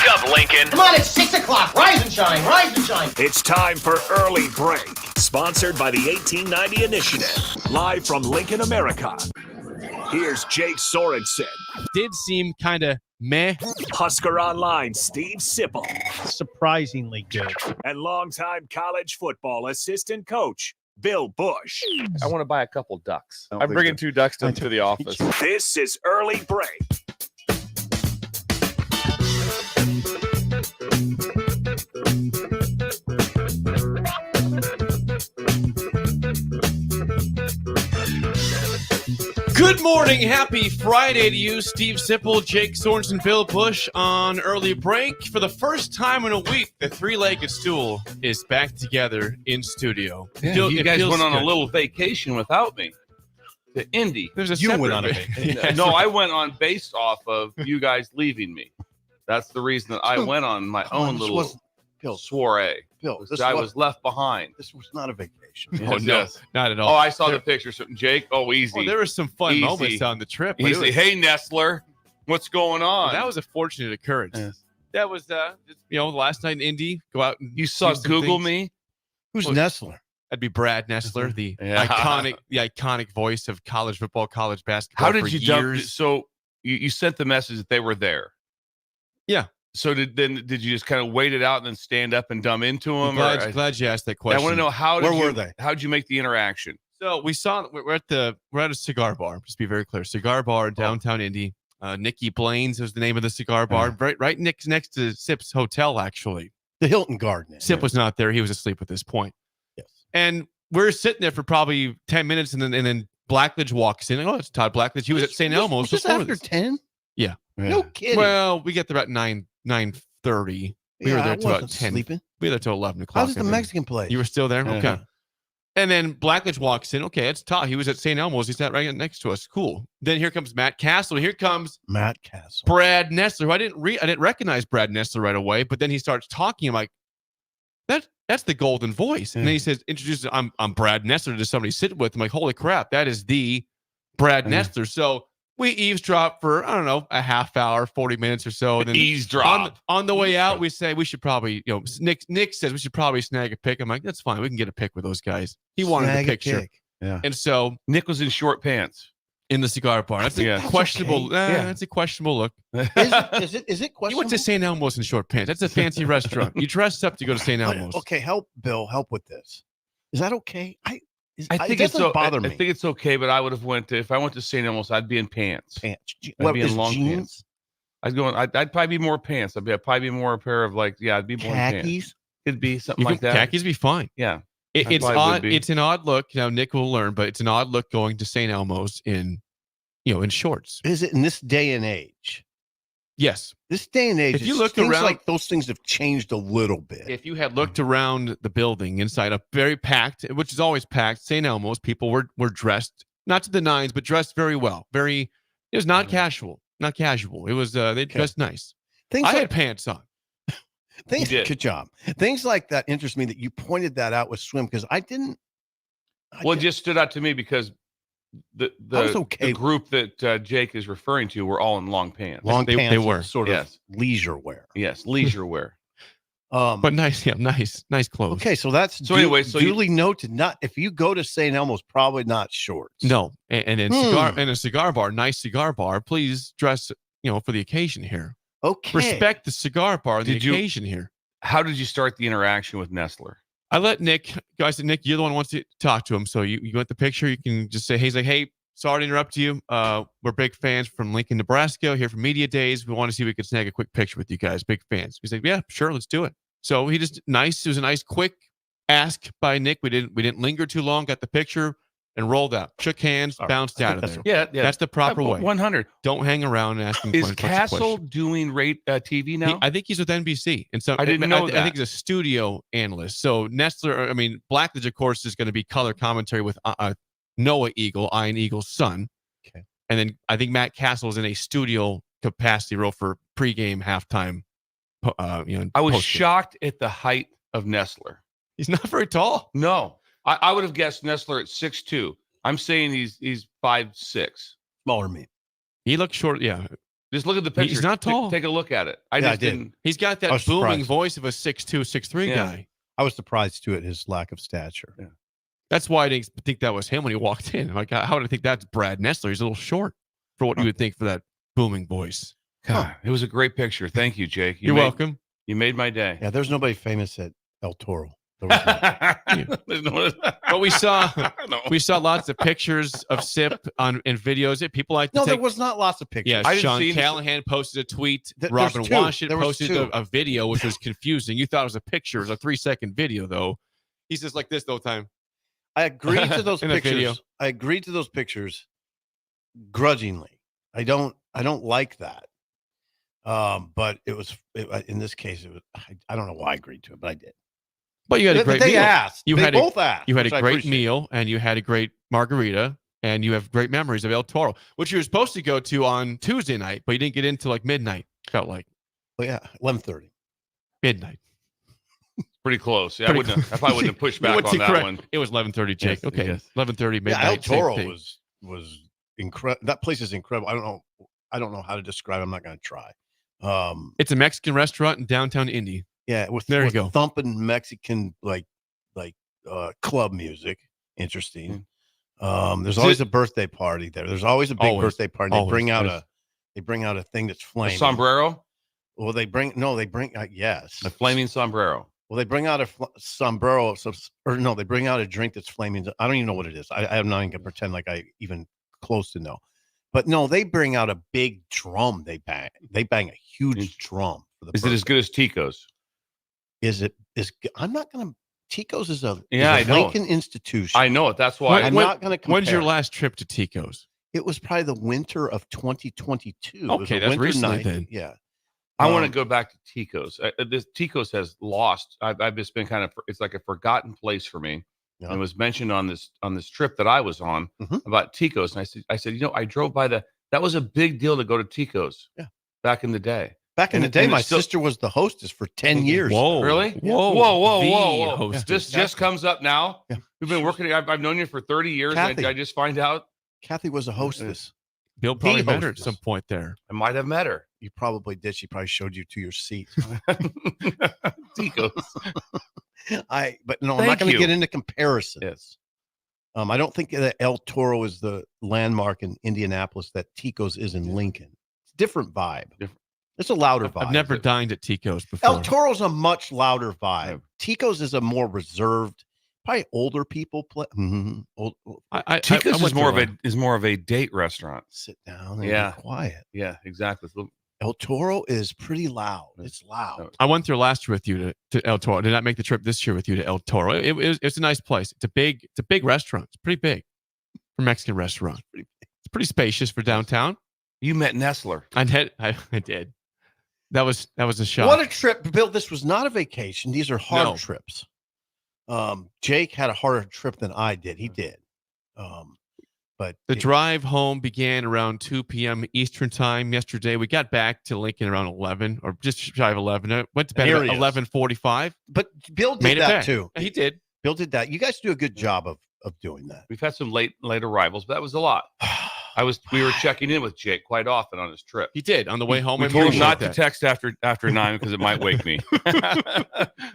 up, Lincoln. Come on, it's 6 o'clock. Rise and shine, rise and shine. It's time for Early Break, sponsored by the 1890 Initiative, live from Lincoln, America. Here's Jake Sorensen. Did seem kind of meh. Husker Online, Steve Sipple. Surprisingly good. And longtime college football assistant coach, Bill Busch. I want to buy a couple ducks. I'm bringing 2 ducks to the office. This is Early Break. Good morning. Happy Friday to you, Steve Sipple, Jake Sorensen, Bill Busch on Early Break. For the first time in a week, the three-legged stool is back together in studio. Yeah, you guys went on a little vacation without me to Indy. You went on a vacation. No, I went on based off of you guys leaving me. That's the reason that I went on my own little soiree. Bill, I was left behind. This was not a vacation. Oh, no, not at all. Oh, I saw the pictures. Jake, easy. Oh, there were some fun Easy. moments on the trip. but Easy. Hey, Nestler, what's going on? That was a fortunate occurrence. Yes. That was, last night in Indy. Go out and You saw do some Google things. me? Who's Nestler? That'd be Brad Nestler, the Yeah. iconic voice of college football, college basketball. How did for you dump? years. So you sent the message that they were there. Yeah. So did you just kind of wait it out and then stand up and dumb into them? Glad you asked that question. I want to know Where were they? How did you make the interaction? So we're at a cigar bar. Just to be very clear, cigar bar in downtown Indy. Nikki Blaine's was the name of the cigar bar. Right next to Sip's hotel, actually. The Hilton Garden. Sip was not there. He was asleep at this point. Yes. And we're sitting there for probably 10 minutes, and then Blackledge walks in. Oh, it's Todd Blackledge. He was at St. Elmo's. Was this after 10? Yeah. No kidding. Well, we get there about 9:30. We were there till about 10. Sleeping. We were there till 11 o'clock. How does the Mexican place? You were still there? Yeah. Okay. And then Blackledge walks in. Okay, it's Todd. He was at St. Elmo's. He sat right next to us. Cool. Then here comes Matt Castle. Here comes Matt Castle. Brad Nestler, who I didn't recognize Brad Nestler right away, but then he starts talking. I'm like, that's the golden voice. And then he says, introduces, I'm Brad Nestler to somebody sitting with. I'm like, holy crap, that is the Brad Nestler. So we eavesdrop for, I don't know, a half hour, 40 minutes or so. And then Eavesdrop. on the way out, we say we should probably, Nick says we should probably snag a pic. I'm like, that's fine. We can get a pic with those guys. He wanted Snag a picture. pic. Yeah. And so Nick was in short pants. in the cigar bar, that's a questionable. That's a questionable look. Is it questionable? You went to St. Elmo's in short pants. That's a fancy restaurant. You dressed up to go to St. Elmo's. Okay, help with this. Is that okay? I it think doesn't bother me. I think it's okay, but I would have if I went to St. Elmo's, I'd be in pants. I'd be is in long jeans? pants. I'd probably be more pants. I'd probably be more a pair of I'd be more pants. Khakis. It'd be something like that. Khakis be fine. Yeah. It's odd. It's an odd look. Now Nick will learn, but it's an odd look going to St. Elmo's in shorts. Is it in this day and age? Yes. This day and age, If you look things around, like those things have changed a little bit. if you had looked around the building inside a very packed, which is always packed, St. Elmo's, people were dressed not to the nines, but dressed very well. It was not casual. Not casual. It was they dressed nice. Things I like, had pants on. Good job. Things like that interest me that you pointed that out with swim because I didn't. It just stood out to me because the group that Jake is referring to were all in long pants. Long pants. They were sort of leisure wear. Yes, leisure wear. But nice clothes. Okay, so that's duly noted. Not if you go to St. Elmo's, probably not shorts. No, and in a cigar bar, nice cigar bar. Please dress, for the occasion here. Okay, respect the cigar bar, the occasion here. How did you start the interaction with Nestler? I let Nick. Guys, Nick, you're the one who wants to talk to him. So you want the picture? You can just say, he's like, hey, sorry to interrupt you. We're big fans from Lincoln, Nebraska. Here for Media Days. We want to see if we could snag a quick picture with you guys. Big fans. He's like, yeah, sure, let's do it. So he just nice. It was a nice, quick ask by Nick. We didn't linger too long. Got the picture and rolled out. Shook hands, bounced out of there. Yeah. That's the proper way. 100. Don't hang around and ask him. Is Castle doing TV now? I think he's with NBC. And so I didn't know that. I think he's a studio analyst. So Nestler, Blackledge, of course, is going to be color commentary with Noah Eagle, Ian Eagle's son. Okay. And then I think Matt Castle is in a studio capacity role for pregame, halftime. I was shocked at the height of Nestler. He's not very tall. No, I would have guessed Nestler at 6'2". I'm saying he's 5'6". Smaller than me. He looks short. Yeah. Just look at the picture. He's not tall. Take a look at it. I Yeah, I just did. didn't. He's got I that was booming surprised. voice of a 6'2", 6'3" Yeah. guy. I was surprised too at his lack of stature. Yeah. That's why I didn't think that was him when he walked in. Like, how would I think that's Brad Nessler? He's a little short for what you would think for that booming voice. God, it was a great picture. Thank you, Jake. You're welcome. You made my day. Yeah, there's nobody famous at El Toro. There was not. There's no- But we saw No. we saw lots of pictures of Sip on in videos. People like to No, there take. was not lots of pictures. Yeah, I didn't Sean see any- Callahan posted a tweet. There's Robin two. Washington There was posted two. a video, which was confusing. You thought it was a picture. It was a 3-second video, though. He's just like this the whole time. I agreed to those In a video. pictures. I agreed to those pictures grudgingly. I don't like that. But in this case, it was. I don't know why I agreed to it, but I did. But you had a great They meal. asked. You they had both asked. You had which a I great appreciate. meal, and you had a great margarita, and you have great memories of El Toro, which you were supposed to go to on Tuesday night, but you didn't get into like midnight. Felt like Oh, yeah, 11:30. midnight. Pretty close. Yeah, Pretty I probably wouldn't have pushed back What's on he that correct? one. It was 11:30, Jake. Yes, Okay, yes. 11:30 midnight. Yeah, El same Toro thing. was incredible. That place is incredible. I don't know how to describe it. I'm not going to try. It's a Mexican restaurant in downtown Indy. Yeah, with There you go. thumping Mexican like club music. Interesting. There's always a birthday party there. There's always a big Always. birthday party. They Always. bring out a thing that's A flaming. sombrero, Well, they bring yes. a flaming sombrero. Well, they bring out a sombrero, they bring out a drink that's flaming. I don't even know what it is. I'm not even gonna pretend like I even close to know. But no, they bring out a big drum. They bang a huge drum for the. Is it as good as Tico's? I'm not gonna. Tico's is a I know. Lincoln institution. I know it. That's why. I'm not gonna. When's your compare. last trip to Tico's? It was probably the winter of 2022. It was Okay, a that's winter recently night. then. Yeah. I want to go back to Tico's. This Tico's has lost. I've just been kind of. It's like a forgotten place for me. Yeah. And it was mentioned on this trip that I was on about Tico's, and I said, I drove by that was a big deal to go to Tico's. Yeah. Back in the day. Back in And the it- day, and my it's still- sister was the hostess for 10 years. Whoa. Really? Whoa. Whoa. The hostess. This just comes up now. Yeah. We've been working. I've known you for 30 years. And Kathy. I just find out Kathy was a hostess. Bill probably met her at hostess. some point there. I might have met her. You probably did. She probably showed you to your seat. Tico's. But no, I'm Thank not going to you. get into comparisons. Yes. I don't think that El Toro is the landmark in Indianapolis that Tico's is in Lincoln. It's a different vibe. Different. It's a louder vibe. I've never dined at Tico's before. El Toro's a much louder vibe. Yeah. Tico's is a more reserved, probably older people play. I Tico's went to is more of a date restaurant. Sit down and Yeah. be quiet. Yeah, exactly. El Toro is pretty loud. It's loud. I went there last year with you to El Toro. I did not make the trip this year with you to El Toro. It's a nice place. It's a big restaurant. It's pretty big for a Mexican restaurant. It's pretty spacious for downtown. You met Nessler. I did. That was a shock. What a trip, Bill. This was not a vacation. These are hard No. trips. Jake had a harder trip than I did. He did. But The drive home began around 2 p.m. Eastern time yesterday. We got back to Lincoln around 11 or just shy of 11. I went to bed Here at he is. 11:45. But Bill did Made it that back. too. He did. Bill did that. You guys do a good job of doing that. We've had some late arrivals, but that was a lot. We were checking in with Jake quite often on his trip. He did on the way home. We I told him appreciate not that. to text after 9 because it might wake me.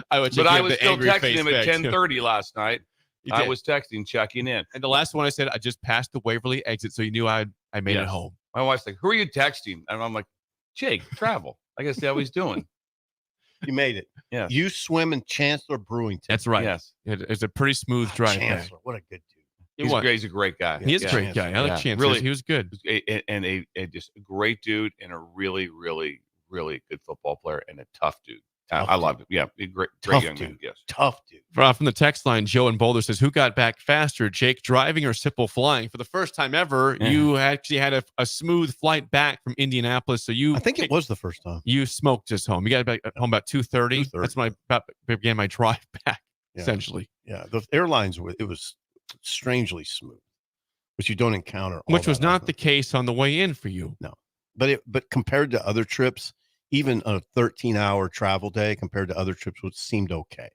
I would But check I in was the still angry texting face him at back, too. 10:30 last night. He I did. was texting, checking in. And the last one I said, I just passed the Waverly exit, so you knew I made it Yes. home. My wife's like, "Who are you texting?" And I'm like, "Jake, travel. I gotta see how he's doing." You made it. Yeah. You swim in Chancellor Brewington. That's right. Yes. It's a pretty smooth drive back. Chancellor. What a good dude. It He's was. great. He's a great guy. He is a Yeah. great guy. I like Yeah. Chancellor. Really- He was good. A just a great dude and a really, really, really good football player and a tough dude. I love it. Yeah, a great Tough young dude. man. Yes. Tough dude. From the text line, Joe in Boulder says, "Who got back faster, Jake driving or Sipple flying?" For the first time ever, Yeah. you actually had a smooth flight back from Indianapolis. So I think it was the first time. you smoked us home. You got back home about 2:30. 2:30. That's when I began my drive back. Yeah. Essentially, Yeah. The airlines it was strangely smooth, which you don't encounter. all which was that not often. the case on the way in for you. But compared to other trips, even a 13-hour travel day compared to other trips, which seemed okay.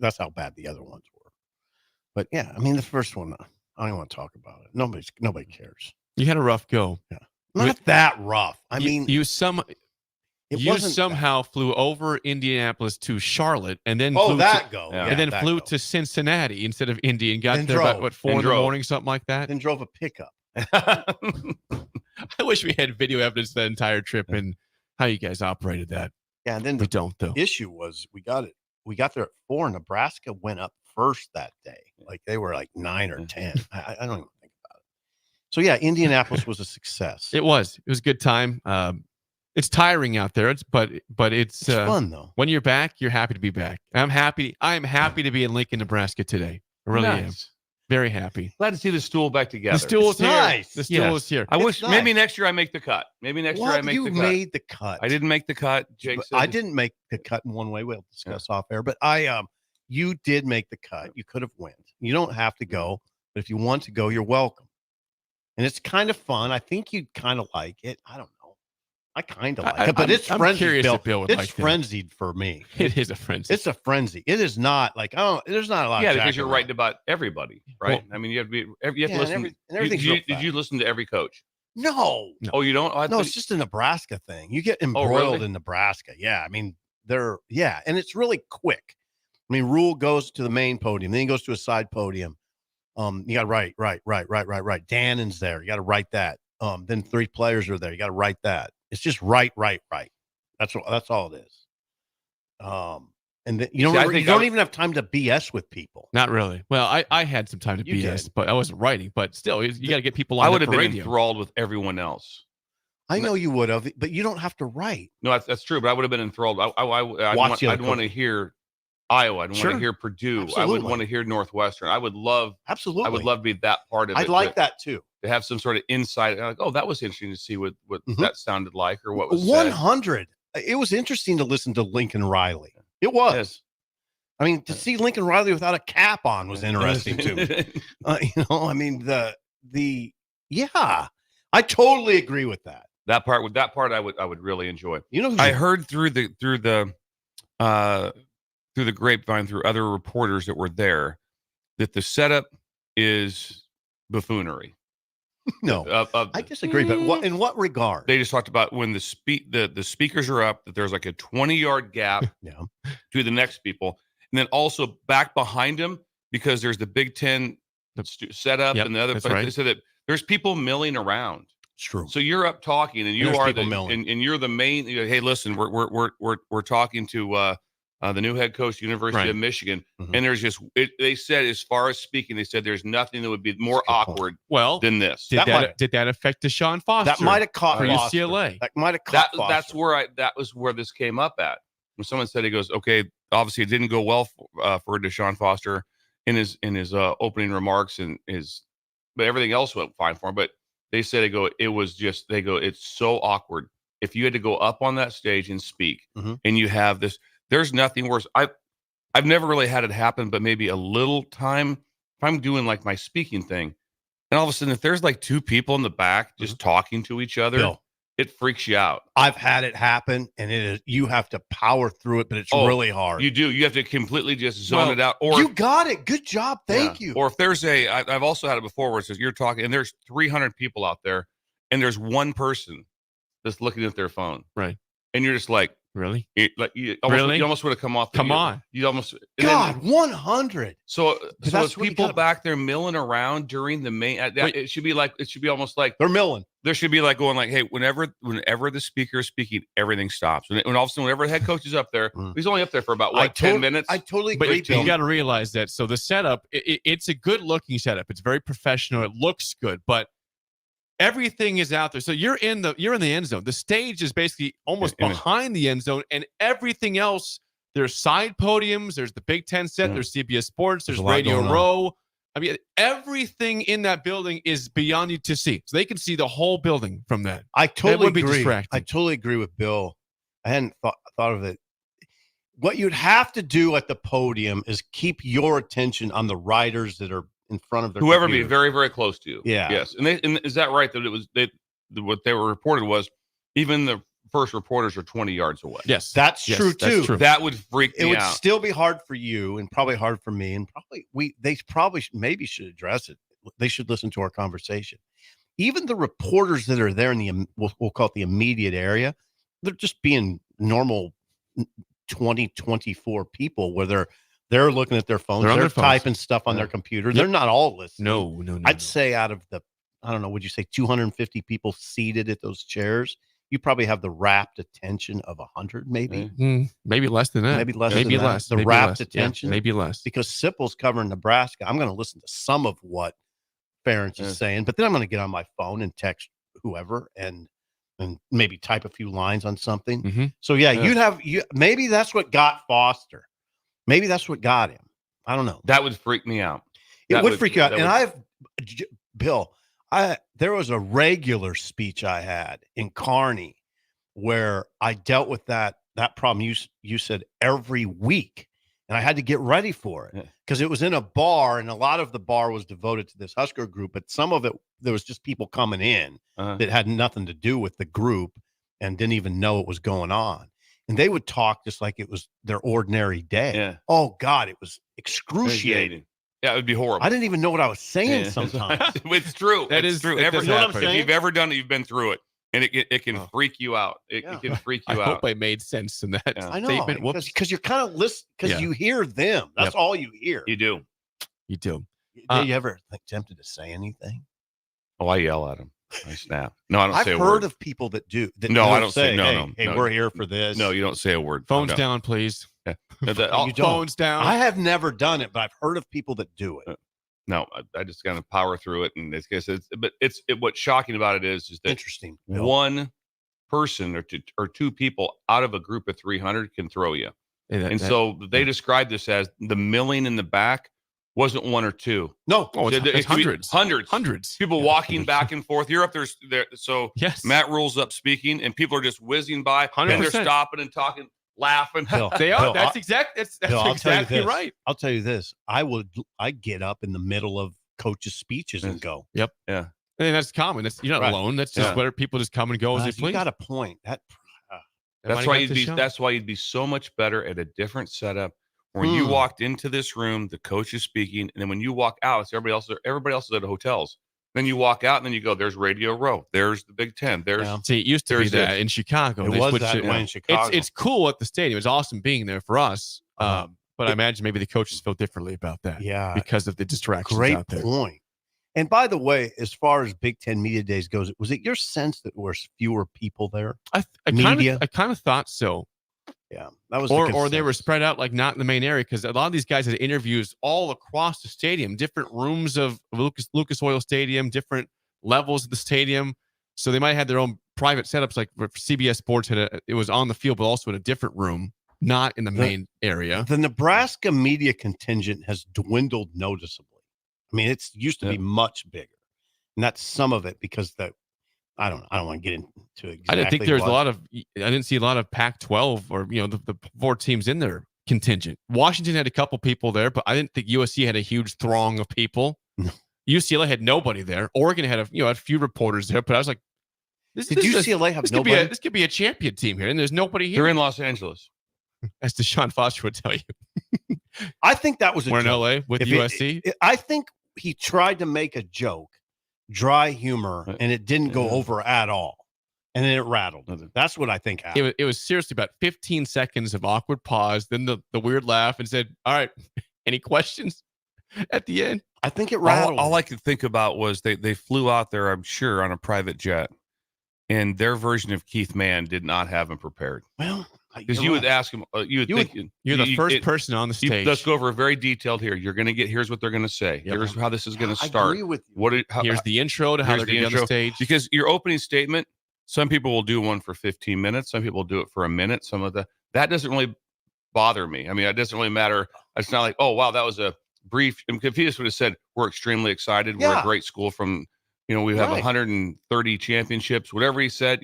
That's how bad the other ones were. But yeah, I mean, the first one, I don't even want to talk about it. Nobody cares. You had a rough go. Not that rough. I mean, you wasn't somehow flew over Indianapolis to Charlotte and then Oh, flew that to, go. Yeah. and then that flew go. to Cincinnati instead of Indy and got Then there about drove. what 4 in the drove. morning, something like that. Then drove a pickup. I wish we had video evidence of that entire trip and how you guys operated that. Yeah, and then We the don't though. issue was we got there at 4. Nebraska went up first that day. Like they were like 9 or 10. I don't even think about it. So yeah, Indianapolis was a success. It was a good time. It's tiring out there. But it's fun though. when you're back, you're happy to be back. I'm happy to be in Lincoln, Nebraska today. I really am. Very happy. Glad to see the stool back together. The stool is here. nice. The stool is here. I It's wish nice. maybe next year I make the cut. Maybe next year I make you the cut. made the cut. I didn't make the cut. Jake But said I didn't make the cut in one way. We'll discuss off air. But you did make the cut. You could have went. You don't have to go, but if you want to go, you're welcome. And it's kind of fun. I think you'd kind of like it. I don't know. I kind of like it, but it's I'm frenzied. curious if Bill would It's like that. frenzied for me. It is a frenzy. It's a frenzy. It is not like there's not a lot. Yeah, of because you're jacking writing around. about everybody, right? Well, I mean, you have to be. You have Yeah, to and listen. and everything's did, real you, did you fast. listen to every coach? No, Oh, you don't? I no, thought- it's just a Nebraska thing. You get embroiled really? in Nebraska. Yeah, I mean and it's really quick. I mean, Rule goes to the main podium, then he goes to a side podium. You got to write. Dannon's there. You got to write that. Then 3 players are there. You got to write that. It's just write. That's all it is. And then you See, I don't think even have time to BS with people. Not really. Well, I had some time to You BS, did. but I wasn't writing. But still, you got to get people on. I would have been radio. enthralled with everyone else. I know you would have, but you don't have to write. No, that's true. But I would have been enthralled. Watch the other I'd want to coaches. hear Iowa. I'd want Sure. to hear Purdue. I would Absolutely. want to hear Northwestern. I would love. Absolutely. I would love to be that part of it. I'd like that too. to have some sort of insight. Like, oh, that was interesting to see what Mhm. that sounded like or what was 100. It was interesting to listen to Lincoln Riley. It was. said. Yes. I mean, to see Lincoln Riley without a cap on was interesting too. I mean, yeah, I totally agree with that. That part I would really enjoy. You know, I heard through the grapevine, through other reporters that were there, that the setup is buffoonery. no, I disagree, but in what regard? They just talked about when the speakers are up, that there's like a 20-yard gap Yeah. to the next people, and then also back behind them, because there's the Big Ten setup Yep, and the other. that's right. So that there's people milling around. It's true. So you're up talking, and you There's are people milling. and you're the main. Hey, listen, we're talking to the new head coach, University Right. of Michigan, Mhm. and there's just they said, as far as speaking, they said there's nothing that would be more That's a good point. awkward Well, than this. did that affect Deshaun Foster? That might have caught for Foster. UCLA. That might have caught Foster. That was where this came up at. When someone said, he goes, okay, obviously it didn't go well for Deshaun Foster in his opening remarks but everything else went fine for him. But they said, it's so awkward. If you had to go up on that stage and speak, Mhm. and you have this, there's nothing worse. I've never really had it happen, but maybe a little time, if I'm doing like my speaking thing, and all of a sudden, if there's like 2 people in the back just talking to each other, Bill, it freaks you out. I've had it happen, and you have to power through it, but it's Oh, really hard. You do. You have to completely just zone it out. Or you got it. Good job. Thank Yeah. you. Or if there's I've also had it before where it says you're talking and there's 300 people out there and there's one person that's looking at their phone. Right. And you're just like, Really? you Really? almost would have come off. Come on. You almost. and God, then- 100. So that's it's what you people gotta- back there milling around during the main. Wait. It should be almost like They're milling. there should be like going like, hey, whenever the speaker is speaking, everything stops. When all of a sudden, whenever the head coach is up there, Mm. he's only up there for about I 10 minutes. I totally But agree. you Bill. got to realize that. So the setup, it's a good looking setup. It's very professional. It looks good, but everything is out there. So you're in the end zone. The stage is basically almost In it. behind the end zone, and everything else. There's side podiums. There's the Big Ten set. Yeah. There's CBS Sports. There's There's a lot Radio going on. Row. I mean, everything in that building is beyond you to see. So they can see the whole building from that. I totally would be agree. distracting. I totally agree with Bill. I hadn't thought of it. What you'd have to do at the podium is keep your attention on the riders that are in front of their Whoever be computer. very, very close to you. Yeah. Yes. And is that right? That it was what they were reported was even the first reporters are 20 yards away. Yes, That's Yes, true that's too. true. That would freak It me would out. still be hard for you, and probably hard for me, and maybe should address it. They should listen to our conversation. even the reporters that are there in the, we'll call it the immediate area, they're just being normal 20, 24 people where they're looking at their phones, they're typing stuff on their computer. They're not all listening. No. I'd say out of the, I don't know, would you say 250 people seated at those chairs? You probably have the rapt attention of 100, maybe. Maybe less than that. Maybe less. The maybe rapt less. attention. Yeah, maybe less. Because Sipple's covering Nebraska. I'm going to listen to some of what Ferentz is saying, but then I'm going to get on my phone and text whoever and maybe type a few lines on something. Mm-hmm. So maybe that's what got Foster. Maybe that's what got him. I don't know. That would freak me out. It would freak you out. And Bill, there was a regular speech I had in Kearney where I dealt with that problem. You said every week, and I had to get ready for it because it was in a bar, and a lot of the bar was devoted to this Husker group, but some of it, there was just people coming in that had nothing to do with the group and didn't even know it was going on. And they would talk just like it was their ordinary day. Yeah. Oh God, it was excruciating. Yeah, it would be horrible. I didn't even know what I was saying sometimes. It's true. It's true. You know what I'm If you've ever done it, you've been through it. And it can freak you out. It can freak you out. I hope I made sense in that I know, statement. Whoops. because you're kind of listening, because you hear them. That's all you hear. You do. You do. Did you ever tempted to say anything? Oh, I yell at them. I snap. No, I don't say a word. I've heard of people that do. No, I don't say no. Hey, we're here for this. No, you don't say a word. Phones down, please. Yeah. Phones down. I have never done it, but I've heard of people that do it. No, I just kind of power through it, and what's shocking about it is that Interesting. Bill. One person or two people out of a group of 300 can throw you, so they described this as the milling in the back wasn't one or two. No, it's hundreds. People walking back and forth. You're up there. So yes. Matt Rule's up speaking, and people are just whizzing by, 100%. and they're stopping and talking, laughing. They are. That's exactly right. I'll tell you this. I get up in the middle of coaches' speeches and go. Yep. Yeah. And that's common. You're not alone. That's just where people just come and go as they please. You got a point. That's why you'd be so much better at a different setup. When you walked into this room, the coach is speaking, and then when you walk out, it's everybody else is at the hotels. Then you walk out, and then you go, there's Radio Row. There's the Big Ten. See, it used to be that in Chicago. It was that way in Chicago. It's cool at the stadium. It's awesome being there for us. But I imagine maybe the coaches feel differently about that. Yeah. Because of the distractions out there. Great point. And by the way, as far as Big Ten Media Days goes, was it your sense that there were fewer people there? I kind of thought so. Yeah, that was or they were spread out, like not in the main area, because a lot of these guys had interviews all across the stadium, different rooms of Lucas Oil Stadium, different levels of the stadium. So they might have had their own private setups, like for CBS Sports it was on the field, but also in a different room, not in the main area. The Nebraska media contingent has dwindled noticeably. I mean, it used to be much bigger, and that's some of it because I don't want to get into exactly. I didn't think there was I didn't see a lot of Pac-12 or the four teams in their contingent. Washington had a couple people there, but I didn't think USC had a huge throng of people. No. UCLA had nobody there. Oregon had a few reporters there, but I was like, UCLA have nobody? This could be a champion team here, and there's nobody here. They're in Los Angeles, as Deshaun Foster would tell you. I think that was we're in LA with USC. I think he tried to make a joke, dry humor, and it didn't go over at all. And then it rattled. That's what I think happened. It was seriously about 15 seconds of awkward pause, then the weird laugh, and said, all right, any questions at the end? I think it rattled. All I could think about was they flew out there, I'm sure, on a private jet, and their version of Keith Mann did not have him prepared. Well, because you would ask him, you're the first person on the stage. Let's go over very detailed here. You're going to here's what they're going to say. Yep. Here's how this is going to start. I agree with you. Here's the intro to how they're going to be on the stage. Because your opening statement, some people will do one for 15 minutes. Some people will do it for a minute. That doesn't really bother me. I mean, it doesn't really matter. It's not like, oh, wow, that was a brief. If he just would have said, we're extremely excited. We're a great school from, we have 130 championships, whatever he said,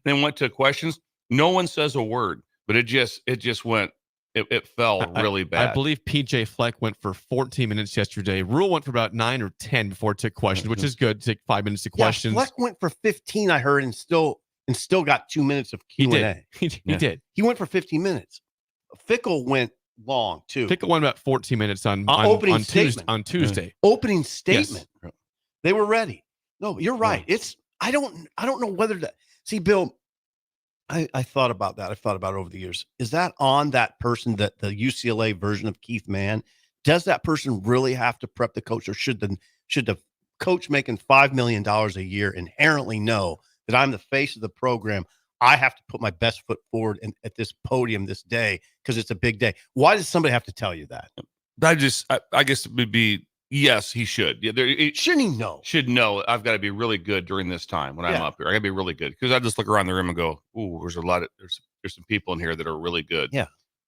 then went to questions. No one says a word, but it just went, it fell really bad. I believe PJ Fleck went for 14 minutes yesterday. Rule went for about 9 or 10 before it took questions, which is good. Take 5 minutes to questions. Fleck went for 15, I heard, and still got 2 minutes of Q&A. He did. He went for 15 minutes. Fickle went long too. Fickle went about 14 minutes on opening statement. on Tuesday. Opening statement. Yes. They were ready. No, you're right. It's I don't know whether to see, Bill. I thought about that. I've thought about it over the years. Is that on that person, that the UCLA version of Keith Mann? Does that person really have to prep the coach, or should the coach making $5 million a year inherently know that I'm the face of the program? I have to put my best foot forward at this podium this day because it's a big day. Why does somebody have to tell you that? I guess it would be, yes, he should. Yeah, Shouldn't he know? Should know. I've got to be really good during this time when I'm up here. I got to be really good, because I just look around the room and go, "Ooh, there's some people in here that are really good." Yeah.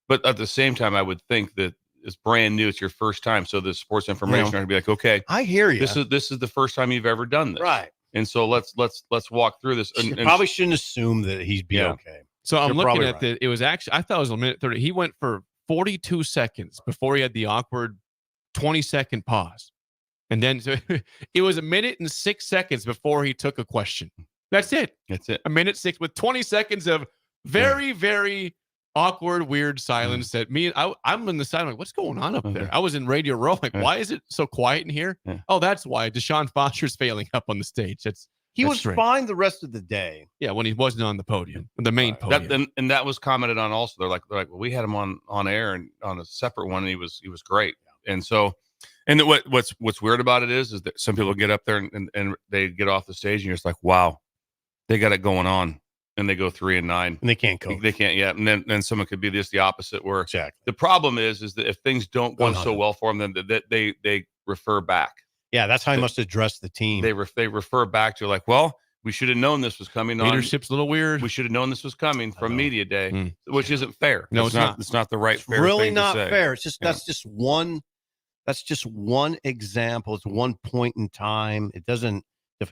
But at the same time, I would think that it's brand new. It's your first time, so the sports information are going to be like, "Okay, I hear you. This is the first time you've ever done this, right?" And so let's walk through this. And probably shouldn't assume that he's be okay. So I'm You're looking at right. it was actually, I thought it was a minute 30. He went for 42 seconds before he had the awkward 20-second pause. And then so it was a minute and 6 seconds before he took a question. That's it. That's it. A minute 6 with 20 seconds of very, very awkward, weird silence that I'm in the side, I'm like, what's going on up there? I was in Radio Row, like, why is it so quiet in here? Yeah. Oh, that's why Deshaun Foster's failing up on the stage. He That's was strange. fine the rest of the day. Yeah, when he wasn't on the podium, the main podium. And that was commented on also. They're like, well, we had him on air and on a separate one, and he was great. And so, and what's weird about it is that some people get up there and they get off the stage and you're just like, wow, they got it going on, and they go 3-9, and they can't coach. They can't yet. And then someone could be just the opposite, where exactly. The problem is that if things don't go so well for them, then they refer back. Yeah, that's how he must address the team. They refer back to, like, well, we should have known this was coming. Leadership's a little weird. We should have known this was coming from media day, which isn't fair. No, it's not. It's not the right. It's fair really thing not to say. fair. It's just that's just one example. It's one point in time. It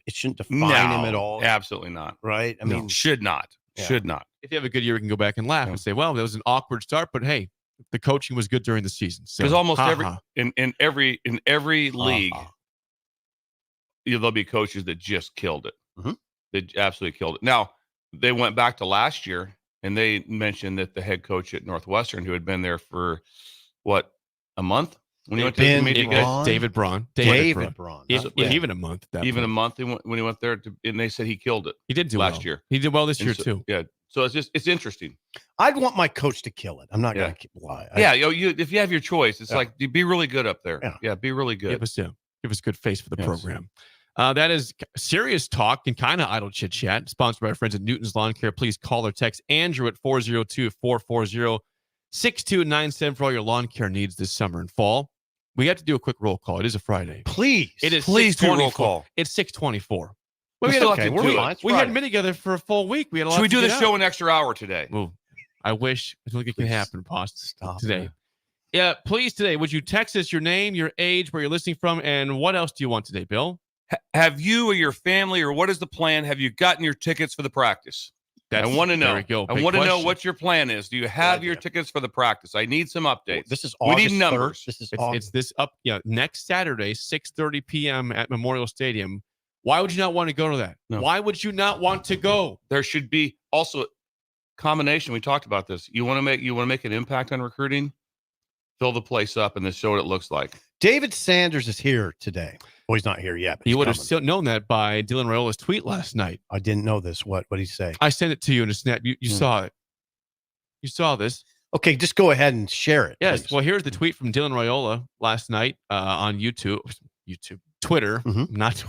shouldn't define him at all. Absolutely not. Right? I mean, should not. Yeah. Should not. If you have a good year, we can go back and laugh and say, well, that was an awkward start, but hey, the coaching was good during the season. Because almost in every league, there'll be coaches that just killed it. Mm-hmm. They absolutely killed it. Now, they went back to last year, and they mentioned that the head coach at Northwestern, who had been there for a month when he went to the media, David Braun. Even a month. Even a month when he went there, and they said he killed it. He did do last year. He did well this year too. Yeah. So it's interesting. I'd want my coach to kill it. I'm not going to lie. If you have your choice, it's like, be really good up there. Yeah, be really good. Give us good face for the program. That is serious talk and kind of idle chit chat. Sponsored by our friends at Newton's Lawn Care. Please call or text Andrew at 402-440-6297 for all your lawn care needs this summer and fall. We have to do a quick roll call. It is a Friday. Please. It is please do roll call. It's 6:24. We hadn't been together for a full week. We had a lot. Should we do the show an extra hour today? Well, I wish. I don't think it can happen, Post. Today. Yeah, please today. Would you text us your name, your age, where you're listening from, and what else do you want today, Bill? Have you or your family, or what is the plan? Have you gotten your tickets for the practice? I want to know. I want to know what your plan is. Do you have your tickets for the practice? I need some updates. This is we August need numbers. 3rd. It's this next Saturday, 6:30 p.m. at Memorial Stadium. Why would you not want to go to that? No. Why would you not want to go? There should be also a combination. We talked about this. You want to make an impact on recruiting? Fill the place up and then show what it looks like. David Sanders is here today. Well, he's not here yet. But you would have still known that by Dylan Raiola's tweet last night. I didn't know this. What did he say? I sent it to you in a snap. You saw it. You saw this. Okay, just go ahead and share it. Yes. Please. Well, here's the tweet from Dylan Raiola last night on Twitter, not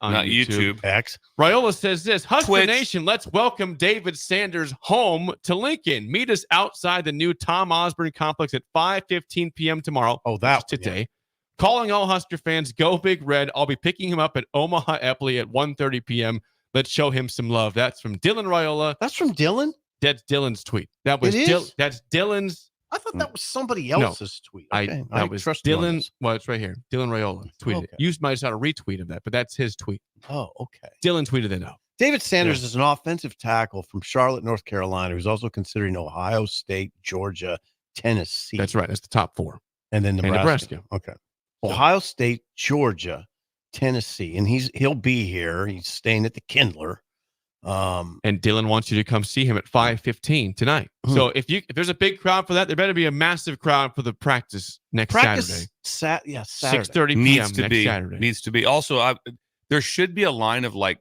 on YouTube. X. Raiola says this: Husker Twitch. Nation, let's welcome David Sanders home to Lincoln. Meet us outside the new Tom Osborne complex at 5:15 p.m. tomorrow. Oh, that's today. Yeah. Calling all Husker fans, go Big Red. I'll be picking him up at Omaha Epley at 1:30 p.m. Let's show him some love. That's from Dylan Raiola. That's from Dylan? That's Dylan's tweet. That was that's Dylan's. I thought that was somebody else's tweet. Okay. That was Dylan. Well, it's right here. Dylan Raiola tweeted it. You might have saw a retweet of that, but that's his tweet. Oh, okay. Dylan tweeted it out. David Sanders is an offensive tackle from Charlotte, North Carolina, who's also considering Ohio State, Georgia, Tennessee. That's right. That's the top four. And then Nebraska. Okay. So, Ohio State, Georgia, Tennessee. And he'll be here. He's staying at the Kindler. And Dylan wants you to come see him at 5:15 tonight. So if there's a big crowd for that, there better be a massive crowd for the practice next Saturday. Saturday. 6:30 p.m. Needs to next be Saturday. Needs to be. Also, There should be a line of like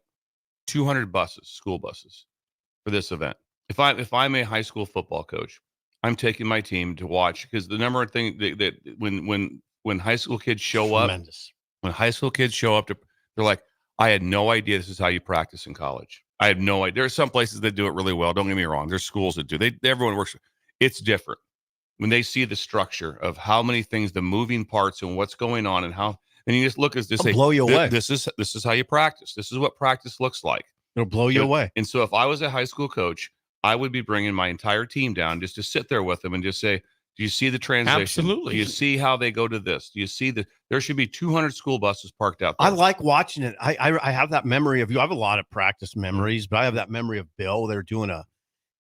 200 buses, school buses, for this event. If I'm a high school football coach, I'm taking my team to watch, because the number of thing that when high school kids show up, they're like, I had no idea this is how you practice in college. I had no idea. There are some places that do it really well. Don't get me wrong. There's schools that do. Everyone works. It's different when they see the structure of how many things, the moving parts, and what's going on, and how. And you just look at this. It'll blow you away. This is how you practice. This is what practice looks like. It'll blow you away. And so, if I was a high school coach, I would be bringing my entire team down just to sit there with them and just say, do you see the translation? Absolutely. Do you see how they go to this? Do you see there should be 200 school buses parked out there? I like watching it. I have that memory of you. I have a lot of practice memories, but I have that memory of Bill. They're doing it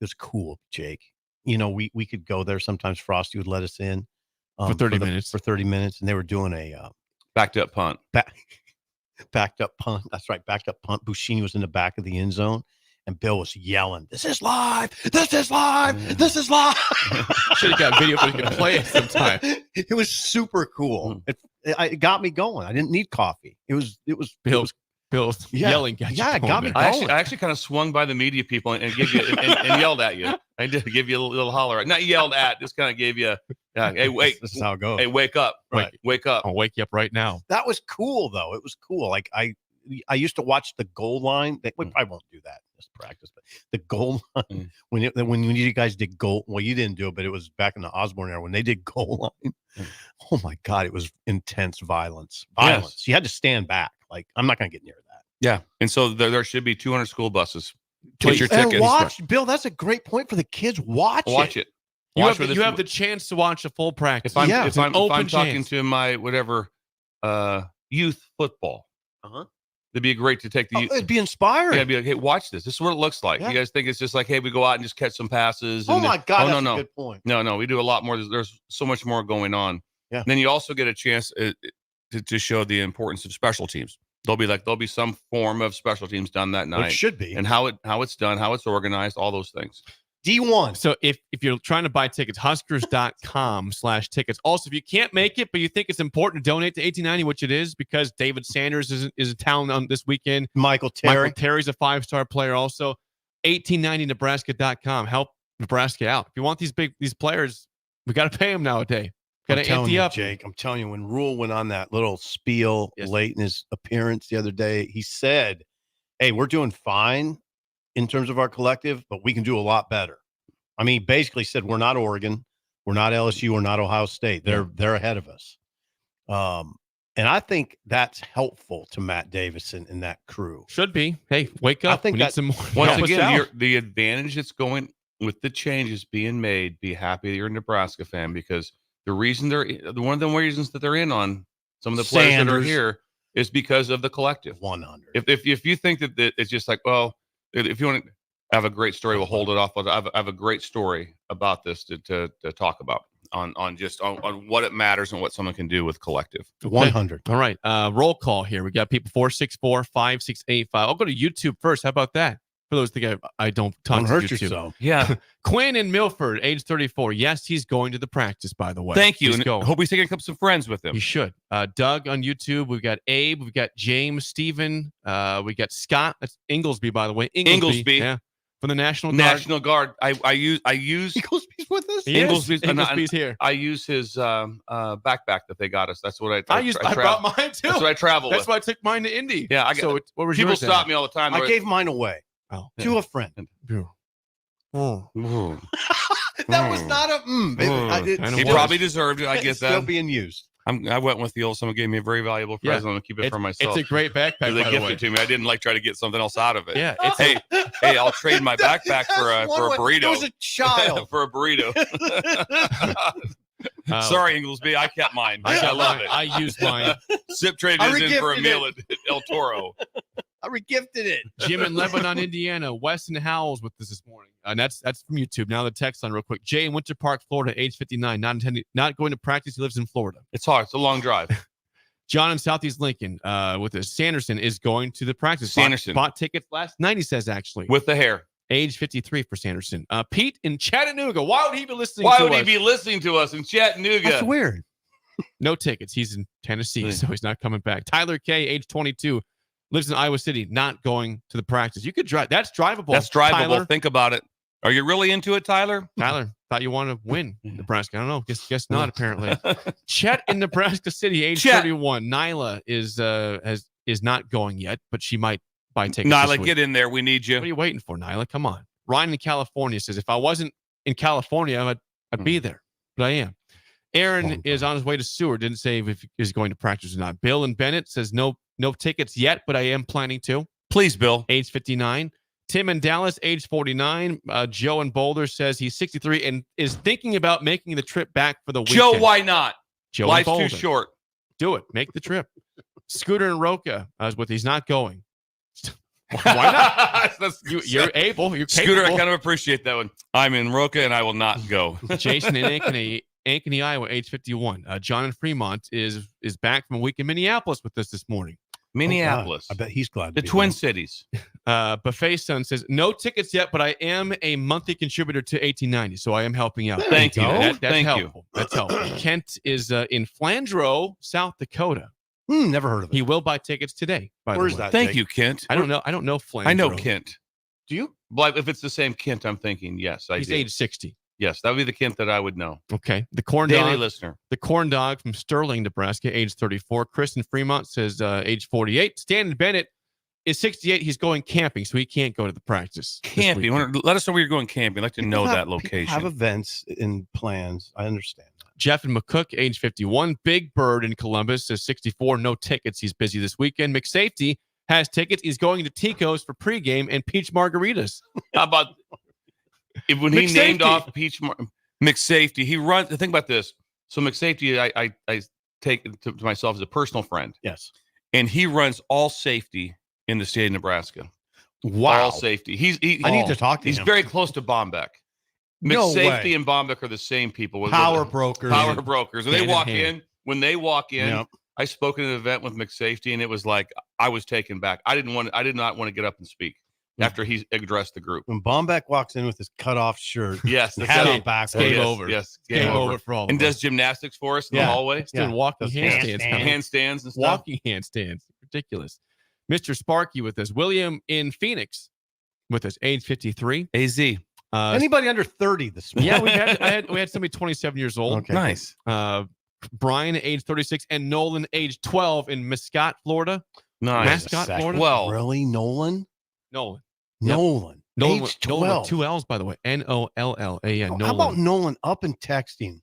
was cool, Jake. You know, we could go there. Sometimes Frosty would let us in for 30 minutes. For 30 minutes, and they were doing a backed up punt. Backed up punt. That's right, backed up punt. Buschini was in the back of the end zone. And Bill was yelling, "This is live! This is live! This is live!" Should have got video so we could play it sometime. It was super cool. It got me going. I didn't need coffee. It was Bill's yelling. It got me going. I actually kind of swung by the media people and give you and yelled at you. I did give you a little holler. Not yelled at, just kind of gave you. Hey, wait! This is how it goes. Hey, wake up! Right. Wake up! I'll wake you up right now. That was cool, though. It was cool. Like I used to watch the goal line. We probably won't do that in this practice, but the goal line when you guys did goal. Well, you didn't do it, but it was back in the Osborne era when they did goal line. Oh my God, it was intense violence. Yes. You had to stand back. Like, I'm not going to get near that. Yeah, and so there should be 200 school buses. Get your And tickets. watch, Bill. That's a great point for the kids. Watch it. You have the chance to watch a full practice. If I'm talking to my whatever youth football. It'd be great to take the. It'd be inspiring. Yeah, it'd be like, hey, watch this. This is what it looks like. Yeah. You guys think it's just like, hey, we go out and just catch some passes. Oh And my God, that's no. a good point. No, we do a lot more. There's so much more going on. Yeah. And then you also get a chance to show the importance of special teams. There'll be some form of special teams done that night. It should be. And how it's done, how it's organized, all those things. D1. So if you're trying to buy tickets, huskers.com/tickets. Also, if you can't make it, but you think it's important to donate to 1890, which it is, because David Sanders is in town on this weekend. Michael Terry's a 5-star player also. 1890nebraska.com. Help Nebraska out. If you want these players, we got to pay them nowadays. Got to ante up. Jake, I'm telling you, when Rule went on that little spiel late in his appearance the other day, he said, hey, we're doing fine in terms of our collective, but we can do a lot better. I mean, he basically said, we're not Oregon, we're not LSU, we're not Ohio State. They're ahead of us. And I think that's helpful to Matt Davison and that crew. Should be. Hey, wake up. I think need some more. Once again, the advantage that's going with the changes being made, be happy that you're a Nebraska fan, because the reason one of the reasons that they're in on some of the players that are here is because of the collective. 100. If you think that it's just like, well, if you want to have a great story, we'll hold it off. I have a great story about this to talk about on what it matters and what someone can do with collective. 100. All right. Roll call here. We got people 464-5685. I'll go to YouTube first. How about that? For those think I don't talk Don't to hurt YouTube. yourself. Yeah. Quinn in Milford, age 34. Yes, he's going to the practice, by the way. Thank you. He's And going. hope he's taking some friends with him. He should. Doug on YouTube. We've got Abe. We've got James, Steven. We got Scott. That's Inglesby, by the way. Inglesby. Yeah. From the National Guard. I use Inglesby's with us? Inglesby's here. I use his backpack that they got us. That's what I brought mine too. That's what I travel That's with. why I took mine to Indy. Yeah, what was people yours stop me all the time. I gave mine away to a friend. Oh. That was not a He probably deserved it. I get that. Still being used. I went with the old. Someone gave me a very valuable present. I'm gonna keep it for myself. It's a great backpack. They gifted it to me. I didn't try to get something else out of it. Yeah. Hey, I'll trade my backpack for a burrito. It was a child for a burrito. Sorry, Inglesby. I kept mine. I love it. I used mine. Sip trade is in for a meal at El Toro. I regifted it. Jim in Lebanon, Indiana. Weston Howells with us this morning. And that's from YouTube. Now the text on real quick. Jay in Winter Park, Florida, age 59. Not going to practice. He lives in Florida. It's hard. It's a long drive. John in Southeast Lincoln with us. Sanderson is going to the practice. Sanderson. Bought tickets last night, he says, actually. With the hair. Age 53 for Sanderson. Pete in Chattanooga. Why would he be listening Why to us? would he be listening to us in Chattanooga? That's weird. No tickets. He's in Tennessee, so he's not coming back. Tyler K, age 22. lives in Iowa City, not going to the practice. You could drive. That's drivable. That's drivable. Tyler. Think about it. Are you really into it, Tyler? Tyler, thought you wanted to win Nebraska. I don't know. Guess not, apparently. Chet in Nebraska City, age 31. Nyla is not going yet, but she might buy tickets. Nyla, get in there. We need you. What are you waiting for, Nyla? Come on. Ryan in California says, if I wasn't in California, I'd be there, but I am. Aaron is on his way to Seward. Didn't say if he's going to practice or not. Bill in Bennett says no tickets yet, but I am planning to. Please, Bill. Age 59. Tim in Dallas, age 49. Joe in Boulder says he's 63 and is thinking about making the trip back for the weekend. Joe, why not? Joe Life's too short. Do it. Make the trip. Scooter and Roca is with. He's not going. Why not? You're able. You're capable. Scooter, I kind of appreciate that one. I'm in Roca and I will not go. Jason in Ankeny, Iowa, age 51. John in Fremont is back from a week in Minneapolis with us this morning. Minneapolis. I bet he's glad. The Twin Cities. Buffet Son says, no tickets yet, but I am a monthly contributor to 1890, so I am helping out. Thank you. That's Thank helpful. That's helpful. Kent is in Flandreau, South Dakota. Never heard of it. He will buy tickets today. Where's that? Thank Jake? you, Kent. I don't know Flandreau. I know Kent. Do you? But if it's the same Kent, I'm thinking, yes, I He's do. age 60. Yes, that would be the Kent that I would know. Okay. The corn Daily dog. listener. The corn dog from Sterling, Nebraska, age 34. Chris in Fremont says age 48. Stan Bennett is 68. He's going camping, so he can't go to the practice. Camping. Let us know where you're going camping. I'd like to know that location. Have events and plans. I understand that. Jeff in McCook, age 51. Big Bird in Columbus says 64. No tickets. He's busy this weekend. McSafety has tickets. He's going to Tico's for pregame and peach margaritas. How about when he named off peach McSafety? He runs. Think about this. So McSafety, I take it to myself as a personal friend. Yes. And he runs all safety in the state of Nebraska. Wow. All safety. I need to talk to him. He's very close to Bombeck. No McSafety way. and Bombeck are the same people. Power brokers. Power brokers. When they walk in, Yep. I spoke at an event with McSafety, and it was like I was taken back. I did not want to get up and speak after he addressed the group. When Bombeck walks in with his cut-off shirt, Yes, and hat on backwards. Game yes, over. Yes, Game over for all of and us. does gymnastics for us in the hallway. He's doing walking handstands. Handstands and stuff. Walking handstands. Ridiculous. Mr. Sparky with us. William in Phoenix with us, age 53. AZ. Anybody under 30 this morning? Yeah, we had somebody 27 years old. Okay. Nice. Brian, age 36, and Nolan, age 12, in Mascot, Florida. Nice. Mascot, Florida. Well, Really, Nolan? Nolan. Nolan. Nolan, Age Nolan 12. with two L's, by the way. Nolla. Nolan. How about Nolan up and texting?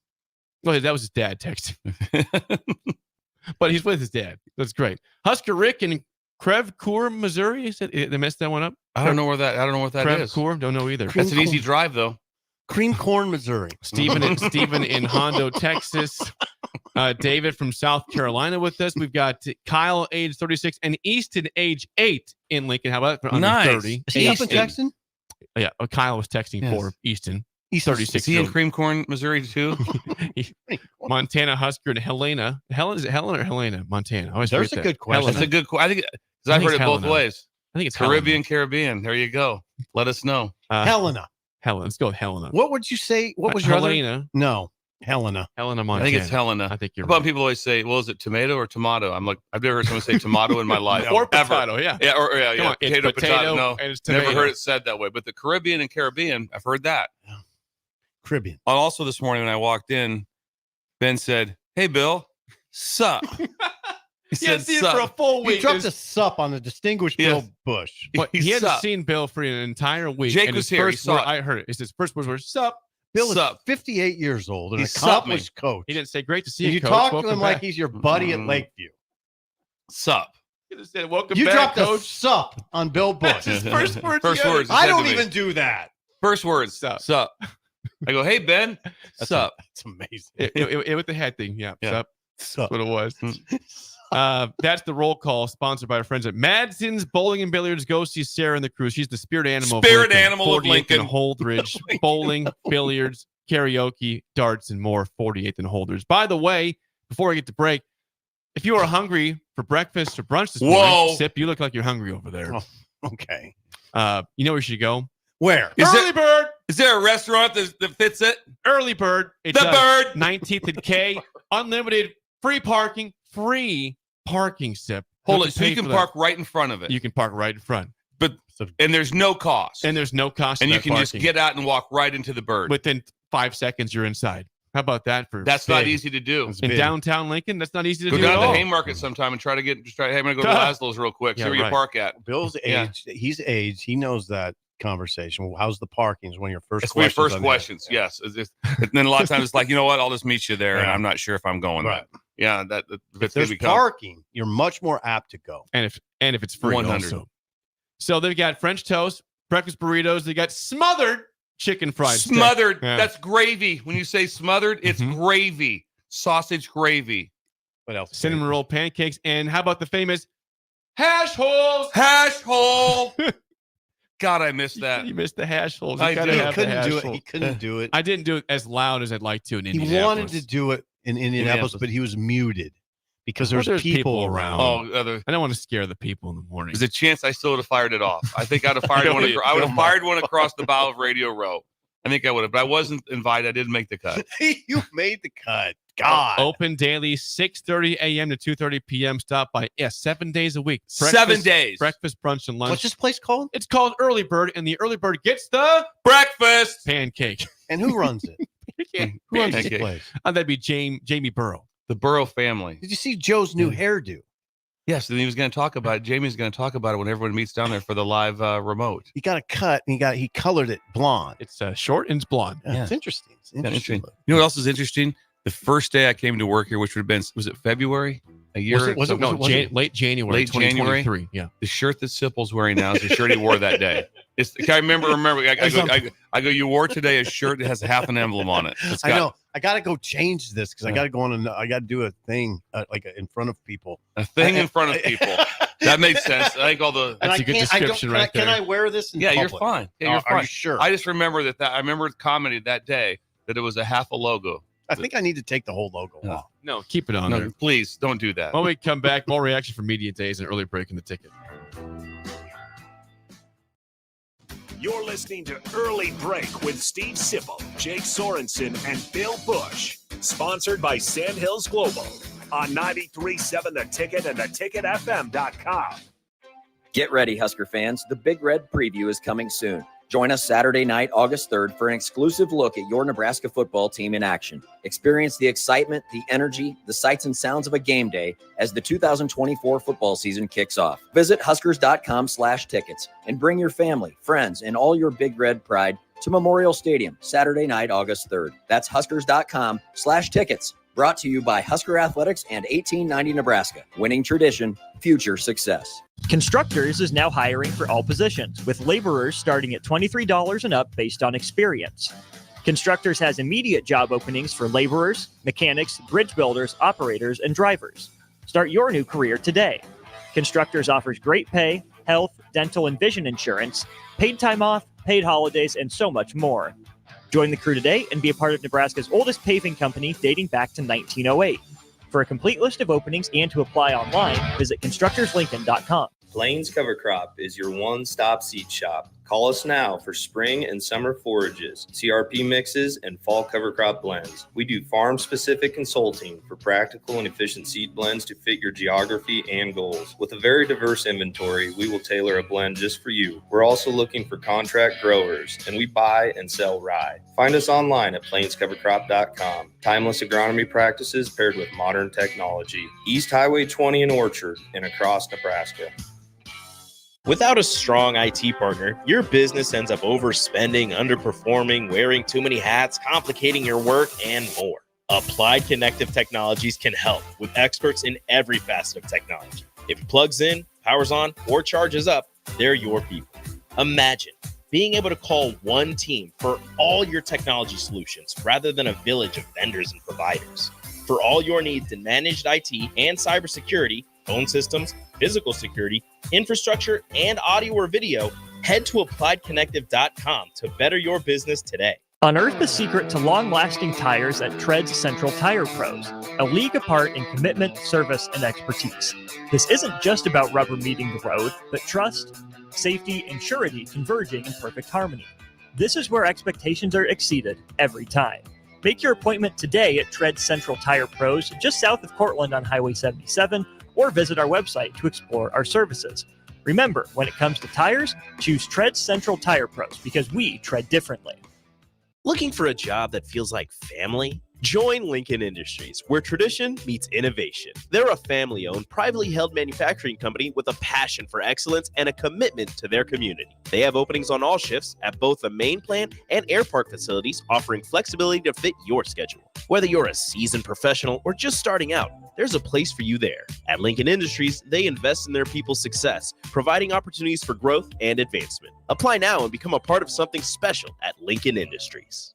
Well, that was his dad texting. But he's with his dad. That's great. Husker Rick in Creve-Coeur, Missouri. He said they messed that one up. I don't know what that is. Creve-Coeur, don't know either. That's an easy drive, though. Cream Corn, Missouri. Stephen in Hondo, Texas. David from South Carolina with us. We've got Kyle, age 36, and Easton, age 8 in Lincoln. How about for under 30? Is he up in Texan? Yeah, Kyle was texting for Easton. He's 36. Is he in Cream Corn, Missouri, too? Montana Husker and Helena. Is it Helena or Helena? Montana. There's a good question. That's a good question. I think I've heard it both ways. I think it's Caribbean. There you go. Let us know. Helena. Let's go with Helena. What would you say? What was your Helena? other? No, Helena. Helena, Montana. I think it's Helena. I think you're right. right. People always say, well, is it tomato or tomato? I'm like, I've never heard someone say tomato in my life. Or potato, yeah. Yeah, Come on, it's potato No, and it's never tomato. heard it said that way. But the Caribbean, I've heard that. Caribbean. Also, this morning when I walked in, Ben said, "Hey, Bill, sup?" He said, see it for a full week. He dropped a sup on the distinguished Bill Busch. But he hasn't Sup. seen Bill for an entire week. Jake and was his here. He first saw word, it. I heard it. His first words were, sup. Bill Sup. is 58 years old, an He supped me. accomplished coach. He didn't say, great to see you, You Coach. talk to Welcome him like back." he's your buddy at Lakeview. Sup. He just said, welcome You back, dropped a Coach. sup on Bill Busch. His first words. First he uttered. words. I said don't to me. even do that. First words. Sup. Sup. I go, hey, Ben, sup. That's amazing. It with the head thing. Yeah. Yeah. Sup. Sup. That's what it was. That's the roll call sponsored by our friends at Madsen's Bowling and Billiards. Go see Sarah and the crew. She's the spirit animal. Spirit of Lincoln. animal of 48th Lincoln. and Holdridge. Bowling, billiards, karaoke, darts, and more. 48th and Holdridge. By the way, before I get to break, if you are hungry for breakfast or brunch this morning, Sip, you look like you're hungry over there. Oh, okay. You know where you should go? Where? Early Bird. Is there a restaurant that fits it? Early Bird. It's The Bird. 19th and K. Unlimited free parking, Sip. Hold it. So you can park right in front of it. You can park right in front. And there's no cost. And there's no cost. And you can just get out and walk right into the bird. Within 5 seconds, you're inside. How about that? That's not easy to do. In downtown Lincoln, that's not easy to do. Go down at to all. the Haymarket sometime and try, hey, I'm going to go to Laszlo's real quick. See where you park at. Bill's age. He's aged. He knows that conversation. Well, how's the parking? Is one of your first It's questions. my first questions. Yes. And then a lot of times it's like, you know what? I'll just meet you there. And I'm not sure if I'm going. Right. Yeah. If there's parking, you're much more apt to go. And if it's free 100. also. So they've got French toast, breakfast burritos. They got smothered chicken fried steak. Smothered. Yeah. That's gravy. When you say smothered, it's gravy. Sausage gravy. What else? Cinnamon roll pancakes. And how about the famous hash holes? Hash hole. God, I missed that. You missed the hash holes. I You gotta did. have He the couldn't hash do it. holes. He couldn't do it. I didn't do it as loud as I'd like to in He Indianapolis. wanted to do it in Indianapolis, but he was muted because there's people around. Oh, I don't want to scare the people in the morning. there's a chance I still would have fired it off. I think I'd have fired one. I would have fired one across the bow of Radio Row. I think I would have, but I wasn't invited. I didn't make the cut. You made the cut. God. Open daily, 6:30 a.m. to 2:30 p.m. Stop by. 7 days a week. 7 days. Breakfast, brunch, and lunch. What's this place called? It's called Early Bird, and the Early Bird gets the Breakfast. pancake. And who runs it? Who runs this Pancake. place? That'd be Jamie Burrow. The Burrow family. Did you see Joe's new hairdo? Yes, and he was going to talk about it. Jamie's going to talk about it when everyone meets down there for the live remote. He got a cut and he colored it blonde. It's short and it's blonde. Yeah, it's interesting. It's interesting. You know what else is interesting? The first day I came to work here, which would have been, was it February? A year? Was it late January. Late January? 2023. Yeah. The shirt that Sipple's wearing now is the shirt he wore that day. I remember. I go, you wore today a shirt that has half an emblem on it. I know. I got to go change this because I got to go on and I got to do a thing in front of people. A thing in front of people. That made sense. I think all the. That's a good description right there. Can I wear this in Yeah, public? you're fine. Yeah, you're fine. Are you sure? I just remember that I remember commenting that day that it was a half a logo. I think I need to take the whole logo off. No, keep it on there. No, please don't do that. When we come back, more reaction from Media Days and Early Break in the Ticket. You're listening to Early Break with Steve Sipple, Jake Sorensen, and Bill Busch. Sponsored by Sandhills Global on 93.7 The Ticket and theticketfm.com. Get ready, Husker fans. The Big Red Preview is coming soon. Join us Saturday night, August 3rd, for an exclusive look at your Nebraska football team in action. Experience the excitement, the energy, the sights and sounds of a game day as the 2024 football season kicks off. Visit Huskers.com/tickets and bring your family, friends, and all your Big Red pride to Memorial Stadium, Saturday night, August 3rd. That's Huskers.com/tickets. Brought to you by Husker Athletics and 1890 Nebraska. Winning tradition, future success. Constructors is now hiring for all positions, with laborers starting at $23 and up based on experience. Constructors has immediate job openings for laborers, mechanics, bridge builders, operators, and drivers. Start your new career today. Constructors offers great pay, health, dental, and vision insurance, paid time off, paid holidays, and so much more. Join the crew today and be a part of Nebraska's oldest paving company dating back to 1908. For a complete list of openings and to apply online, visit constructorslincoln.com. Plains Cover Crop is your one-stop seed shop. Call us now for spring and summer forages, CRP mixes, and fall cover crop blends. We do farm-specific consulting for practical and efficient seed blends to fit your geography and goals. With a very diverse inventory, we will tailor a blend just for you. We're also looking for contract growers, and we buy and sell rye. Find us online at plainscovercrop.com. Timeless agronomy practices paired with modern technology. East Highway 20 in Orchard and across Nebraska. Without a strong IT partner, your business ends up overspending, underperforming, wearing too many hats, complicating your work, and more. Applied Connective Technologies can help with experts in every facet of technology. If it plugs in, powers on, or charges up, they're your people. Imagine being able to call one team for all your technology solutions rather than a village of vendors and providers. For all your needs in managed IT and cybersecurity, phone systems, physical security, infrastructure, and audio or video, head to appliedconnective.com to better your business today. Unearth the secret to long-lasting tires at Tread's Central Tire Pros, a league apart in commitment, service, and expertise. This isn't just about rubber meeting the road, but trust, safety, and surety converging in perfect harmony. This is where expectations are exceeded every time. Make your appointment today at Tread's Central Tire Pros, just south of Cortland on Highway 77, or visit our website to explore our services. Remember, when it comes to tires, choose Tread Central Tire Pros because we tread differently. Looking for a job that feels like family? Join Lincoln Industries, where tradition meets innovation. They're a family-owned, privately held manufacturing company with a passion for excellence and a commitment to their community. They have openings on all shifts at both the main plant and air park facilities, offering flexibility to fit your schedule. Whether you're a seasoned professional or just starting out, there's a place for you there. At Lincoln Industries, they invest in their people's success, providing opportunities for growth and advancement. Apply now and become a part of something special at Lincoln Industries.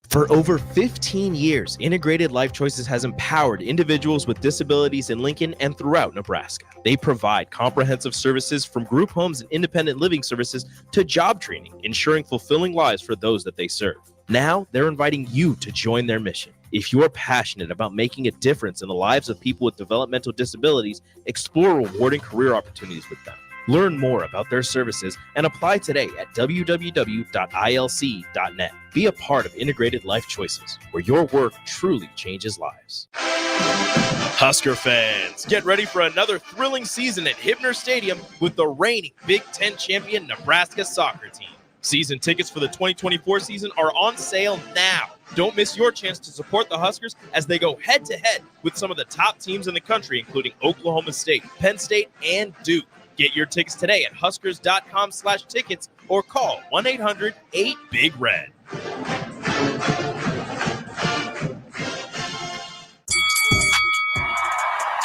For over 15 years, Integrated Life Choices has empowered individuals with disabilities in Lincoln and throughout Nebraska. They provide comprehensive services from group homes and independent living services to job training, ensuring fulfilling lives for those that they serve. Now, they're inviting you to join their mission. If you're passionate about making a difference in the lives of people with developmental disabilities, explore rewarding career opportunities with them. Learn more about their services and apply today at www.ilc.net. Be a part of Integrated Life Choices, where your work truly changes lives. Husker fans, get ready for another thrilling season at Hibner Stadium with the reigning Big Ten champion Nebraska soccer team. Season tickets for the 2024 season are on sale now. Don't miss your chance to support the Huskers as they go head-to-head with some of the top teams in the country, including Oklahoma State, Penn State, and Duke. Get your tickets today at huskers.com/tickets or call 1-800-8-BIG-RED.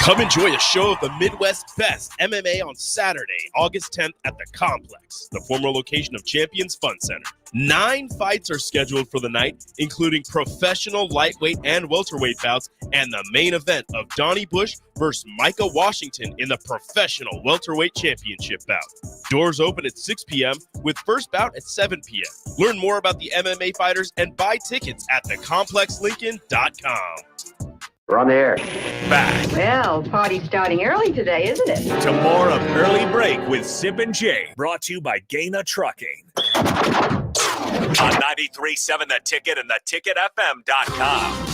Come enjoy a show of the Midwest's best MMA on Saturday, August 10th at the Complex, the former location of Champions Fun Center. 9 fights are scheduled for the night, including professional lightweight and welterweight bouts, and the main event of Donnie Busch versus Micah Washington in the professional welterweight championship bout. Doors open at 6 p.m. with first bout at 7 p.m. Learn more about the MMA fighters and buy tickets at thecomplexlincoln.com. We're on the air. Back Well, party's starting early today, isn't it? to more of Early Break with Sip and Jay, brought to you by Gaina Trucking. On 93.7 The Ticket and theticketfm.com.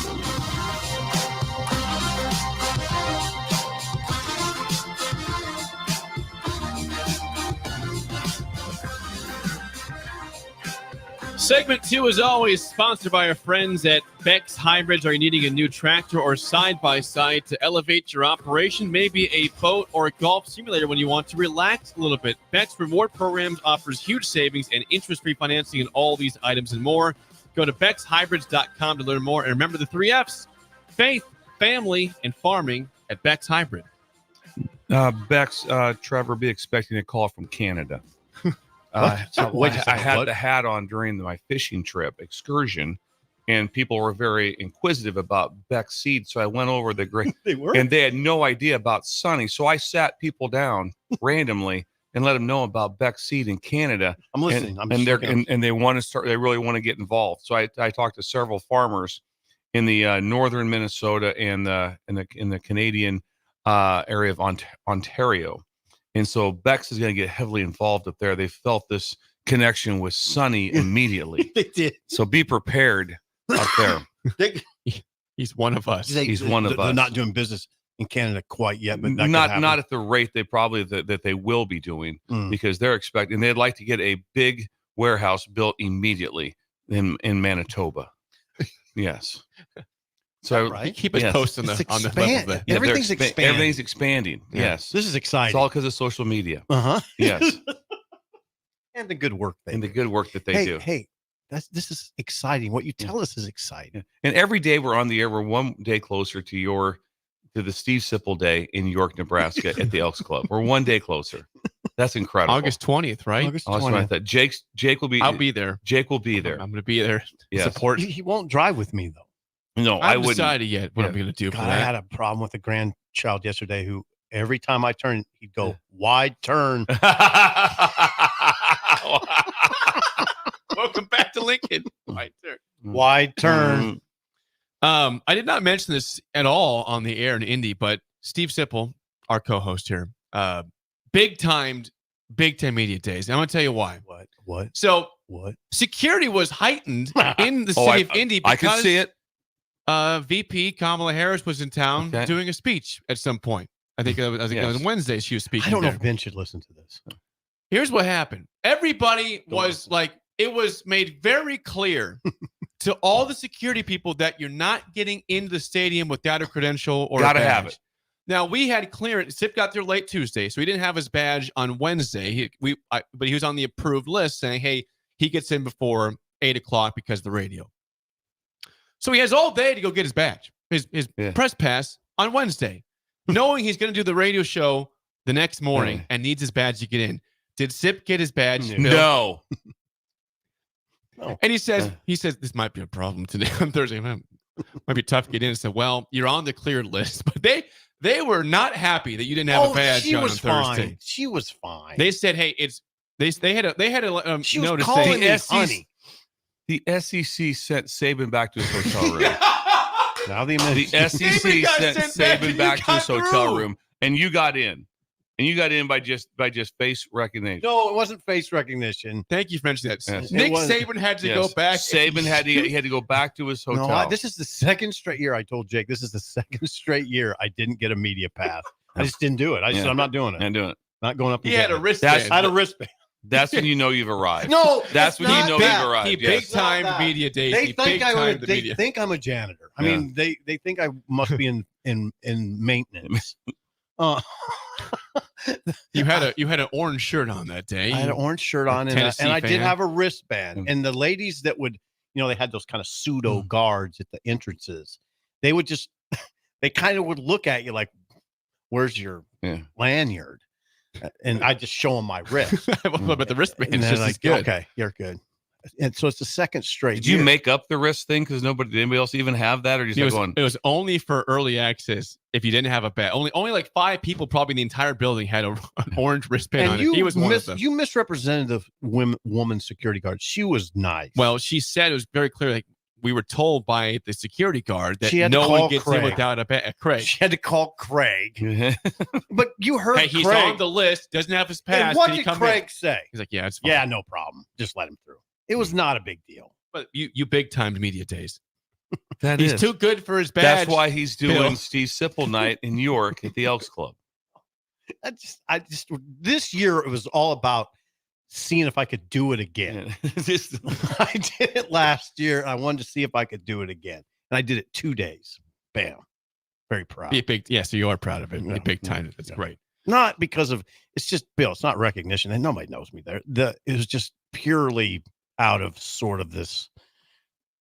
Segment 2 is always sponsored by our friends at Beck's Hybrids. Are you needing a new tractor or side-by-side to elevate your operation? Maybe a boat or a golf simulator when you want to relax a little bit. Beck's Reward Programs offers huge savings and interest-free financing in all these items and more. Go to beckshybrids.com to learn more. And remember the 3 F's: faith, family, and farming at Beck's Hybrid. Bex, Trevor, be expecting a call from Canada. I had the hat on during my fishing trip excursion, and people were very inquisitive about Beck's seed. So I went over the great, and they had no idea about Sunny. So I sat people down randomly and let them know about Beck's seed in Canada. I'm listening. And they want to start. They really want to get involved. So I talked to several farmers in the northern Minnesota and in the Canadian area of Ontario. And so Beck's is going to get heavily involved up there. They felt this connection with Sunny immediately. They did. So be prepared up there. He's one of us. He's one of us. They're not doing business in Canada quite yet, but not at the rate they probably that they will be doing, because they're expecting, they'd like to get a big warehouse built immediately in Manitoba. Yes. So keep us posted on the level of everything's expanding. Everything's expanding. Yeah. Yes. This is exciting. It's all because of social media. Yes. And the good work that they do. Hey, this is exciting. What you tell us is exciting. Yeah. And every day we're on the air, we're one day closer to the Steve Sipple Day in York, Nebraska at the Elks Club. We're one day closer. That's incredible. August 20th, right? August 20th. Jake will be. I'll be there. Jake will be there. I'm going to be there. Yes. Support. He won't drive with me though. No, I haven't decided yet what I'm going to do. God, I had a problem with a grandchild yesterday who every time I turn, he'd go wide turn. Welcome back to Lincoln. Wide turn. Wide turn. I did not mention this at all on the air in Indy, but Steve Sipple, our co-host here, big time media days. And I'm going to tell you why. What? So what? Security was heightened in the city of Indy because I can see it. VP Kamala Harris was in town doing a speech at some point. I think it was Wednesday she was speaking. I don't know there. if Ben should listen to this. Here's what happened. Everybody was like, it was made very clear to all the security people that you're not getting into the stadium without a credential or Gotta a badge. have it. Now, we had clearance. Sip got there late Tuesday, so he didn't have his badge on Wednesday. But he was on the approved list saying, hey, he gets in before 8 o'clock because of the radio. So he has all day to go get his badge, his press pass on Wednesday, knowing he's going to do the radio show the next morning and needs his badge to get in. Did Sip get his badge? No. And he says, this might be a problem today on Thursday. Might be tough to get in. I said, well, you're on the cleared list. But they were not happy that you didn't have a badge on Thursday. She was fine. They said, hey, they had a she was notice calling saying, me honey. The SEC sent Saban back to his hotel room. Now the SEC sent Saban back to his hotel room, and you got in. And you got in by just face recognition. No, it wasn't face recognition. Thank you for mentioning that. Yes. Nick Saban had to go back. Saban he had to go back to his hotel. No, this is the second straight year. I told Jake this is the second straight year I didn't get a media pass. I just didn't do it. I said I'm not doing it. I'm doing it. Not going up. He had a wristband. I had a wristband. That's when you know you've arrived. No, that's when you know you've arrived. He big time media days. They think I'm a janitor. I mean, they think I must be in maintenance. You had an orange shirt on that day. I had an orange shirt on, and I did have a wristband. And the ladies that would, they had those kind of pseudo guards at the entrances. They would just, they kind of would look at you like, "Where's your lanyard?" And I just show them my wrist. But the wristband and is just like, as good. Okay, you're good. And so it's the second straight. Did you make up the wrist thing because anybody else even have that, or just it was only for early access. If you didn't have a badge, only like 5 people probably in the entire building had an orange wristband on it. He was one of them. You misrepresented the woman security guard. She was nice. Well, she said it was very clear. Like we were told by the security guard that no one gets in without a badge. Craig. She had to call Craig. But you heard he's Craig. on the list. Doesn't have his pass. And what did Craig say? He's like, yeah, it's fine. Yeah, no problem. Just let him through. It was not a big deal. But you big timed media days. He's too good for his badge. That's why he's doing Steve Sipple night in New York at the Elks Club. I just this year it was all about seeing if I could do it again. I did it last year. And I wanted to see if I could do it again, and I did it 2 days. Bam! Very proud. So you are proud of it. You big time. That's great. Not because of it's just Bill. It's not recognition, and nobody knows me there. It was just purely out of sort of this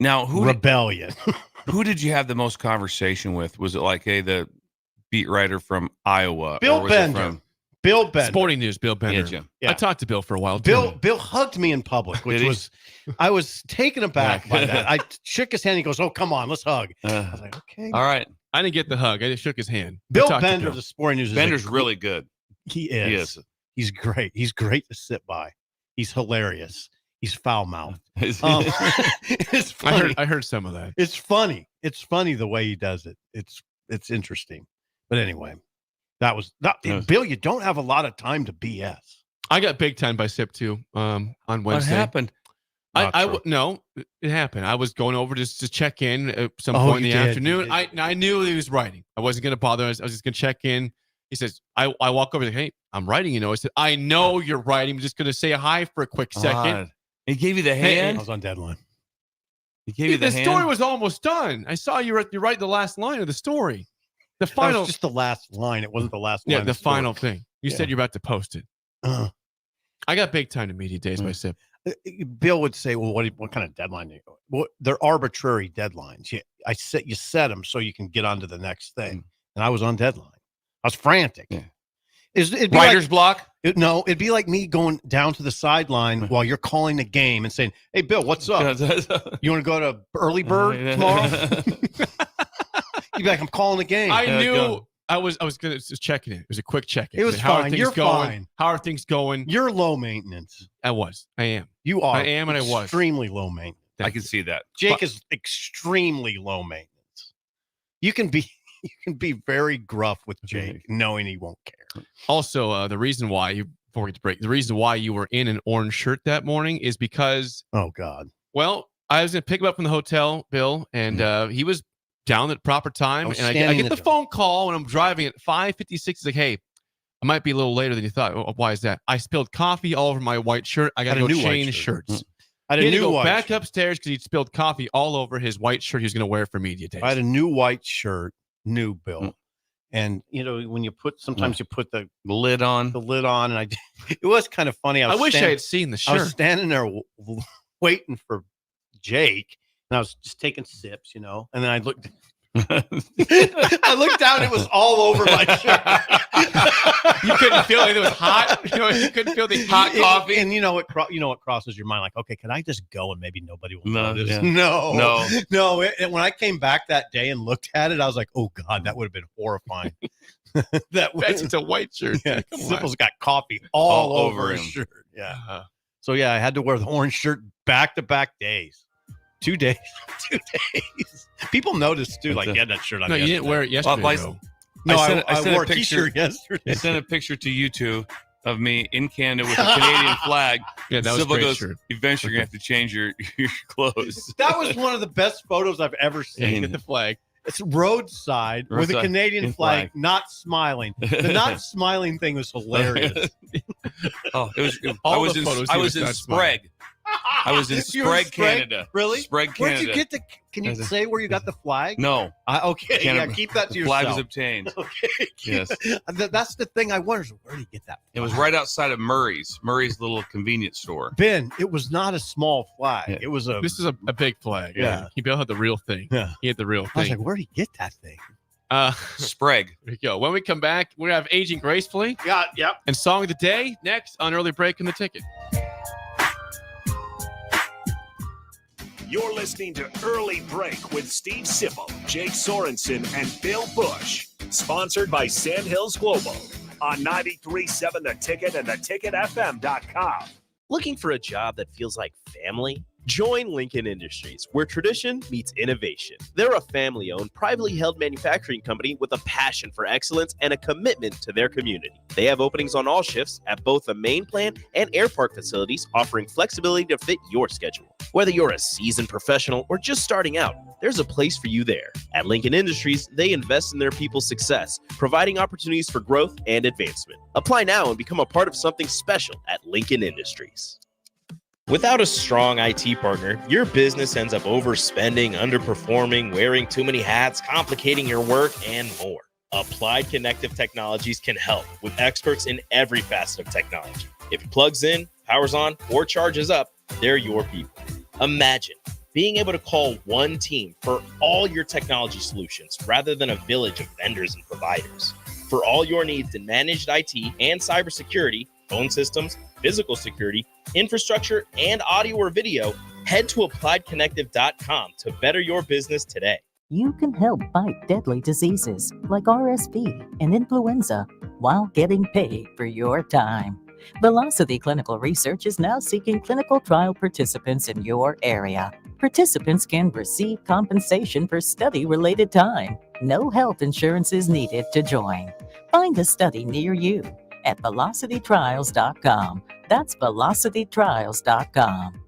rebellion. Who did you have the most conversation with? Was it like, hey, the beat writer from Iowa? Bill Bender. Bill Bender. Sporting News, Bill Bender. Yeah. I talked to Bill for a while. Bill hugged me in public, which was I was taken aback by that. I shook his hand. He goes, "Oh, come on, let's hug." I was like, "Okay." All right. I didn't get the hug. I just shook his hand. Bill Bender of the Sporting News. Bender's really good. He is. He's great. He's great to sit by. He's hilarious. He's foul-mouthed. It's funny. I heard some of that. It's funny. It's funny the way he does it. It's interesting. But anyway, that was not Bill. You don't have a lot of time to BS. I got big time by Sip too on Wednesday. What happened? No, it happened. I was going over just to check in at some point in the afternoon. I knew he was writing. I wasn't going to bother. I was just going to check in. He says, I walk over, like, hey, I'm writing, I said, I know you're writing. I'm just going to say hi for a quick second. He gave you the hand? I was on deadline. He gave you the hand? The story was almost done. I saw you write the last line of the story. The final. That was just the last line. It wasn't the last line. Yeah, the final thing. You said you're about to post it. I got big time to media days by Sip. Bill would say, well, what kind of deadline do you go? Well, they're arbitrary deadlines. You set them so you can get on to the next thing. And I was on deadline. I was frantic. Yeah. It'd be writer's block? No, it'd be like me going down to the sideline while you're calling the game and saying, hey, Bill, what's up? You want to go to Early Bird tomorrow? You'd be like, I'm calling the game. I knew I was going to just check it in. It was a quick check-in. It was fine. You're fine. How are things going? You're low maintenance. I am. You are. I am, and I was. Extremely low maintenance. I can see that. Jake is extremely low maintenance. You can be very gruff with Jake, knowing he won't care. Also, the reason why before we get to break, the reason why you were in an orange shirt that morning is because, oh God. Well, I was going to pick him up from the hotel, Bill, and he was down at proper time, and I get the phone call when I'm driving at 5:56. It's like, hey, I might be a little later than you thought. Oh, why is that? I spilled coffee all over my white shirt. I got to go change shirts. I had he a had to new go white back shirt. upstairs because he'd spilled coffee all over his white shirt he was going to wear for media days. I had a new white shirt, Bill. And when you sometimes you put the lid on, and it was kind of funny. I wish I had seen the shirt. I was standing there waiting for Jake, and I was just taking sips, and then I looked. I looked down. It was all over my shirt. You couldn't feel it. It was hot. You couldn't feel the hot coffee. And what crosses your mind? Like, okay, can I just go and maybe nobody will notice? Yeah. No. When I came back that day and looked at it, I was like, oh God, that would have been horrifying. It's a white shirt. Yeah, Sipple's got coffee all over his shirt. Yeah. So yeah, I had to wear the orange shirt back-to-back days. 2 days. 2 days. People noticed too. Like, that shirt on. No, you didn't wear it yesterday. I wore a t-shirt yesterday. I sent a picture to you two of me in Canada with a Canadian flag. Yeah, that was a great shirt. Eventually, you're gonna have to change your clothes. That was one of the best photos I've ever seen. Get the flag. It's roadside with a Canadian flag, not smiling. The not smiling thing was hilarious. I was in Sprague. I was in Sprague, Canada. Really? Sprague, Canada. Where'd you get can you say where you got the flag? No. Okay. Canada. Yeah, keep that to the yourself. flag was obtained. Okay. Yes. That's the thing I wonder. Where did you get that flag? It was right outside of Murray's little convenience store. Ben, it was not a small flag. Yeah. It was This is a big flag. Yeah. He had the real thing. Yeah. He had the real thing. I was like, where did you get that thing? Sprague. There you go. When we come back, we're going to have Aging Gracefully. Yeah, yep. And Song of the Day next on Early Break in the Ticket. You're listening to Early Break with Steve Sipple, Jake Sorensen, and Bill Busch. Sponsored by Sandhills Global on 93.7 The Ticket and theticketfm.com. Looking for a job that feels like family? Join Lincoln Industries, where tradition meets innovation. They're a family-owned, privately held manufacturing company with a passion for excellence and a commitment to their community. They have openings on all shifts at both the main plant and air park facilities, offering flexibility to fit your schedule. Whether you're a seasoned professional or just starting out, there's a place for you there. At Lincoln Industries, they invest in their people's success, providing opportunities for growth and advancement. Apply now and become a part of something special at Lincoln Industries. Without a strong IT partner, your business ends up overspending, underperforming, wearing too many hats, complicating your work, and more. Applied Connective Technologies can help with experts in every facet of technology. If it plugs in, powers on, or charges up, they're your people. Imagine being able to call one team for all your technology solutions rather than a village of vendors and providers. For all your needs in managed IT and cybersecurity, phone systems, physical security, infrastructure, and audio or video, head to appliedconnective.com to better your business today. You can help fight deadly diseases like RSV and influenza while getting paid for your time. Velocity Clinical Research is now seeking clinical trial participants in your area. Participants can receive compensation for study-related time. No health insurance is needed to join. Find a study near you at velocitytrials.com. That's velocitytrials.com.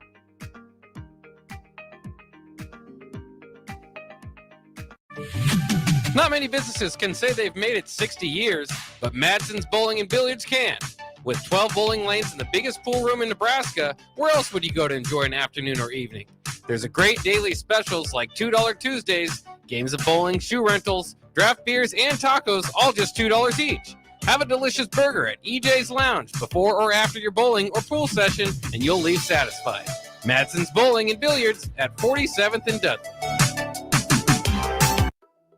Not many businesses can say they've made it 60 years, but Madsen's Bowling and Billiards can. With 12 bowling lanes and the biggest pool room in Nebraska, where else would you go to enjoy an afternoon or evening? There's a great daily specials like $2 Tuesdays, games of bowling, shoe rentals, draft beers, and tacos, all just $2 each. Have a delicious burger at EJ's Lounge before or after your bowling or pool session, and you'll leave satisfied. Madsen's Bowling and Billiards at 47th and Dudley.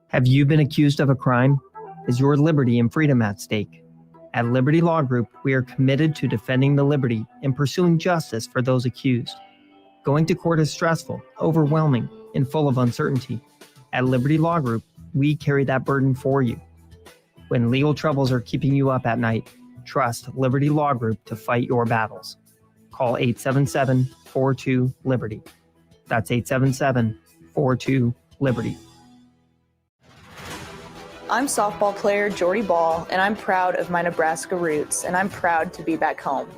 Have you been accused of a crime? Is your liberty and freedom at stake? At Liberty Law Group, we are committed to defending the liberty and pursuing justice for those accused. Going to court is stressful, overwhelming, and full of uncertainty. At Liberty Law Group, we carry that burden for you. When legal troubles are keeping you up at night, trust Liberty Law Group to fight your battles. Call 877-42-LIBERTY. That's 877-42-LIBERTY. I'm softball player Jordy Ball, and I'm proud of my Nebraska roots, and I'm proud to be back home.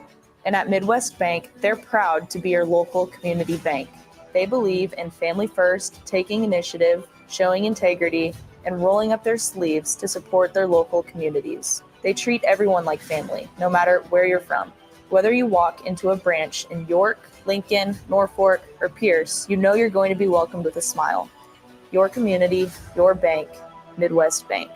And at Midwest Bank, they're proud to be your local community bank. They believe in family first, taking initiative, showing integrity, and rolling up their sleeves to support their local communities. They treat everyone like family, no matter where you're from. Whether you walk into a branch in York, Lincoln, Norfolk, or Pierce, you know you're going to be welcomed with a smile. Your community, your bank, Midwest Bank.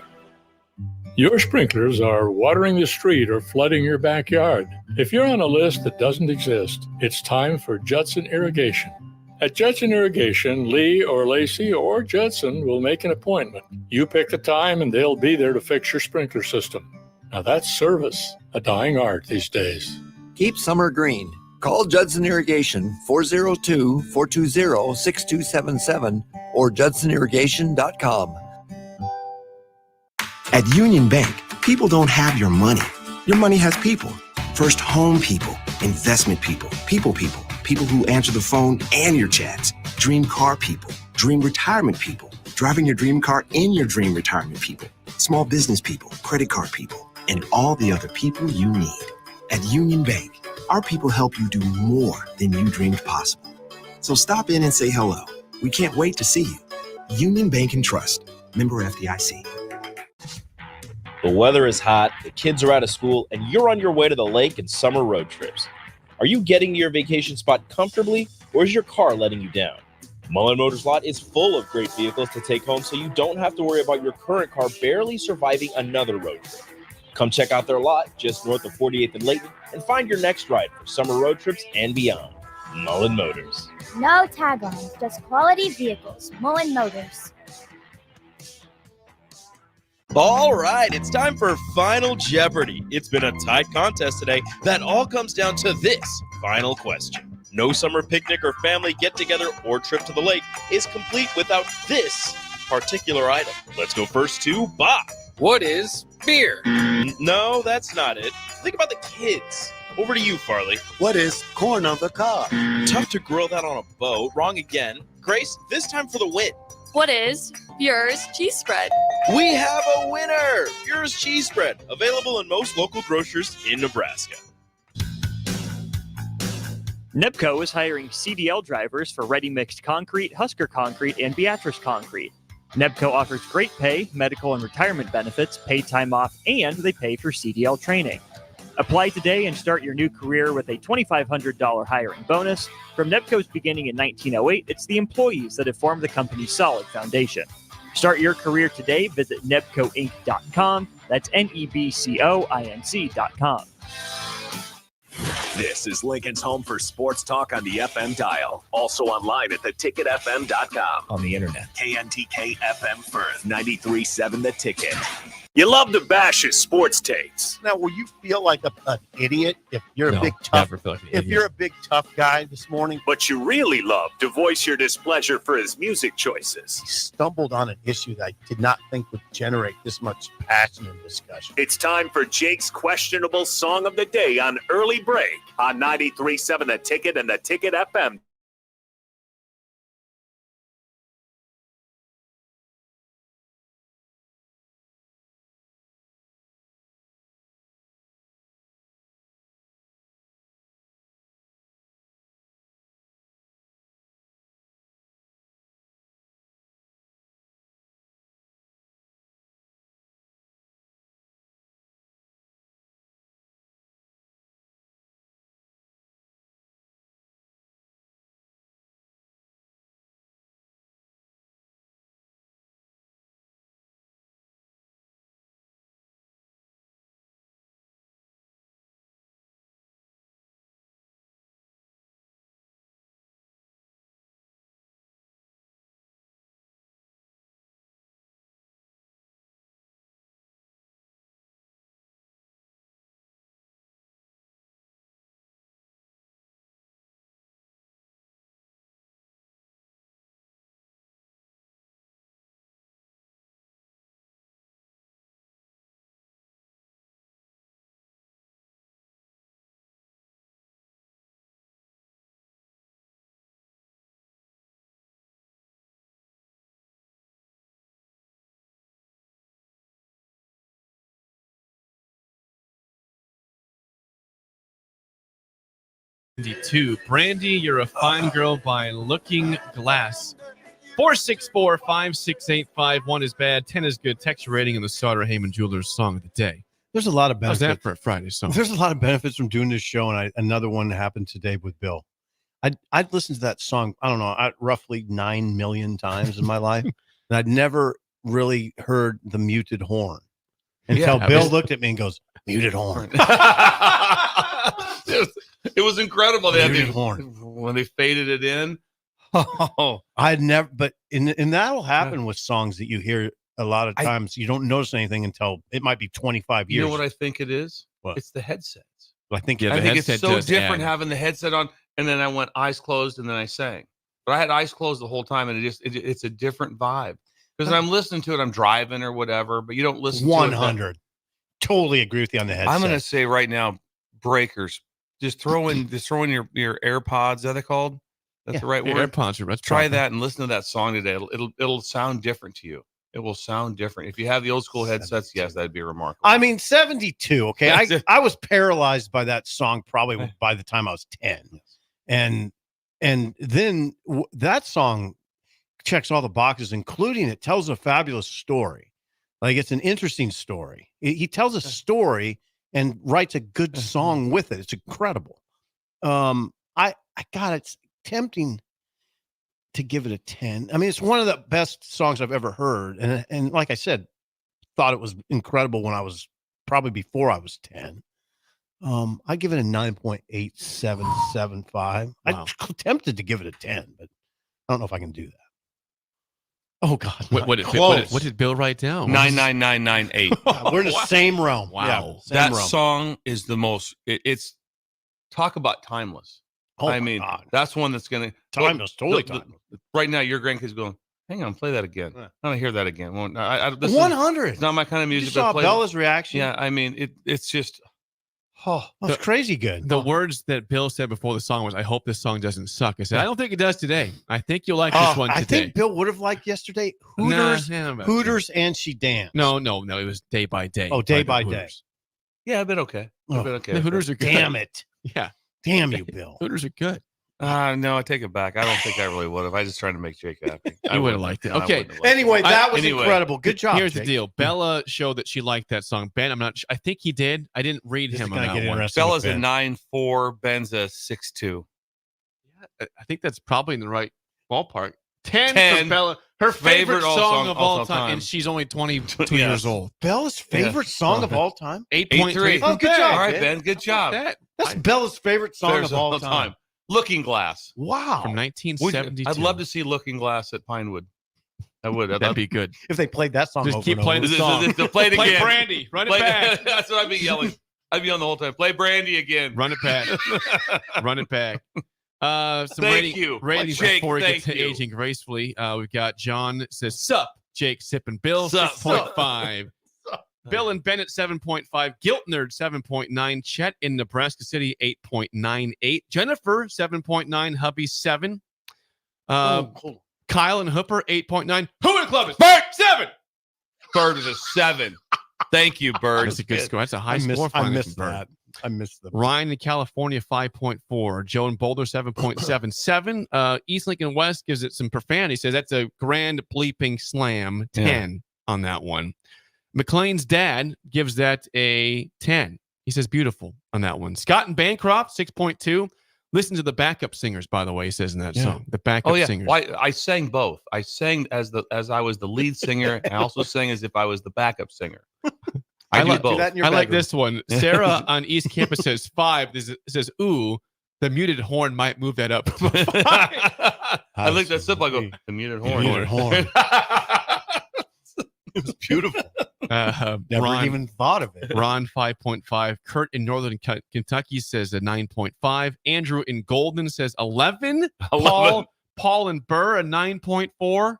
Your sprinklers are watering the street or flooding your backyard. If you're on a list that doesn't exist, it's time for Judson Irrigation. At Judson Irrigation, Lee or Lacey or Judson will make an appointment. You pick the time and they'll be there to fix your sprinkler system. Now that's service, a dying art these days. Keep summer green. Call Judson Irrigation 402-420-6277 or judsonirrigation.com. At Union Bank, people don't have your money. Your money has people. First home people, investment people, people who answer the phone and your chats, dream car people, dream retirement people, driving your dream car in your dream retirement people, small business people, credit card people, and all the other people you need. At Union Bank, our people help you do more than you dreamed possible. So stop in and say hello. We can't wait to see you. Union Bank and Trust. Member FDIC. The weather is hot, the kids are out of school, and you're on your way to the lake and summer road trips. Are you getting to your vacation spot comfortably, or is your car letting you down? Mullen Motors Lot is full of great vehicles to take home, so you don't have to worry about your current car barely surviving another road trip. Come check out their lot just north of 48th and Layton and find your next ride for summer road trips and beyond. Mullen Motors. No tag-ons, just quality vehicles. Mullen Motors. All right, it's time for Final Jeopardy. It's been a tight contest today that all comes down to this final question. No summer picnic or family get-together or trip to the lake is complete without this particular item. Let's go first to Bob. What is beer? No, that's not it. Think about the kids. Over to you, Farley. What is corn on the cob? Tough to grill that on a boat. Wrong again. Grace, this time for the win. What is Bure's cheese spread? We have a winner! Bure's cheese spread, available in most local grocers in Nebraska. NEPCO is hiring CDL drivers for ready-mixed concrete, Husker concrete, and Beatrice concrete. NEPCO offers great pay, medical and retirement benefits, paid time off, and they pay for CDL training. Apply today and start your new career with a $2,500 hiring bonus. From NEPCO's beginning in 1908, it's the employees that have formed the company's solid foundation. Start your career today. Visit nebcoinc.com. That's NEBCOINC.com. This is Lincoln's home for sports talk on the FM dial. Also online at theticketfm.com. On the internet. KNTK FM Firth, 93.7 The Ticket. You love to bash his sports takes. Now, will you feel like an idiot if you're No, a big tough? never feel like an If idiot. you're a big tough guy this morning, But you really love to voice your displeasure for his music choices. he stumbled on an issue that I did not think would generate this much passion and discussion. It's time for Jake's questionable song of the day on Early Break on 93.7 The Ticket and the Ticket FM. 72. Brandy, You're a Fine Girl by Looking Glass. 464-568-5. 1 is bad, 10 is good. Text rating in the Sauter Heyman Jewelers song of the day. There's a lot of How's benefits. that for a Friday song? There's a lot of benefits from doing this show, and another one happened today with Bill. I'd listened to that song, I don't know, roughly 9 million times in my life, and I'd never really heard the muted horn until Bill looked at me and goes, muted horn. It was incredible. They had Muted the horn. when they faded it in. Oh, I'd never, but and that'll happen with songs that you hear a lot of times. You don't notice anything until it might be 25 years. You know what I think it is? What? It's the headsets. I think it's so different having the headset on, and then I went eyes closed, and then I sang. But I had eyes closed the whole time, and it's a different vibe because I'm listening to it. I'm driving or whatever, but you don't listen. 100. To it. Totally agree with you on the headset. I'm going to say right now, breakers. Just throw in your AirPods. Are they called? That's the right word. AirPods. Let's try that and listen to that song today. It'll sound different to you. It will sound different if you have the old school headsets. Yes, that'd be remarkable. I mean, 72. Okay, I was paralyzed by that song probably by the time I was 10, and then that song checks all the boxes, including it tells a fabulous story. Like it's an interesting story. He tells a story and writes a good song with it. It's incredible. It's tempting to give it a 10. I mean, it's one of the best songs I've ever heard. And like I said, thought it was incredible when I was probably before I was 10. I give it a 9.8775. Wow. I'm tempted to give it a 10, but I don't know if I can do that. Oh God. What did Bill write down? 99998. We're in the same realm. Wow. Yeah, that song is the most, it's talk about timeless. Oh, I mean, God. that's one that's going to timeless. Totally timeless. Right now, your grandkids going, hang on, play that again. I want to hear that again. Well, 100. It's not my kind of music. You saw Bella's reaction. Yeah, I mean, it's just, it's crazy good. The words that Bill said before the song was, I hope this song doesn't suck. I said, I don't think it does today. I think you'll like this one today. I think Bill would have liked yesterday. Hooters and She Danced. No. It was Day by Day. Oh, Day by Day. Yeah, I've been okay. The Hooters are good. Damn it. Yeah. Damn you, Bill. Hooters are good. No, I take it back. I don't think I really would have. I just tried to make Jake happy. I would have liked it. Okay. Anyway, that was incredible. Good job. Here's Jake. the deal. Bella showed that she liked that song. Ben, I think he did. I didn't read him on that one. Bella's a 9.4. Ben's a 6.2. Yeah, I think that's probably in the right ballpark. 10 for Bella. Her favorite song of all time. And she's only 22 years old. Bella's favorite song of all time? 8.3. Oh, good job. All right, Ben. Good job. That's Bella's favorite song of all time. Looking Glass. Wow. From 1972. I'd love to see Looking Glass at Pinewood. I would. That'd be good. If they played that song Just over keep and playing over. the song. Play it again. Play Brandy. Run it back. That's what I'd be yelling. I'd be on the whole time. Play Brandy again. Run it back. Run it back. Some Thank you. ratings Jake, before we get to thank you. aging gracefully. We've got John says, sup, Jake, Sip, and Bill, Sup. 6.5. Bill and Bennett, 7.5. Guilt Nerd, 7.9. Chet in Nebraska City, 8.98. Jennifer, 7.9. Hubby, 7. Cool. Kyle and Hooper, 8.9. Who in the club is Bird? 7. Bird is a 7. Thank you, Bird. That's a good score. That's a high score. I missed that. I missed them. Ryan in California, 5.4. Joe in Boulder, 7.77. East Lincoln West gives it some profanity. Says that's a grand bleeping slam. 10 on that one. McLean's dad gives that a 10. He says beautiful on that one. Scott and Bancroft, 6.2. Listen to the backup singers, by the way, he says in that song. The backup singers. Well, I sang both. I sang as I was the lead singer. I also sang as if I was the backup singer. I do both. I like this one. Sarah on East Campus says 5. It says, ooh, the muted horn might move that up. I looked at Sip. I go, the muted horn. Muted horn. It was beautiful. Never even thought of it. Ron, 5.5. Kurt in Northern Kentucky says a 9.5. Andrew in Golden says 11. Paul and Burr, a 9.4.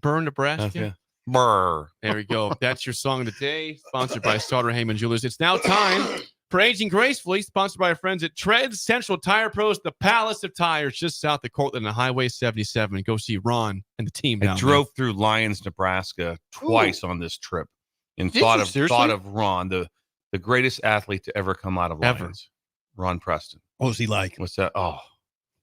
Burr, Nebraska. Okay. Burr. There we go. That's your song of the day, sponsored by Sauter Heyman Jewelers. It's now time for Aging Gracefully, sponsored by our friends at Treads Central Tire Pros, the Palace of Tires, just south of Cortland on Highway 77. Go see Ron and the team down I drove through Lyons, Nebraska twice on this trip and thought of Ron, the greatest athlete to ever come out of Lyons. Ron Preston. What was he like? What's that? Oh,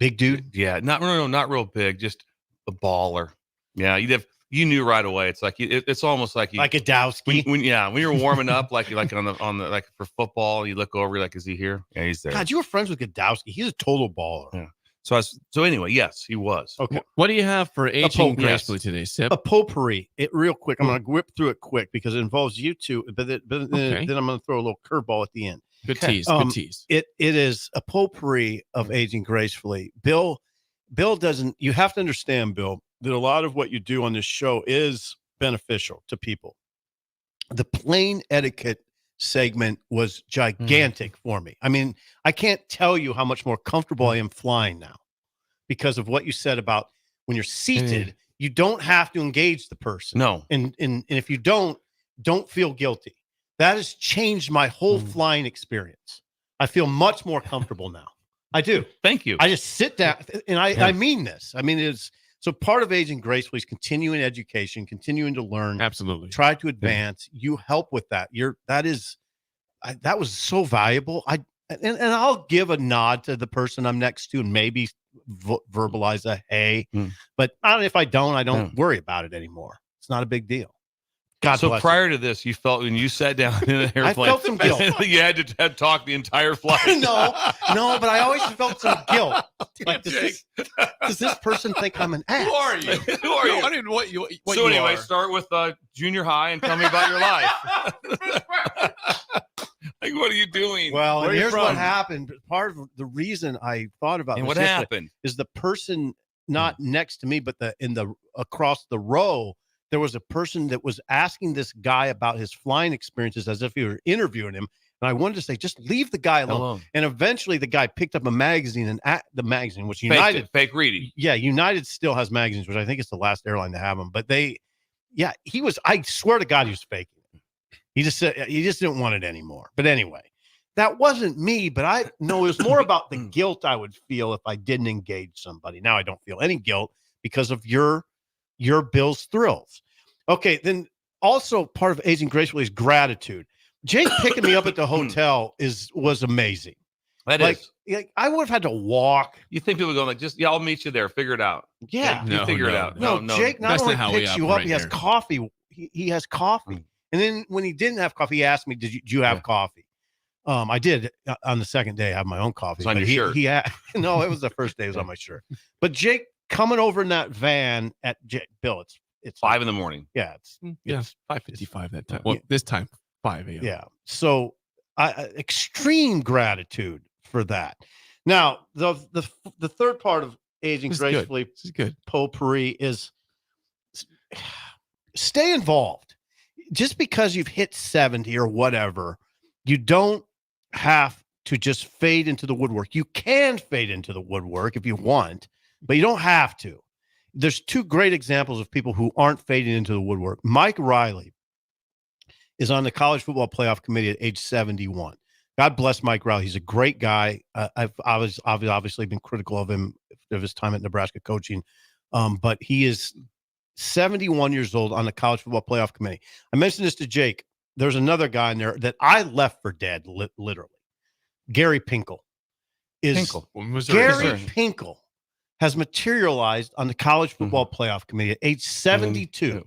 big dude. Yeah, not real big, just a baller. Yeah, you knew right away. It's like it's almost like like Godowski. When you're warming up, like on the like for football, you look over, you're like, is he here? Yeah, he's there. God, you were friends with Godowski. He's a total baller. Yeah. So anyway, yes, he was. Okay. What do you have for aging gracefully today, Sip? A potpourri. It real quick. I'm going to whip through it quick because it involves you two. But then I'm going to throw a little curveball at the end. Good tease. Good tease. It is a potpourri of aging gracefully. Bill doesn't. You have to understand, Bill, that a lot of what you do on this show is beneficial to people. The plain etiquette segment was gigantic for me. I mean, I can't tell you how much more comfortable I am flying now because of what you said about when you're seated, you don't have to engage the person. No. And if you don't feel guilty. That has changed my whole flying experience. I feel much more comfortable now. I do. Thank you. I just sit down and I mean this. I mean, it's so part of aging gracefully is continuing education, continuing to learn. Absolutely. Try to advance. You help with that. That was so valuable. And I'll give a nod to the person I'm next to and maybe verbalize a hey, but if I don't worry about it anymore. It's not a big deal. God so bless prior to this, you felt when you sat down in an airplane, I felt some guilt. You had to talk the entire flight. no, but I always felt some guilt. Like, does this person think I'm an ass? Who are you? Who are you? I don't know what you anyway, are. start with junior high and tell me about your life. Like, what are you doing? Well, Where and are you here's from? what happened. Part of the reason I thought about And this what happened? is the person not next to me, but across the row. There was a person that was asking this guy about his flying experiences as if he were interviewing him. And I wanted to say, just leave the guy alone. And eventually the guy picked up a magazine and the magazine, which United. Fake reading. Yeah, United still has magazines, which I think is the last airline to have them. But I swear to God, he was faking it. He just said, he just didn't want it anymore. But anyway, that wasn't me. But I know it was more about the guilt I would feel if I didn't engage somebody. Now I don't feel any guilt because of your Bill's thrills. Okay, then also part of aging gracefully is gratitude. Jake picking me up at the hotel was amazing. That is. I would have had to walk. You think people go like, I'll meet you there. Figure it out. Yeah. You figure it out. No, Jake not only picks you up, he has coffee. He has coffee. And then when he didn't have coffee, he asked me, did you have coffee? I did on the second day have my own coffee. It's on your shirt. No, it was the first day. It was on my shirt. But Jake coming over in that van at Bill, it's 5 a.m. Yeah, it's 5:55 that time. Well, this time 5 a.m. Yeah. So extreme gratitude for that. Now, the third part of aging gracefully, this is good. Potpourri is stay involved. Just because you've hit 70 or whatever, you don't have to just fade into the woodwork. You can fade into the woodwork if you want, but you don't have to. There's 2 great examples of people who aren't fading into the woodwork. Mike Riley is on the college football playoff committee at age 71. God bless Mike Riley. He's a great guy. I've obviously been critical of him of his time at Nebraska coaching, but he is 71 years old on the college football playoff committee. I mentioned this to Jake. There's another guy in there that I left for dead, literally. Gary Pinkel. Gary Pinkel has materialized on the college football playoff committee at age 72.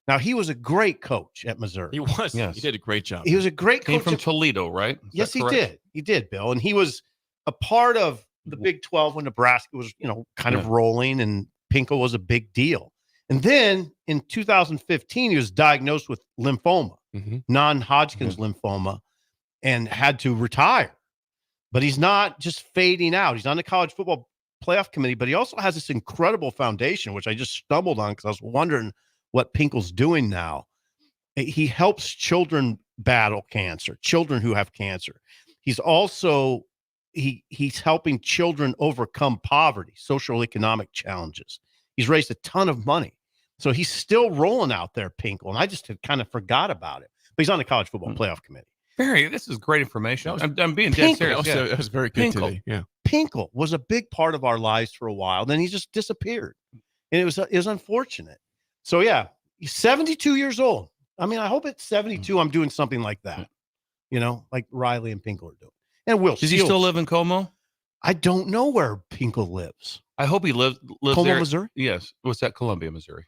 Now, he was a great coach at Missouri. He was. Yes. He did a great job. He was a great coach. Came from Toledo, right? Yes, he did. He did, Bill. And he was a part of the Big 12 when Nebraska was, kind of rolling, and Pinkel was a big deal. And then in 2015, he was diagnosed with lymphoma, non-Hodgkin's lymphoma, and had to retire. But he's not just fading out. He's on the college football playoff committee, but he also has this incredible foundation, which I just stumbled on because I was wondering what Pinkel's doing now. He helps children battle cancer, children who have cancer. He's also, he's helping children overcome poverty, social economic challenges. He's raised a ton of money. So he's still rolling out there, Pinkel. And I just had kind of forgot about it. But he's on the college football playoff committee. Barry, this is great information. I'm being dead serious. That was very good today. Yeah. Pinkel was a big part of our lives for a while. Then he just disappeared. And it was unfortunate. So, yeah, he's 72 years old. I mean, I hope at 72 I'm doing something like that, like Riley and Pinkel are doing. And Will Does he still live in Como? I don't know where Pinkle lives. I hope he lives Como, there. Missouri? Yes. What's that? Columbia, Missouri.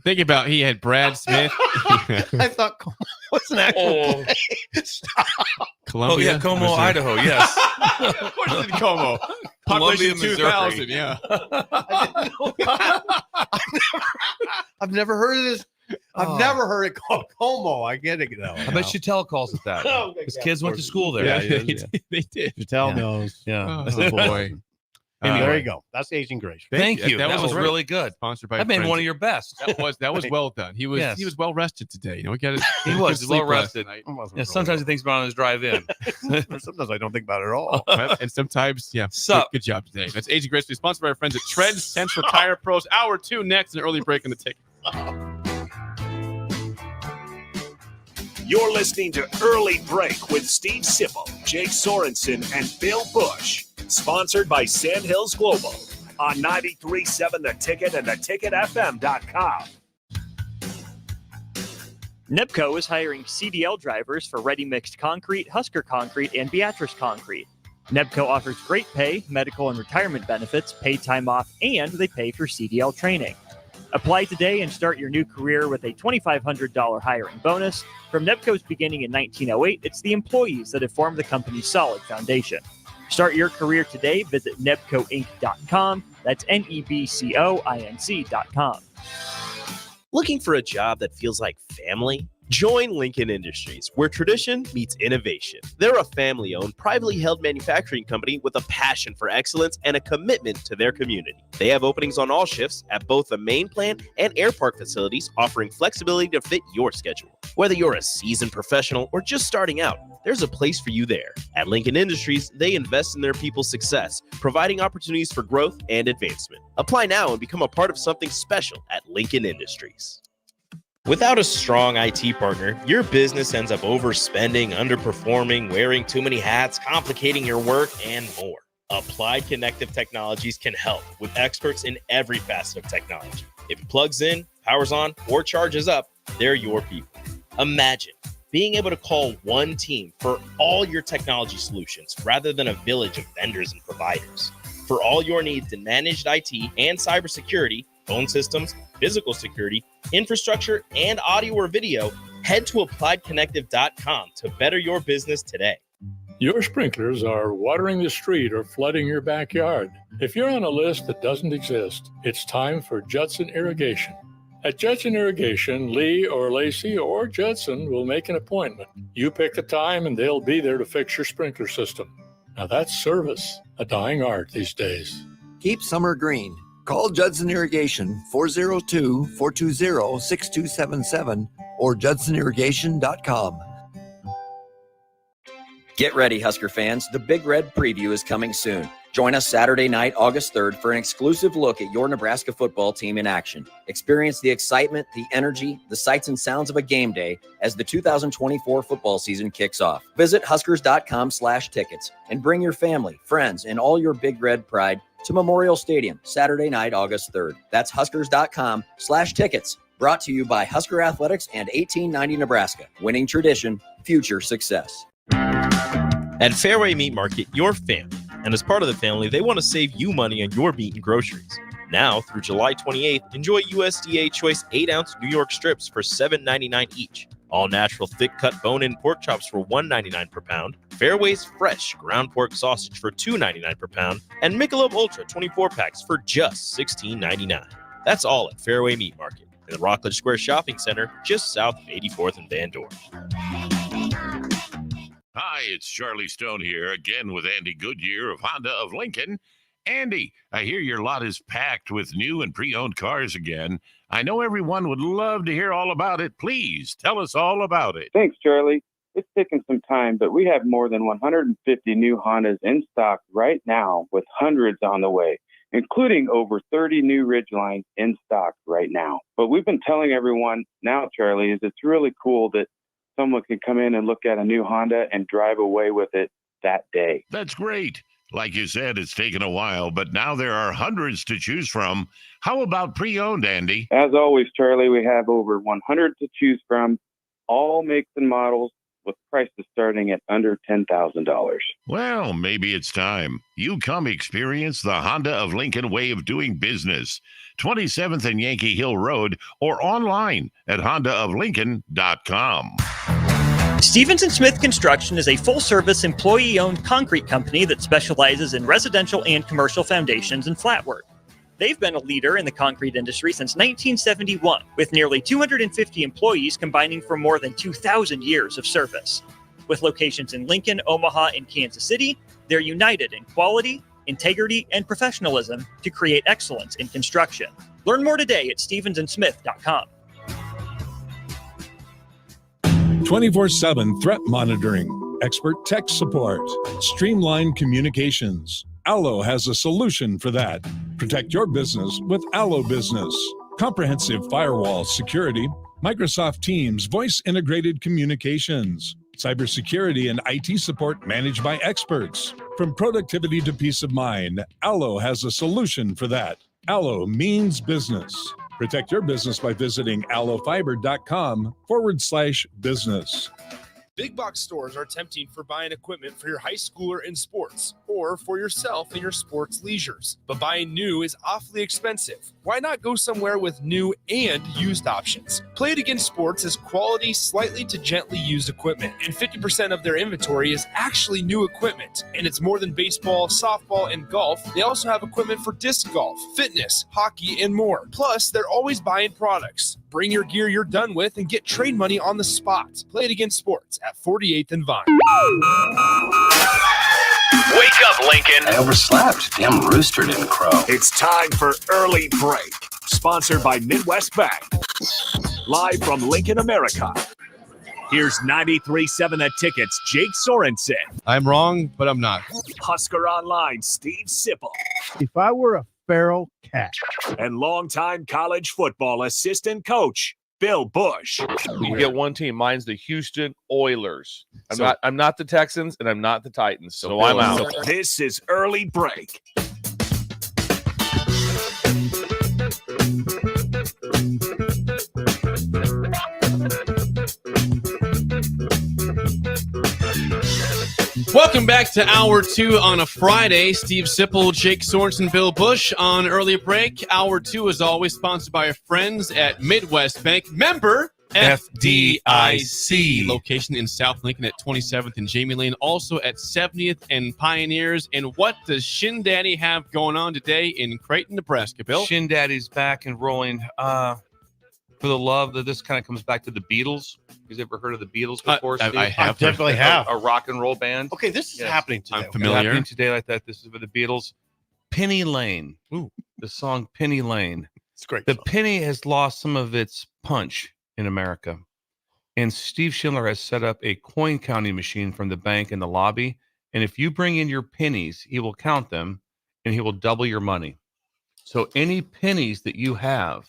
Think about he had Brad Smith. I thought Como was an actual place. Stop. Columbia. Oh, yeah, Como, Missouri. Idaho. Yes. Of course it's in Como. Columbia, Population Missouri. 2,000, yeah. I didn't know. I've never heard of this. I've never heard it called Como. I get it now. I bet Chattel calls it that. His kids went to school there. Yeah, they did. Chattel knows. Yeah. Oh, boy. Anyway, there you go. That's Aging Grace. Thank you. That was great. really good. Sponsored by That made Friends. one of your best. That was well done. He was Yes. he was well rested today. You know, He was well rested. Night. Yeah, sometimes he thinks about it on his drive in. Sometimes I don't think about it at all. And sometimes, yeah. Sup? Good job today. That's Aging Grace. Sponsored by our friends at Tread Central Tire Pros. Hour 2 next, an early break in the ticket. You're listening to Early Break with Steve Sipple, Jake Sorensen, and Bill Busch. Sponsored by Sandhills Global on 93.7 The Ticket and theticketfm.com. NEBCO is hiring CDL drivers for ready-mixed concrete, Husker concrete, and Beatrice concrete. NEBCO offers great pay, medical and retirement benefits, paid time off, and they pay for CDL training. Apply today and start your new career with a $2,500 hiring bonus. From NEBCO's beginning in 1908, it's the employees that have formed the company's solid foundation. Start your career today. Visit nebcoinc.com. That's NEBCOINC.com. Looking for a job that feels like family? Join Lincoln Industries, where tradition meets innovation. They're a family-owned, privately held manufacturing company with a passion for excellence and a commitment to their community. They have openings on all shifts at both the main plant and air park facilities, offering flexibility to fit your schedule. Whether you're a seasoned professional or just starting out, there's a place for you there. At Lincoln Industries, they invest in their people's success, providing opportunities for growth and advancement. Apply now and become a part of something special at Lincoln Industries. Without a strong IT partner, your business ends up overspending, underperforming, wearing too many hats, complicating your work, and more. Applied Connective Technologies can help with experts in every facet of technology. If it plugs in, powers on, or charges up, they're your people. Imagine being able to call one team for all your technology solutions rather than a village of vendors and providers. For all your needs in managed IT and cybersecurity, phone systems, physical security, infrastructure, and audio or video, head to appliedconnective.com to better your business today. Your sprinklers are watering the street or flooding your backyard. If you're on a list that doesn't exist, it's time for Judson Irrigation. At Judson Irrigation, Lee or Lacey or Judson will make an appointment. You pick the time and they'll be there to fix your sprinkler system. Now that's service, a dying art these days. Keep summer green. Call Judson Irrigation 402-420-6277 or judsonirrigation.com. Get ready, Husker fans. The Big Red Preview is coming soon. Join us Saturday night, August 3rd, for an exclusive look at your Nebraska football team in action. Experience the excitement, the energy, the sights and sounds of a game day as the 2024 football season kicks off. Visit huskers.com/tickets and bring your family, friends, and all your Big Red pride to Memorial Stadium, Saturday night, August 3rd. That's huskers.com/tickets. Brought to you by Husker Athletics and 1890 Nebraska. Winning tradition, future success. At Fairway Meat Market, your family. And as part of the family, they want to save you money on your meat and groceries. Now, through July 28th, enjoy USDA Choice 8-ounce New York strips for $7.99 each. All natural thick-cut bone-in pork chops for $1.99 per pound. Fairway's fresh ground pork sausage for $2.99 per pound. And Michelob Ultra 24-packs for just $16.99. That's all at Fairway Meat Market in the Rockledge Square Shopping Center, just south of 84th and Van Dorn. Hi, it's Charlie Stone here again with Andy Goodyear of Honda of Lincoln. Andy, I hear your lot is packed with new and pre-owned cars again. I know everyone would love to hear all about it. Please tell us all about it. Thanks, Charlie. It's taken some time, but we have more than 150 new Hondas in stock right now with hundreds on the way, including over 30 new Ridgelines in stock right now. But we've been telling everyone now, Charlie, is it's really cool that someone can come in and look at a new Honda and drive away with it that day. That's great. Like you said, it's taken a while, but now there are hundreds to choose from. How about pre-owned, Andy? As always, Charlie, we have over 100 to choose from, all makes and models, with prices starting at under $10,000. Well, maybe it's time. You come experience the Honda of Lincoln way of doing business. 27th and Yankee Hill Road or online at hondaoflincoln.com. Stevens & Smith Construction is a full-service, employee-owned concrete company that specializes in residential and commercial foundations and flat work. They've been a leader in the concrete industry since 1971, with nearly 250 employees combining for more than 2,000 years of service. With locations in Lincoln, Omaha, and Kansas City, they're united in quality, integrity, and professionalism to create excellence in construction. Learn more today at stevensandsmith.com. 24/7 threat monitoring, expert tech support, streamlined communications. Allo has a solution for that. Protect your business with Allo Business. Comprehensive firewall security, Microsoft Teams voice-integrated communications, cybersecurity and IT support managed by experts. From productivity to peace of mind, Allo has a solution for that. Allo means business. Protect your business by visiting allofiber.com/business. Big box stores are tempting for buying equipment for your high schooler in sports or for yourself in your sports leisures. But buying new is awfully expensive. Why not go somewhere with new and used options? Play It Again Sports has quality, slightly to gently used equipment, and 50% of their inventory is actually new equipment. And it's more than baseball, softball, and golf. They also have equipment for disc golf, fitness, hockey, and more. Plus, they're always buying products. Bring your gear you're done with and get trade money on the spot. Play It Again Sports at 48th and Vine. Wake up, Lincoln. I overslept. Damn rooster didn't crow. It's time for Early Break, sponsored by Midwest Bank. Live from Lincoln, America. Here's 93.7 The Ticket's Jake Sorensen. I'm wrong, but I'm not. Husker Online, Steve Sipple. If I were a feral cat. And longtime college football assistant coach, Bill Busch. You get one team. Mine's the Houston Oilers. I'm not the Texans and I'm not the Titans. So I'm out. This is Early Break. Welcome back to Hour 2 on a Friday. Steve Sipple, Jake Sorensen, Bill Busch on Early Break. Hour 2 is always sponsored by our friends at Midwest Bank. Member FDIC. Location in South Lincoln at 27th and Jamie Lane. Also at 70th and Pioneers. And what does Shin Daddy have going on today in Creighton, Nebraska, Bill? Shin Daddy's back and rolling. For the love that this kind of comes back to the Beatles. You ever heard of the Beatles before? I have. Definitely have. A rock and roll band. Okay, this is happening today. I'm familiar. Happening today like that. This is for the Beatles. Penny Lane. Ooh. The song Penny Lane. It's great. The penny has lost some of its punch in America. And Steve Schindler has set up a coin counting machine from the bank in the lobby. And if you bring in your pennies, he will count them and he will double your money. So any pennies that you have,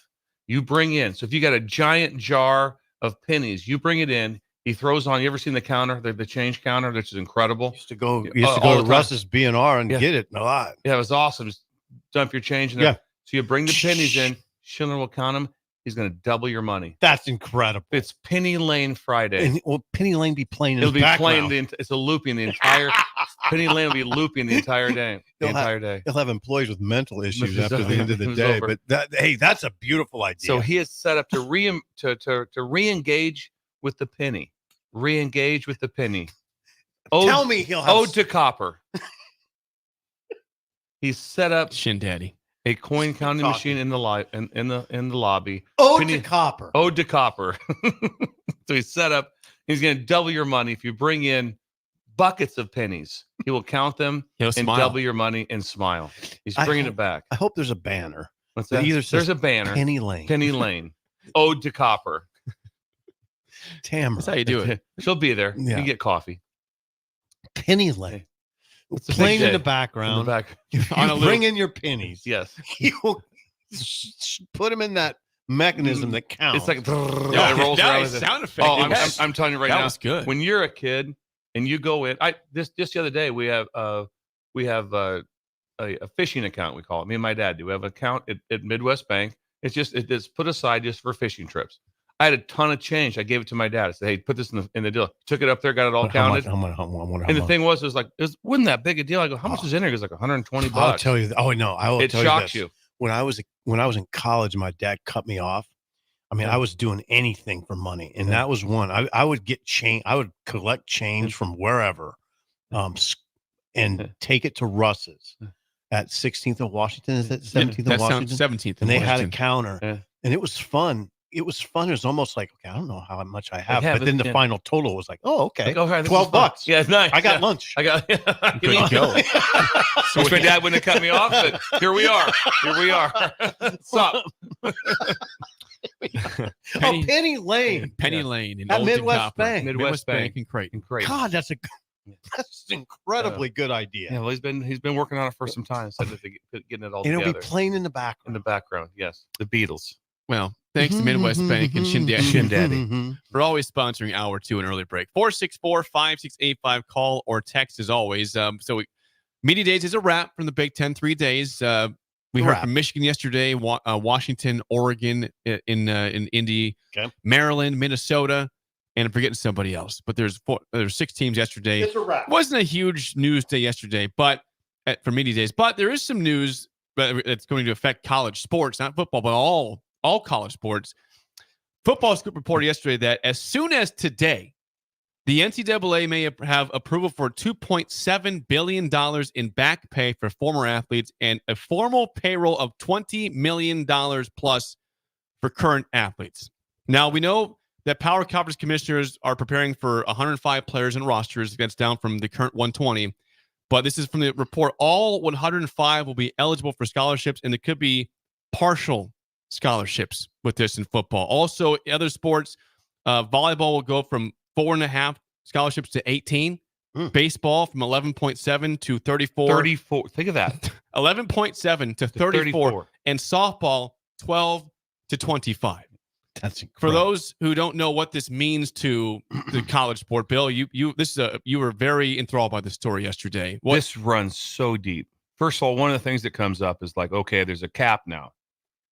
you bring in. So if you got a giant jar of pennies, you bring it in. He throws on. You ever seen the counter, the change counter, which is incredible? Used to go to Russ's B&R and get it a lot. Yeah, it was awesome. Just dump your change in there. Yeah. So you bring the pennies in. Schindler will count them. He's going to double your money. That's incredible. It's Penny Lane Friday. And will Penny Lane be playing in It'll the be background? playing. It's a looping the entire. Penny Lane will be looping the entire day. He'll have employees with mental issues after the end of the day. Over. But that's a beautiful idea. So he is set up to re-engage with the penny. Re-engage with the penny. Tell me he'll have Ode to Copper. He's set up Shin Daddy. A coin counting machine in the lobby. Ode to Copper. Ode to Copper. So he's set up. He's going to double your money if you bring in buckets of pennies. He will count them and smile. double your money and smile. He's bringing it back. I hope there's a banner. What's that? There's a banner. Penny Lane. Penny Lane. Ode to Copper. Tamara. That's how you do it. She'll be there. Yeah. You can get coffee. Penny Lane. It's a big Playing in day. the background. In the back. You bring in your pennies. Yes. You will put them in that mechanism that counts. It's like it rolls around. Sound effect. Oh, I'm telling you right now. That was good. When you're a kid and you go in, just the other day we have a fishing account, we call it. Me and my dad do. We have an account at Midwest Bank. It's put aside just for fishing trips. I had a ton of change. I gave it to my dad. I said, "Hey, put this in the deal." Took it up there, got it all counted. And the thing was, it wasn't that big a deal. I go, "How much is in there?" He goes, "Like $120." I'll tell you. Oh no, I will it tell you shocks this. you. When I was in college, my dad cut me off. I mean, I was doing anything for money, and that was one. I would get change. I would collect change from wherever, and take it to Russ's at 16th of Washington. Is that 17th of Washington? 17th. And they had a counter, and it was fun. It was fun. It was almost like, okay, I don't know how much I have, but then the final total was like, oh, okay, like, $12. Yeah, nice. I got lunch. I got. Good to go. So my dad wouldn't have cut me off, but here we are. What's up? Penny Lane. Penny Lane in At Old and Midwest Copper. Bank. Midwest Bank in Creighton. God, that's an incredibly good idea. Yeah, well, he's been working on it for some time. So getting it all and together. It'll be playing in the background. In the background, yes, the Beatles. Well, thanks to Midwest Bank and Shin-Daddy for always sponsoring Hour 2 and Early Break. 464-5685. Call or text as always. Media Days is a wrap from the Big Ten 3 days. We heard from Michigan yesterday, Washington, Oregon, in Indy, Maryland, Minnesota, and I'm forgetting somebody else. But there's 6 teams yesterday. It's a wrap. Wasn't a huge news day yesterday, but for Media Days. But there is some news that's going to affect college sports, not football, but all college sports. Football Scoop reported yesterday that as soon as today, the NCAA may have approval for $2.7 billion in back pay for former athletes and a formal payroll of $20 million plus for current athletes. Now, we know that Power Conference commissioners are preparing for 105 players and rosters. That's down from the current 120. But this is from the report. All 105 will be eligible for scholarships, and it could be partial scholarships with this in football. Also, other sports, volleyball will go from 4.5 scholarships to 18. Baseball from 11.7 to 34. 34. Think of that. 11.7 to 34. And softball 12 to 25. That's incredible. For those who don't know what this means to the college sport, Bill, you were very enthralled by the story yesterday. This runs so deep. First of all, one of the things that comes up is like, okay, there's a cap now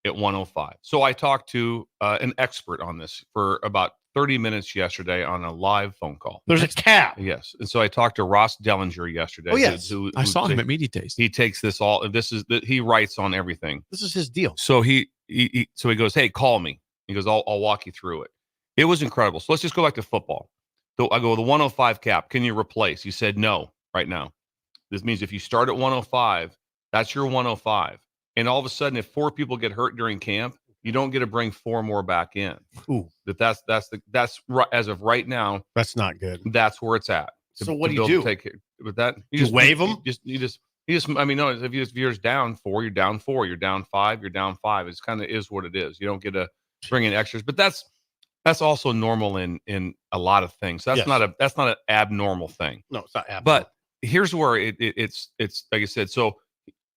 at 105. So I talked to an expert on this for about 30 minutes yesterday on a live phone call. There's a cap. Yes. And so I talked to Ross Dellinger yesterday. Oh, yes. I saw him at Media Days. He takes this all. He writes on everything. This is his deal. So he goes, hey, call me. He goes, I'll walk you through it. It was incredible. So let's just go back to football. So I go, the 105 cap, can you replace? He said, no, right now. This means if you start at 105, that's your 105. And all of a sudden, if 4 people get hurt during camp, you don't get to bring 4 more back in. Ooh. That's as of right now. That's not good. That's where it's at. So what do you do? Take care. With that, you just waive them? You just. I mean, no. If you're down 4, you're down 4. You're down 5. You're down 5. It's kind of is what it is. You don't get to bring in extras, but that's also normal in a lot of things. That's not an abnormal thing. No, it's not abnormal. But here's where it's like I said. So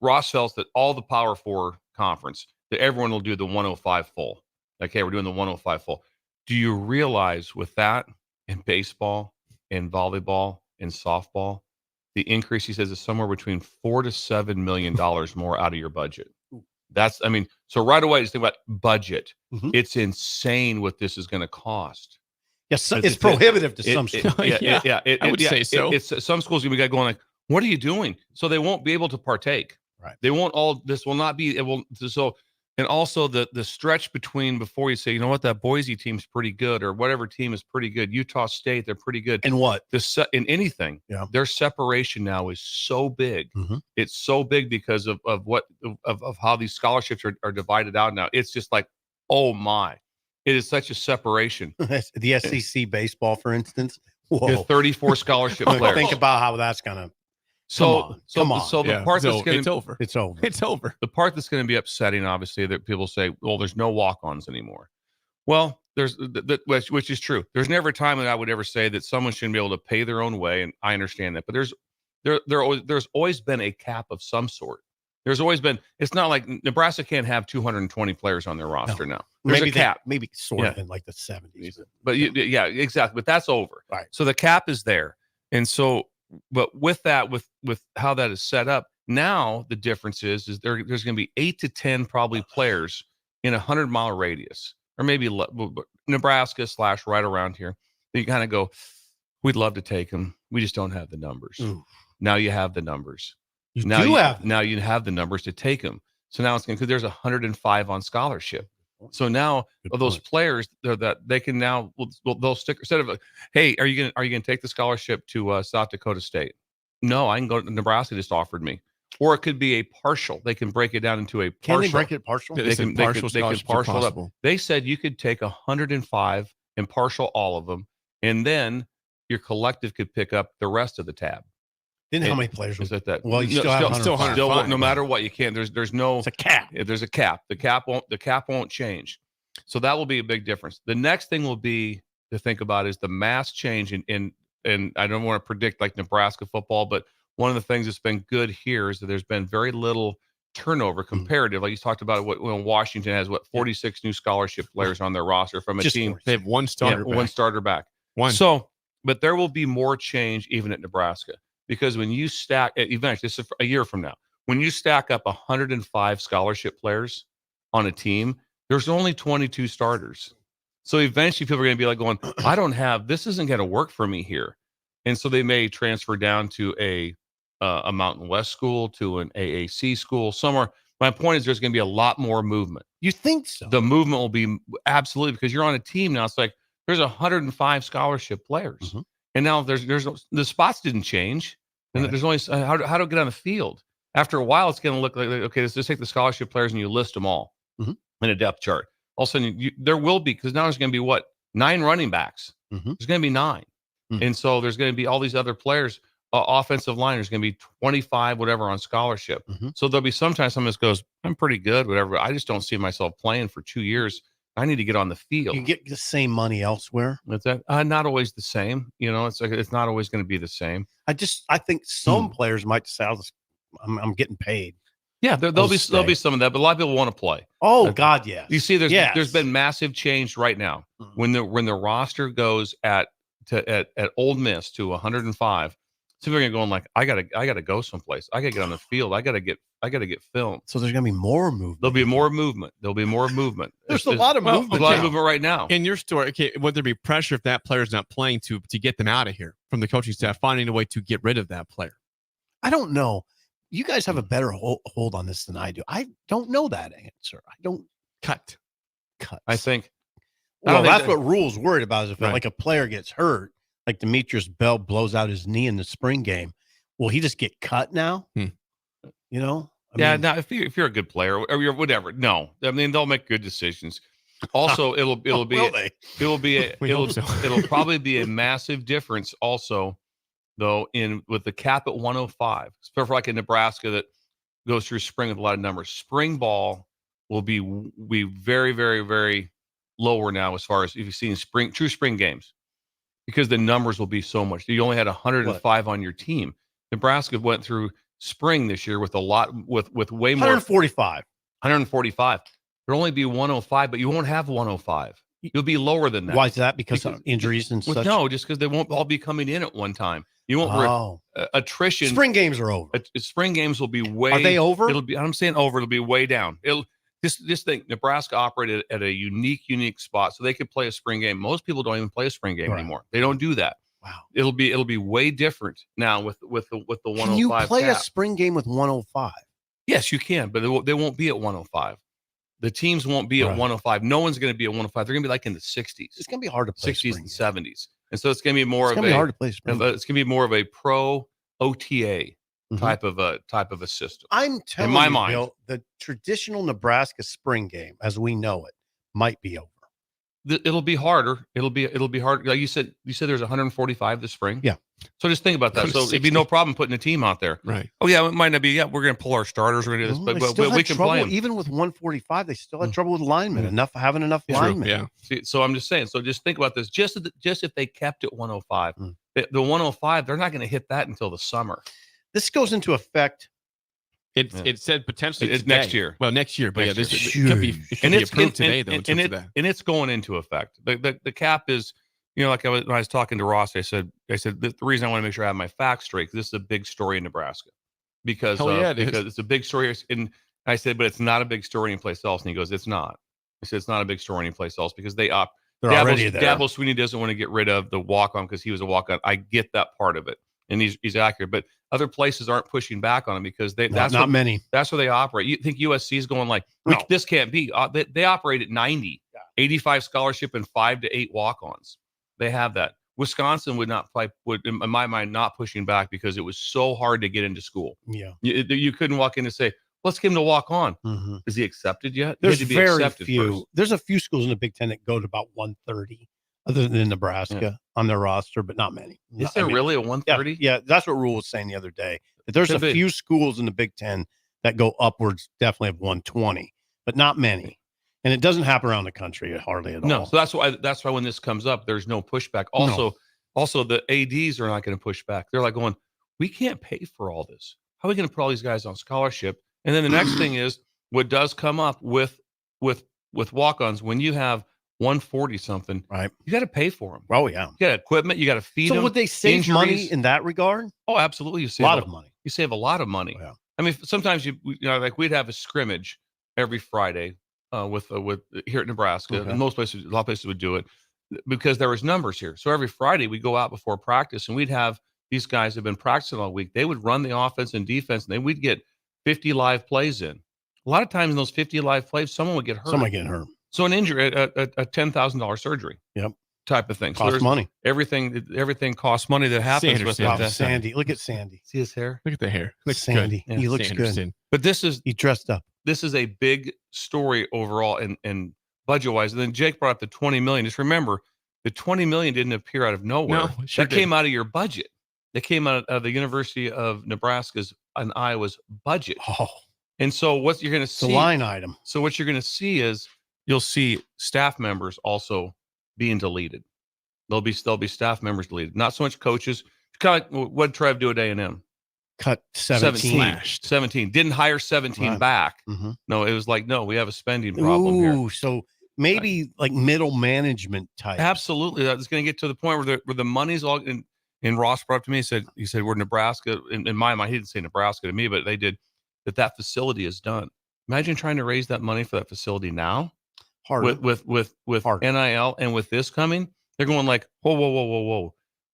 Ross felt that all the Power 4 conference, that everyone will do the 105 full. Okay, we're doing the 105 full. Do you realize with that in baseball, in volleyball, in softball, the increase, he says, is somewhere between $4 to $7 million more out of your budget. That's, I mean, so right away, just think about budget. Mm-hmm. It's insane what this is going to cost. Yes, it's prohibitive to some schools. I would say so. It's some schools we got going like, what are you doing? So they won't be able to partake. Right. They won't all. This will not be. It will. So, and also the stretch between before you say, you know what, that Boise team's pretty good, or whatever team is pretty good. Utah State, they're pretty good. And what? In anything, their separation now is so big. Mm-hmm. It's so big because of how these scholarships are divided out now. It's just like, oh my, it is such a separation. The SEC baseball, for instance. Whoa. 34 scholarship players. Think about how that's gonna. So the part that's going it's over. It's over. It's over. The part that's going to be upsetting, obviously, that people say, well, there's no walk-ons anymore. Well, there's which is true. There's never a time that I would ever say that someone shouldn't be able to pay their own way, and I understand that. But there's always been a cap of some sort. There's always been. It's not like Nebraska can't have 220 players on their roster now. There's a cap. Maybe sort of in like the 70s. But yeah, exactly. But that's over. Right. So the cap is there, and so. But with that, with how that is set up, now the difference is there's going to be 8 to 10 probably players in a 100-mile radius. or maybe Nebraska / right around here, you kind of go, we'd love to take them. We just don't have the numbers. Ooh. Now you have the numbers. Now you have the numbers to take them. So now it's going to, because there's 105 on scholarship. So now those players that they can now they'll stick, instead of hey, are you going to take the scholarship to South Dakota State? No, I can go to Nebraska. Just offered me. Or it could be a partial. They can break it down into a partial. Can they break it partial? They can partial it up. They said you could take 105 and partial all of them, and then your collective could pick up the rest of the tab. Then how many players? Is that? Well, you still have 105. No matter what, you can't. There's no. It's a cap. There's a cap. The cap won't change. So that will be a big difference. The next thing will be to think about is the mass change in I don't want to predict like Nebraska football, but one of the things that's been good here is that there's been very little turnover comparative. Like you talked about, Washington has 46 new scholarship players on their roster from a team. 40. They have one starter. One starter back. One. So, but there will be more change even at Nebraska, because when you stack eventually, this is a year from now, when you stack up 105 scholarship players on a team, there's only 22 starters. So eventually people are going to be like going, this isn't going to work for me here. And so they may transfer down to a Mountain West school, to an AAC school somewhere. My point is there's going to be a lot more movement. You think so? The movement will be absolutely, because you're on a team now. It's like there's 105 scholarship players. And now there's the spots didn't change. And there's only how to get on the field. After a while, it's going to look like, okay, let's just take the scholarship players and you list them all in a depth chart. All of a sudden, there will be, because now there's going to be 9 running backs. There's going to be 9. And so there's going to be all these other players, offensive line, there's going to be 25, whatever, on scholarship. So there'll be sometimes someone just goes, I'm pretty good, whatever. I just don't see myself playing for 2 years. I need to get on the field. You get the same money elsewhere. That's that. Not always the same. It's like, it's not always going to be the same. I think some players might say, I'm getting paid. Yeah, there'll be some of that, but a lot of people want to play. Oh God, yes. You see, there's been massive change right now. When the roster goes at Ole Miss to 105, some people are going like, I gotta go someplace. I gotta get on the field. I gotta get filmed. So there's gonna be more movement. There'll be more movement. There's a lot of movement. A lot of movement right now. In your story, okay, would there be pressure if that player's not playing to get them out of here from the coaching staff, finding a way to get rid of that player? I don't know. You guys have a better hold on this than I do. I don't know that answer. I don't cut. I think. Well, that's what Rule's worried about, is if like a player gets hurt, like Demetrius Bell blows out his knee in the spring game, will he just get cut now? You know? I mean, now if you're a good player or you're whatever, no. I mean, they'll make good decisions. Also, it'll probably be a massive difference also, though, with the cap at 105. So for like in Nebraska that goes through spring with a lot of numbers. Spring ball will be very, very, very lower now as far as if you've seen true spring games, because the numbers will be so much. You only had 105 on your team. Nebraska went through spring this year with a lot with way more. 145. There'll only be 105, but you won't have 105. You'll be lower than that. Why is that? Because of injuries and such? No, just because they won't all be coming in at one time. You won't attrition. Spring games are over. Spring games will be way. Are they over? I'm saying over. It'll be way down. This thing, Nebraska operated at a unique spot, so they could play a spring game. Most people don't even play a spring game anymore. They don't do that. Wow. It'll be way different now with the 105. Can you play cap. a spring game with 105? Yes, you can, but they won't be at 105. The teams won't be at 105. No one's going to be at 105. They're going to be like in the 60s. It's going to be hard to play 60s and 70s. And so it's going to be more of hard to play spring. It's going to be more of a pro OTA type of a system. I'm telling in my you, mind, Bill, the traditional Nebraska spring game, as we know it, might be over. It'll be harder. It'll be hard. Like you said there's 145 this spring. Yeah. So just think about that. So it'd be no problem putting a team out there. Right. Oh yeah, it might not be. Yeah, we're going to pull our starters. We're going to do this, but we can play them. Even with 145, they still had trouble with linemen. Having enough linemen. Yeah. See, so I'm just saying. So just think about this. Just if they kept it 105, the 105, they're not going to hit that until the summer. This goes into effect. It said potentially it's next year. Well, next year, but next this year. it could be approved today, though. And it's going into effect. The cap is, like when I was talking to Ross, I said the reason I want to make sure I have my facts straight, because this is a big story in Nebraska, because it's a big story. And I said, but it's not a big story anyplace else. And he goes, it's not. I said it's not a big store anyplace else because they're already there. Dabo Sweeney doesn't want to get rid of the walk-on because he was a walk-on. I get that part of it, and he's accurate. But other places aren't pushing back on him because that's many. That's where they operate. You think USC is going like, this can't be. They operate at 90, 85 scholarship and 5 to 8 walk-ons. They have that. Wisconsin would, in my mind, not pushing back because it was so hard to get into school. Yeah, you couldn't walk in and say, let's get him to walk on. Mm-hmm. Is he accepted yet? There's He had to be very accepted few. first. There's a few schools in the Big Ten that go to about 130, other than Nebraska on their roster, but not many. Is there really a 130? Yeah, that's what Rule was saying the other day. That there's a few schools in the Big Ten that go upwards, definitely of 120, but not many. And it doesn't happen around the country hardly at all. No, so that's why when this comes up, there's no pushback. Also, the ADs are not going to push back. They're like going, we can't pay for all this. How are we going to put all these guys on scholarship? And then the next thing is what does come up with walk-ons when you have 140 something, right? You got to pay for them. Oh yeah, you got equipment, you got to feed them. So would they save money in that regard? Oh, absolutely. You save a lot of money. You save a lot of money. Oh, yeah. I mean, sometimes like we'd have a scrimmage every Friday with here at Nebraska, and a lot of places would do it because there was numbers here. So every Friday we go out before practice and we'd have these guys have been practicing all week. They would run the offense and defense, and then we'd get 50 live plays in. A lot of times in those 50 live plays, someone would get hurt. Someone get hurt. So an injury, a $10,000 surgery. Yep. Type of thing. Costs money. Everything costs money that happens with that. Sandy. Look at Sandy. See his hair? Look at the hair. Looks Sandy. good. He looks good. But he dressed up. This is a big story overall and budget wise. And then Jake brought up the $20 million. Just remember, the $20 million didn't appear out of nowhere. No, it sure that came out of your budget. That came out of the University of Nebraska's and Iowa's budget. Oh. And so what you're going to see, the line item. So what you're going to see is you'll see staff members also being deleted. There'll be staff members deleted. Not so much coaches. Kind of like what Trev do at A&M. Cut 17. Didn't hire 17 back. Mm-hmm. No, it was like, no, we have a spending problem here. So maybe like middle management type. Absolutely. That's going to get to the point where the money's all in. And Ross brought up to me, he said, we're Nebraska. In my mind, he didn't say Nebraska to me, but they did, that facility is done. Imagine trying to raise that money for that facility now. Hard. With NIL and with this coming, they're going like, whoa.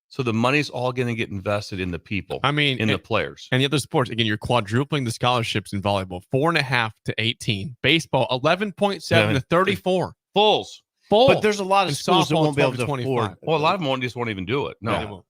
So the money's all going to get invested in the people. I mean, in the players. And the other sports, again, you're quadrupling the scholarships in volleyball, 4.5 to 18. Baseball, 11.7 to 34. Fulls. But there's a lot of schools that won't be able to afford. Well, a lot of them won't even do it. No. Yeah, they won't.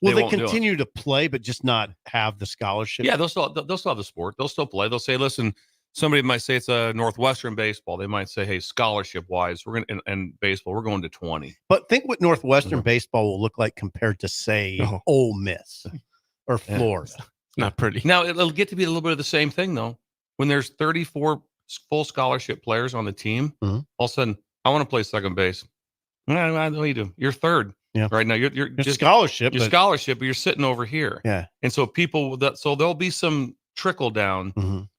Will they continue to play, but just not have the scholarship? Yeah, they'll still have the sport. They'll still play. They'll say, listen, somebody might say it's a Northwestern baseball. They might say, hey, scholarship wise, we're going to, and baseball, we're going to 20. But think what Northwestern baseball will look like compared to, say, Ole Miss or Florida. It's not pretty. Now, it'll get to be a little bit of the same thing, though. When there's 34 full scholarship players on the team, all of a sudden, I want to play second base. I know you do. You're third. Yeah. Right now, you're just scholarship. Your scholarship, but you're sitting over here. Yeah. And so so there'll be some trickle down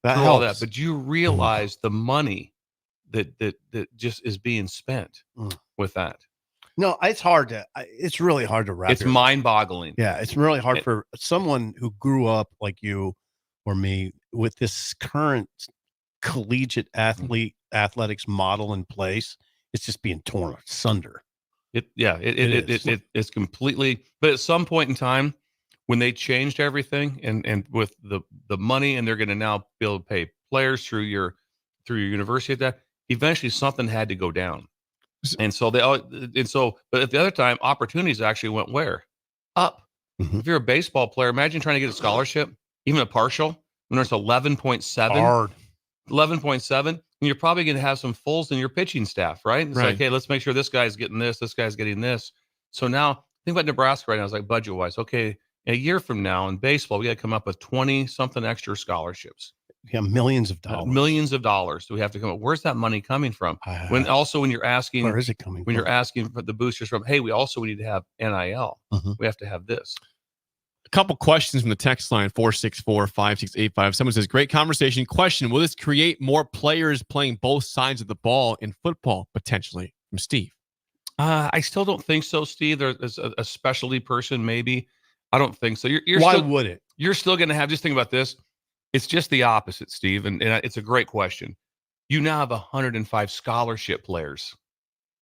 that through helps. all that. But you realize the money that just is being spent with that. No, it's hard to. It's really hard to wrap. It's mind-boggling. Yeah, it's really hard for someone who grew up like you or me with this current collegiate athletics model in place. It's just being torn asunder. It's completely. But at some point in time, when they changed everything and with the money, and they're going to now be able to pay players through your university, that eventually something had to go down. And so but at the other time, opportunities actually went where? Up. Mm-hmm. If you're a baseball player, imagine trying to get a scholarship, even a partial, when there's 11.7. Hard. 11.7, and you're probably going to have some fulls in your pitching staff, right? It's like, hey, let's make sure this guy's getting this guy's getting this. So now think about Nebraska right now. It's like budget wise, okay, a year from now in baseball, we got to come up with 20 something extra scholarships. Yeah, millions of dollars. Millions of dollars. Do we have to come up? Where's that money coming from? When you're asking, where is it coming? When you're asking for the boosters from, hey, we need to have NIL. We have to have this. A couple questions from the text line, 464-5685. Someone says, great conversation. Question, will this create more players playing both sides of the ball in football, potentially? From Steve. I still don't think so, Steve. There's a specialty person, maybe. I don't think so. Why would it? You're still going to have, just think about this. It's just the opposite, Steve. And it's a great question. You now have 105 scholarship players.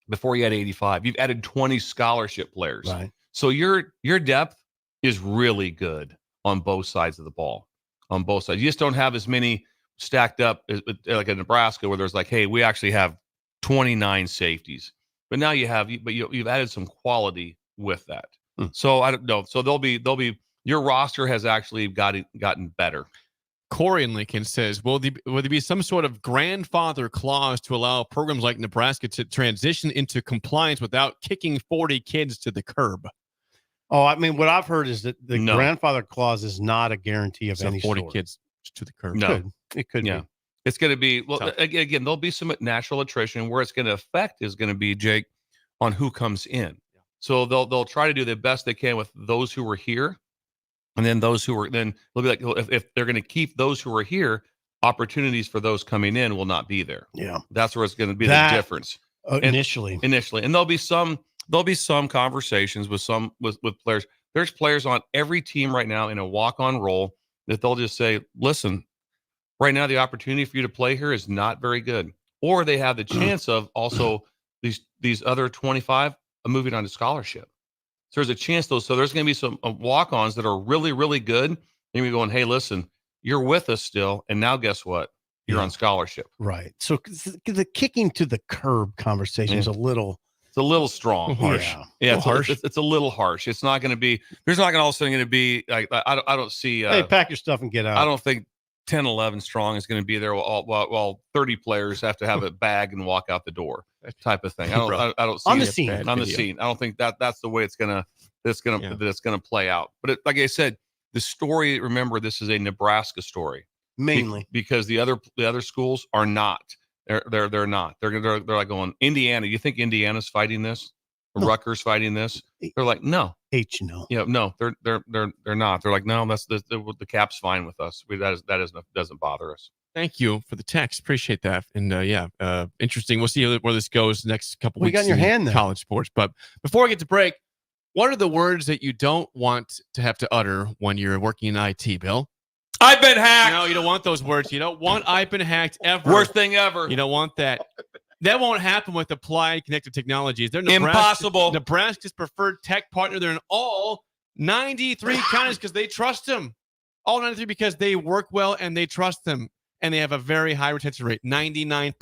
Before you had 85, you've added 20 scholarship players. Right. So your depth is really good on both sides of the ball. On both sides, you just don't have as many stacked up like in Nebraska, where there's like, hey, we actually have 29 safeties, but now you've added some quality with that. So I don't know. So they'll be your roster has actually gotten better. Corey in Lincoln says, will there be some sort of grandfather clause to allow programs like Nebraska to transition into compliance without kicking 40 kids to the curb? Oh, I mean, what I've heard is that the grandfather clause is not a guarantee of any 40 sort. kids to the curb. No, it could be. It's going to be, well, again, there'll be some natural attrition. Where it's going to affect is going to be, Jake, on who comes in. So they'll try to do the best they can with those who were here. And then those who are, then they'll be like, if they're going to keep those who are here, opportunities for those coming in will not be there. Yeah. That's where it's going to be the difference. Initially. And there'll be some conversations with players. There's players on every team right now in a walk-on role that they'll just say, listen, right now the opportunity for you to play here is not very good. Or they have the chance of also these other 25 moving on to scholarship. So there's a chance so there's going to be some walk-ons that are really, really good. And you're going, hey, listen, you're with us still. And now guess what? You're on scholarship. Right. So the kicking to the curb conversation is a little strong. Harsh. Yeah. It's a little harsh. It's not going to be, there's not going to all of a sudden going to be like, I don't see. Hey, pack your stuff and get out. I don't think 10, 11 strong is going to be there while 30 players have to have a bag and walk out the door, type of thing. I don't see on the scene. On the scene. I don't think that's the way it's going to play out. But like I said, the story, remember, this is a Nebraska story. Mainly because the other schools are not. They're not. They're like going, Indiana. You think Indiana's fighting this? No. Rutgers fighting this? They're like, no. No. Yeah, no. They're not. They're like, no. That's the cap's fine with us. Doesn't bother us. Thank you for the text. Appreciate that. And interesting. We'll see where this goes the next couple weeks. We got in your hand then. College sports. But before we get to break, what are the words that you don't want to have to utter when you're working in IT, Bill? I've been hacked. No, you don't want those words. You don't want I've been hacked ever. Worst thing ever. You don't want that. That won't happen with Applied Connected Technologies. They're impossible. Nebraska's preferred tech partner. They're in all 93 counties because they trust them. All 93 because they work well and they trust them. And they have a very high retention rate, 99%.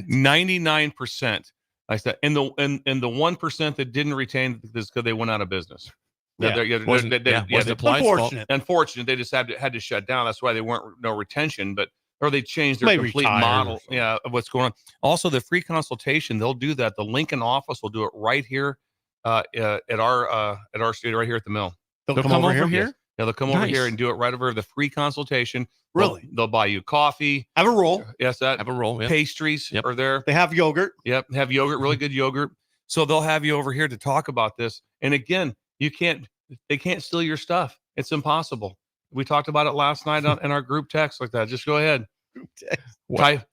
99%. I said, and the 1% that didn't retain is because they went out of business. Unfortunate. Unfortunate. They just had to shut down. That's why they weren't no retention, or they changed their complete model. Yeah, of what's going on. Also, the free consultation, they'll do that. The Lincoln office will do it right here at our studio, right here at the mill. They'll come over here? Yeah, they'll come over here and do it right over the free consultation. Really? They'll buy you coffee. Have a roll. Yes, have a roll. Yep. Pastries are there. They have yogurt. Yep, have yogurt, really good yogurt. So they'll have you over here to talk about this. And again, they can't steal your stuff. It's impossible. We talked about it last night in our group text like that. Just go ahead.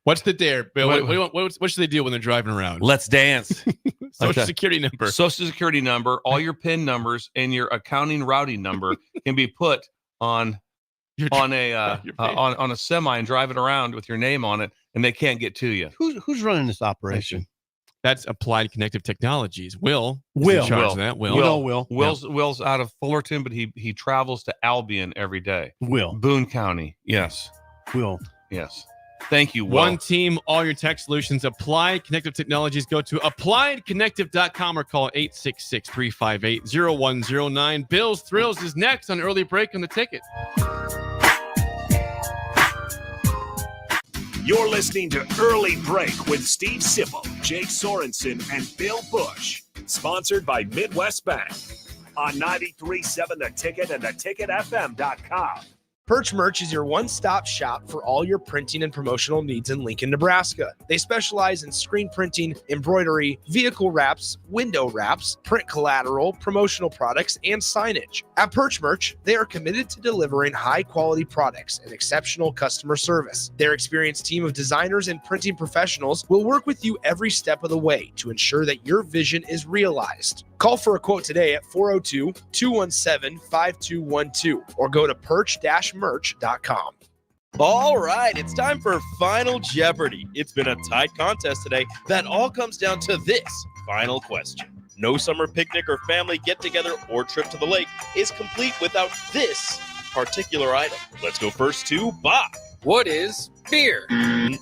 What's the dare, Bill? What should they do when they're driving around? Let's dance. Social security number. Social security number, all your PIN numbers, and your accounting routing number can be put on a semi and drive it around with your name on it, and they can't get to you. Who's running this operation? That's Applied Connective Technologies. Will's in charge of that. Will's out of Fullerton, but he travels to Albion every day. Boone County. Yes. Will. Yes. Thank you, Will. One team, all your tech solutions. Applied Connective Technologies. Go to appliedconnective.com or call 866-358-0109. Bill's Thrills is next on Early Break on the Ticket. You're listening to Early Break with Steve Sipple, Jake Sorensen, and Bill Busch. Sponsored by Midwest Bank on 93.7 The Ticket and theticketfm.com. Perch Merch is your one-stop shop for all your printing and promotional needs in Lincoln, Nebraska. They specialize in screen printing, embroidery, vehicle wraps, window wraps, print collateral, promotional products, and signage. At Perch Merch, they are committed to delivering high-quality products and exceptional customer service. Their experienced team of designers and printing professionals will work with you every step of the way to ensure that your vision is realized. Call for a quote today at 402-217-5212 or go to perch-merch.com. All right, it's time for Final Jeopardy. It's been a tight contest today that all comes down to this final question. No summer picnic or family get-together or trip to the lake is complete without this particular item. Let's go first to Bob. What is beer?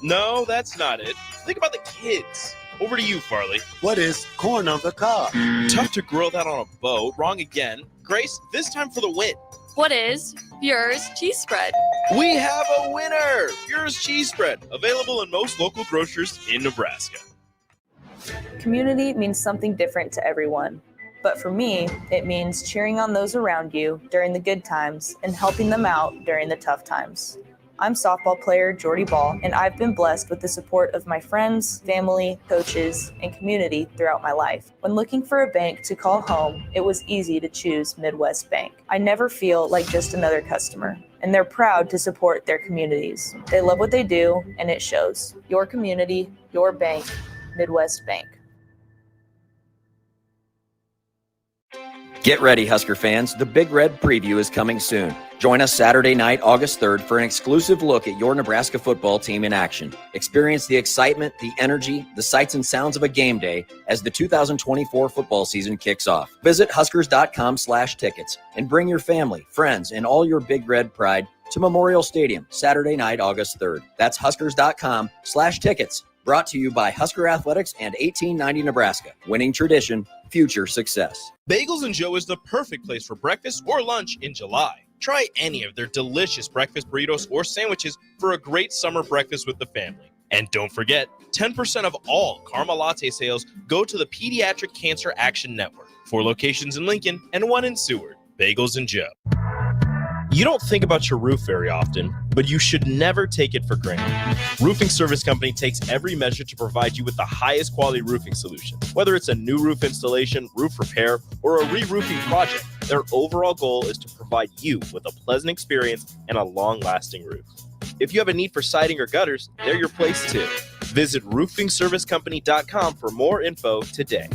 No, that's not it. Think about the kids. Over to you, Farley. What is corn on the cob? Tough to grill that on a boat. Wrong again. Grace, this time for the win. What is Busch's cheese spread? We have a winner! Busch's cheese spread, available in most local grocers in Nebraska. Community means something different to everyone. But for me, it means cheering on those around you during the good times and helping them out during the tough times. I'm softball player Jordy Ball, and I've been blessed with the support of my friends, family, coaches, and community throughout my life. When looking for a bank to call home, it was easy to choose Midwest Bank. I never feel like just another customer, and they're proud to support their communities. They love what they do, and it shows. Your community, your bank, Midwest Bank. Get ready, Husker fans. The Big Red Preview is coming soon. Join us Saturday night, August 3rd, for an exclusive look at your Nebraska football team in action. Experience the excitement, the energy, the sights and sounds of a game day as the 2024 football season kicks off. Visit huskers.com/tickets and bring your family, friends, and all your Big Red pride to Memorial Stadium Saturday night, August 3rd. That's huskers.com/tickets. Brought to you by Husker Athletics and 1890 Nebraska. Winning tradition, future success. Bagels and Joe is the perfect place for breakfast or lunch in July. Try any of their delicious breakfast burritos or sandwiches for a great summer breakfast with the family. And don't forget, 10% of all caramel latte sales go to the Pediatric Cancer Action Network. 4 locations in Lincoln and 1 in Seward. Bagels and Joe. You don't think about your roof very often, but you should never take it for granted. Roofing Service Company takes every measure to provide you with the highest quality roofing solution. Whether it's a new roof installation, roof repair, or a re-roofing project, their overall goal is to provide you with a pleasant experience and a long-lasting roof. If you have a need for siding or gutters, they're your place too. Visit roofingservicecompany.com for more info today.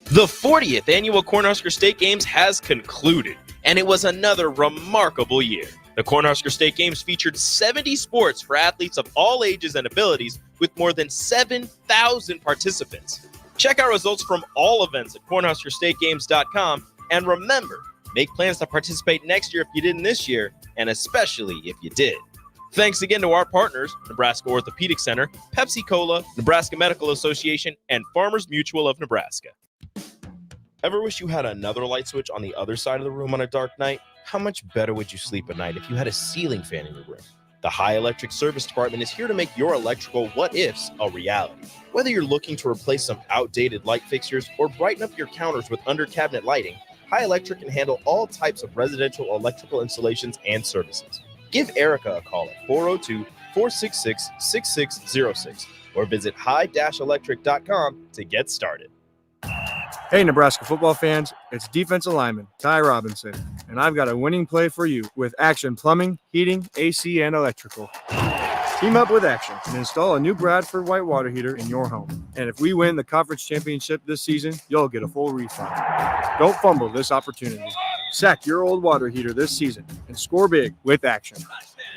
The 40th annual Cornhusker State Games has concluded, and it was another remarkable year. The Cornhusker State Games featured 70 sports for athletes of all ages and abilities, with more than 7,000 participants. Check out results from all events at cornhuskerstategames.com, and remember, make plans to participate next year if you didn't this year, and especially if you did. Thanks again to our partners, Nebraska Orthopedic Center, Pepsi Cola, Nebraska Medical Association, and Farmers Mutual of Nebraska. Ever wish you had another light switch on the other side of the room on a dark night? How much better would you sleep at night if you had a ceiling fan in your room? The High Electric Service Department is here to make your electrical what-ifs a reality. Whether you're looking to replace some outdated light fixtures or brighten up your counters with under-cabinet lighting, High Electric can handle all types of residential electrical installations and services. Give Erica a call at 402-466-6606 or visit high-electric.com to get started. Hey, Nebraska football fans, it's defensive lineman Ty Robinson, and I've got a winning play for you with Action Plumbing, Heating, AC, and Electrical. Team up with Action and install a new Bradford white water heater in your home. And if we win the conference championship this season, you'll get a full refund. Don't fumble this opportunity. Sack your old water heater this season and score big with Action.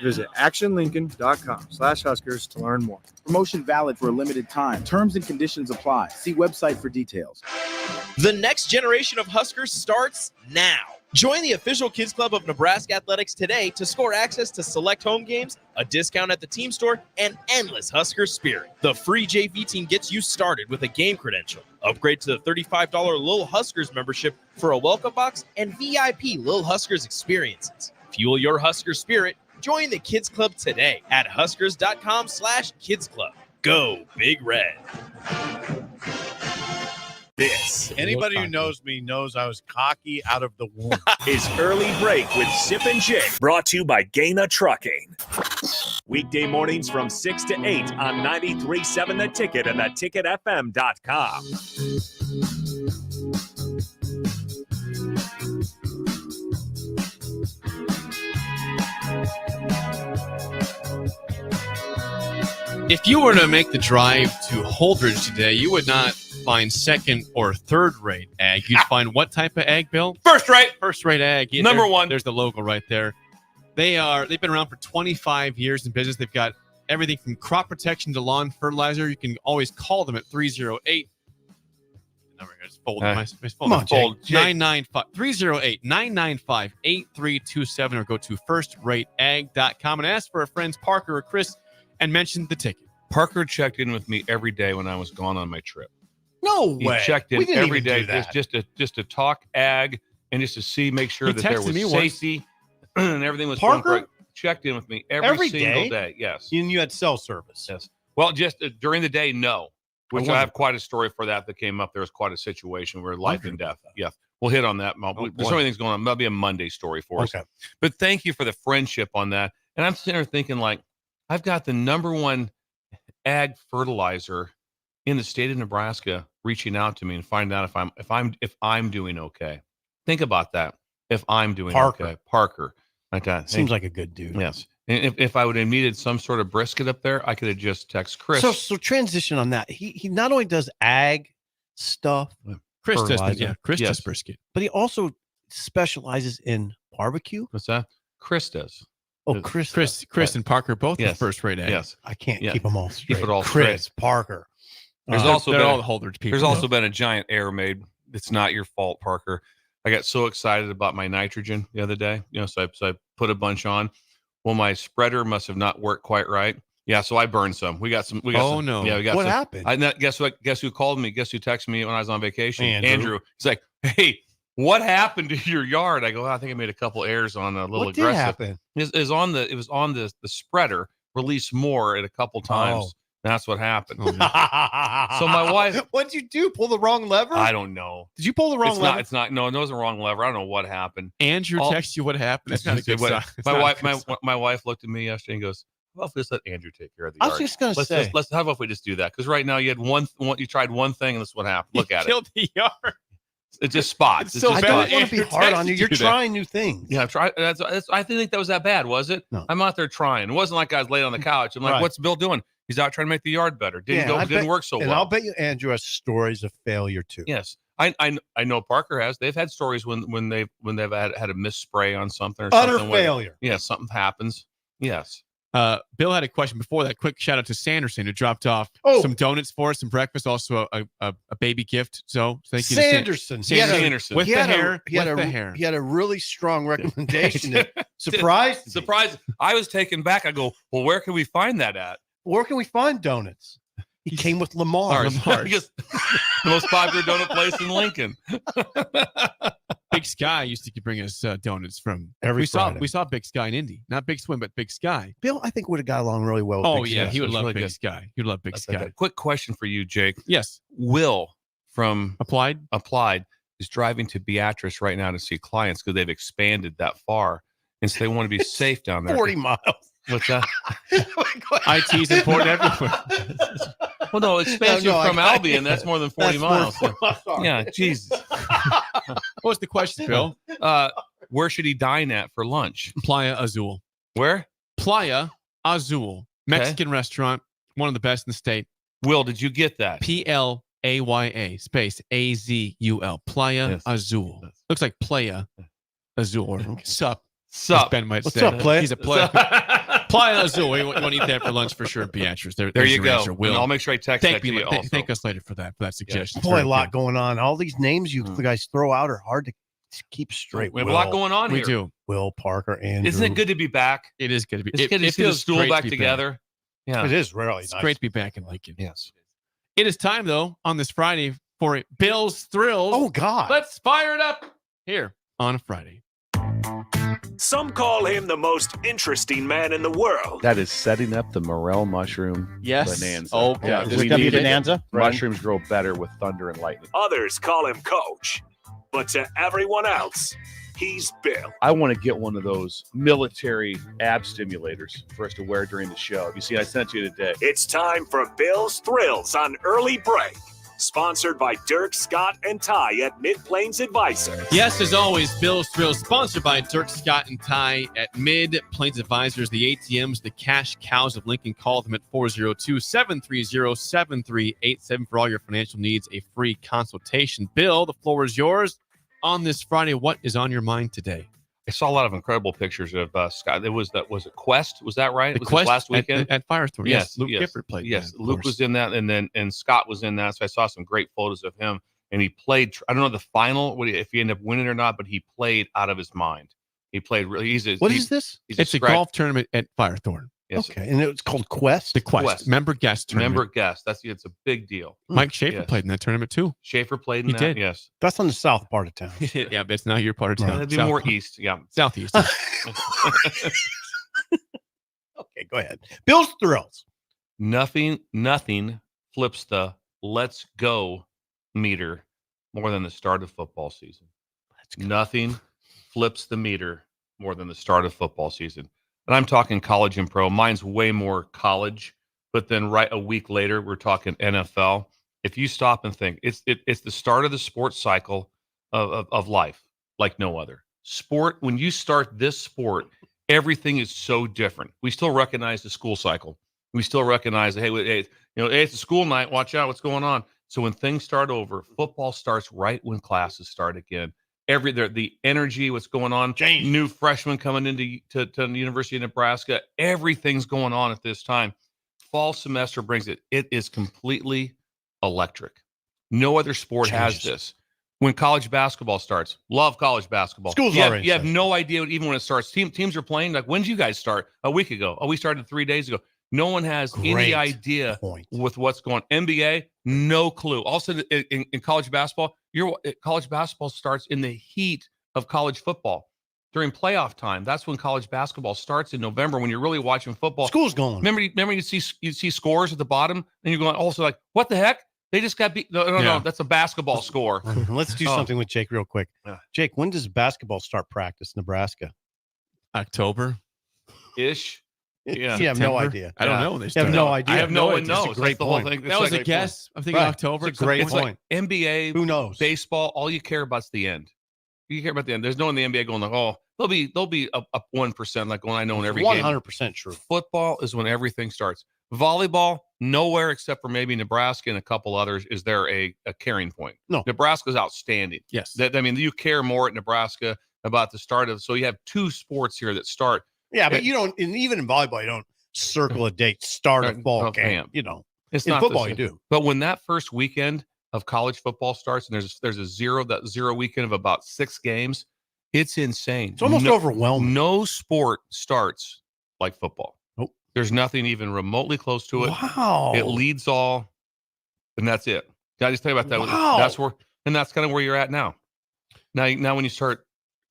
Visit actionlincoln.com/Huskers to learn more. Promotion valid for a limited time. Terms and conditions apply. See website for details. The next generation of Huskers starts now. Join the official Kids Club of Nebraska Athletics today to score access to select home games, a discount at the team store, and endless Husker spirit. The free JV team gets you started with a game credential. Upgrade to the $35 Lil Huskers membership for a welcome box and VIP Lil Huskers experiences. Fuel your Husker spirit. Join the Kids Club today at huskers.com/Kids Club. Go Big Red. This Anybody who knows me knows I was cocky out of the womb. is Early Break with Sip and Jake, brought to you by Gaina Trucking. Weekday mornings from 6 to 8 on 93.7 The Ticket and theticketfm.com. If you were to make the drive to Holdridge today, you would not find second or third rate ag. You'd find what type of ag, Bill? First rate. First rate ag. Yeah, Number one. There's the logo right there. They've been around for 25 years in business. They've got everything from crop protection to lawn fertilizer. You can always call them at 308. Fold 308-995-8327 or go to firstrateag.com and ask for our friends Parker or Chris and mention the ticket. Parker checked in with me every day when I was gone on my trip. No way. He checked in We didn't every even day do that. just to talk ag and just to see, make sure He that there texted was me once. safety and everything was Parker? going correct. Checked in with me every single day. Yes. And you had cell service. Yes. Well, just during the day, no. Which I have quite a story for that came up. There was quite a situation where life and death. Yeah. We'll hit on that. There's so many things going on. That'll be a Monday story for us. But thank you for the friendship on that. And I'm sitting there thinking, like, I've got the number one ag fertilizer in the state of Nebraska reaching out to me and finding out if I'm doing okay. Think about that. If I'm doing okay. Parker. Like that. Seems like a good dude. Yes. And if I would have needed some sort of brisket up there, I could have just texted Chris. So transition on that. He not only does ag stuff, Chris does, fertilizer, Chris does brisket. but he also specializes in barbecue. What's that? Chris does. Oh, Chris and Parker both are first rate ag. Yes. I can't keep them all straight. Keep it all Chris, straight. Parker. There's They're also been all the Holdridge people. There's also been a giant error made. It's not your fault, Parker. I got so excited about my nitrogen the other day. So I put a bunch on. Well, my spreader must have not worked quite right. Yeah, so I burned some. We got some. No! Yeah, we got what some. happened? Guess what? Guess who called me? Guess who texted me when I was on vacation? Andrew. He's like, "Hey, what happened to your yard?" I go, "I think I made a couple errors on a little What did aggressive." happen? It was on the spreader. Released more at a couple times. That's what happened. So my wife. What'd you do? Pull the wrong lever? I don't know. Did you pull the wrong lever? It's not. No, it was the wrong lever. I don't know what happened. Andrew texts you what happened. That's not a good sign. My wife looked at me yesterday and goes, "How about if we just let Andrew take care of the I yard?" was just gonna say. How about if we just do that? Because right now you had you tried one thing and this is what happened. Look at killed the yard. It's just spots. It's so I bad. don't want to be hard on you. You're trying new things. Yeah, I didn't think that was that bad, was it? No. I'm out there trying. It wasn't like I was laid on the couch. I'm like, "What's Bill doing?" He's out trying to make the yard better. Didn't work so well. And I'll bet you Andrew has stories of failure too. Yes. I know Parker has. They've had stories when they've had a misspray on something or Utter something. failure. Yeah, something happens. Yes. Bill had a question before that. Quick shout out to Sanderson who dropped off some donuts for us, some breakfast, also a baby gift. So thank you, Sanderson. Sanderson. With the hair. He had a really strong recommendation. Surprised. I was taken back. I go, well, where can we find that at? Where can we find donuts? He came with Lamar's. The most popular donut place in Lincoln. Big Sky used to bring us donuts from every Friday. We saw Big Sky in Indy, not Big Swim, but Big Sky. Bill, I think would have got along really well with Big Sky. He would love really Big good. Sky. He would love Big Sky. Quick question for you, Jake. Yes. Will from Applied is driving to Beatrice right now to see clients because they've expanded that far, and so they want to be safe down there. 40 miles. What's that? IT's important everywhere. Well, no, expansion from Albion, that's more than 40 miles. Yeah, Jesus. What was the question, Bill? Where should he dine at for lunch? Playa Azul. Where? Playa Azul. Mexican restaurant. One of the best in the state. Will, did you get that? Playa space Azul. Playa Azul. Looks like Playa Azul or Sup. Sup. Ben might What's say. up, Playa? He's a player. Playa Azul. We want to eat that for lunch for sure in Beatrice. There you go. And I'll make sure I text that to you also. Thank us later for that suggestion. Boy, a lot going on. All these names you guys throw out are hard to keep straight. We have a lot going on here. We do. Will, Parker, Andrew. Isn't it good to be back? It is good to be. It's good to see the stool back together. Yeah. It is really It's nice. great to be back in Lincoln. Yes. It is time, though, on this Friday for Bill's Thrills. Oh, God. Let's fire it up here on a Friday. Some call him the most interesting man in the world. That is setting up the morel mushroom bonanza. Oh, yeah, God. we Is it gonna be need it. bonanza? Mushrooms grow better with thunder and lightning. Others call him Coach. But to everyone else, he's Bill. I want to get one of those military ab stimulators for us to wear during the show. Have you seen? I sent you today. It's time for Bill's Thrills on Early Break Sponsored by Dirk, Scott, and Ty at Mid-Plains Advisors. Yes, as always, Bill's Thrills, sponsored by Dirk, Scott, and Ty at Mid-Plains Advisors, the ATMs, the cash cows of Lincoln. Call them at 402-730-7387 for all your financial needs, a free consultation. Bill, the floor is yours. On this Friday, what is on your mind today? I saw a lot of incredible pictures of Scott. Was it Quest? Was that right? The Was Quest this last weekend at Firestone. Yes, Luke yes, Gifford played. Yes, that, Luke was in that, and Scott was in that. So I saw some great photos of him, and he played. I don't know the final, if he ended up winning or not, but he played out of his mind. He played really. What is this? It's a golf tournament at Firethorn. Yes. Okay, and it's called Quest. The Quest. Member guest tournament. Member guest. It's a big deal. Mike Schaefer played in that tournament too. Schaefer played in He that. did. Yes. That's on the south part of town. Yeah, but it's not your part of town. That'd be more east. Yeah. Southeast. Okay, go ahead. Bill's Thrills. Nothing flips the let's go meter more than the start of football season. Nothing flips the meter more than the start of football season. And I'm talking college and pro. Mine's way more college, but then right a week later, we're talking NFL. If you stop and think, it's the start of the sports cycle of life like no other. Sport, when you start this sport, everything is so different. We still recognize the school cycle. We still recognize, hey, it's a school night. Watch out, what's going on? So when things start over, football starts right when classes start again. The energy, what's going on, new freshmen coming into to the University of Nebraska, everything's going on at this time. Fall semester brings it. It is completely electric. No other sport has this. When college basketball starts, love college basketball. School's already you have no idea even when it starts. Teams are playing. Like, when did you guys start? A week ago. Oh, we started 3 days ago. No one has any idea with what's going on. NBA, no clue. Also, in college basketball, college basketball starts in the heat of college football. During playoff time, that's when college basketball starts in November when you're really watching football. School's going. Remember you see scores at the bottom, and you're going also like, what the heck? They just got beat. No, that's a basketball score. Let's do something with Jake real quick. Jake, when does basketball start practice, Nebraska? October-ish. Yeah, you have no idea. I don't know when they start. You have no idea. I have no one knows. That's a great point. That was a guess. I'm thinking October. It's a great point. Like NBA, who knows? Baseball, all you care about is the end. You care about the end. There's no one in the NBA going like, oh, they'll be up 1%, like when I know in every game. 100% true. Football is when everything starts. Volleyball, nowhere except for maybe Nebraska and a couple others is there a carrying point. No. Nebraska's outstanding. Yes. You care more at Nebraska about the start of. So you have two sports here that start. Yeah, but you don't. And even in volleyball, you don't circle a date, start a fall camp. It's in not football, you do. But when that first weekend of college football starts, and there's a zero weekend of about 6 games, it's insane. It's almost overwhelming. No sport starts like football. Nope. There's nothing even remotely close to it. Wow. It leads all, and that's it. Can I just tell you about that? Wow. That's kind of where you're at now. Now when you start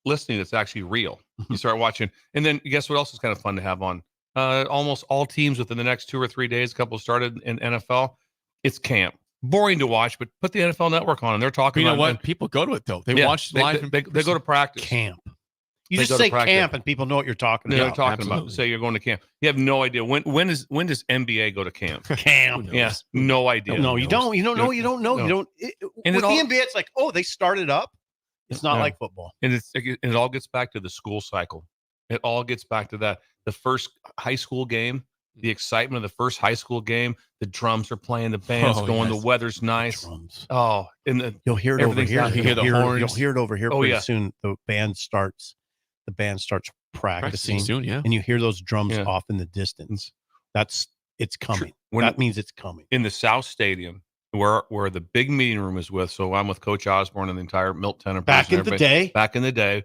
listening, it's actually real. You start watching, and then guess what else is kind of fun to have on? Almost all teams within the next 2 or 3 days, a couple started in NFL. It's camp. Boring to watch, but put the NFL Network on, and they're talking. You know about what? People go to it though. They watch live. They go to practice. Camp. You just say camp, and people know what you're talking about. They're talking about. Say you're going to camp. You have no idea when does NBA go to camp? Camp. Yes, no idea. No, you don't. You don't know. You don't know. You don't. And with the NBA, it's like, oh, they started up. It's not like football. And it all gets back to the school cycle. It all gets back to that. The first high school game, the excitement of the first high school game, the drums are playing, the band's going, the weather's nice. Drums. Oh, and you'll hear it over here. You hear the horns. You'll hear it over here pretty soon. The band starts practicing soon, yeah. And you hear those drums off in the distance. It's coming. That means it's coming. In the South Stadium, where the big meeting room is with. So I'm with Coach Osborne and the entire Milt Tenor. Back in the day,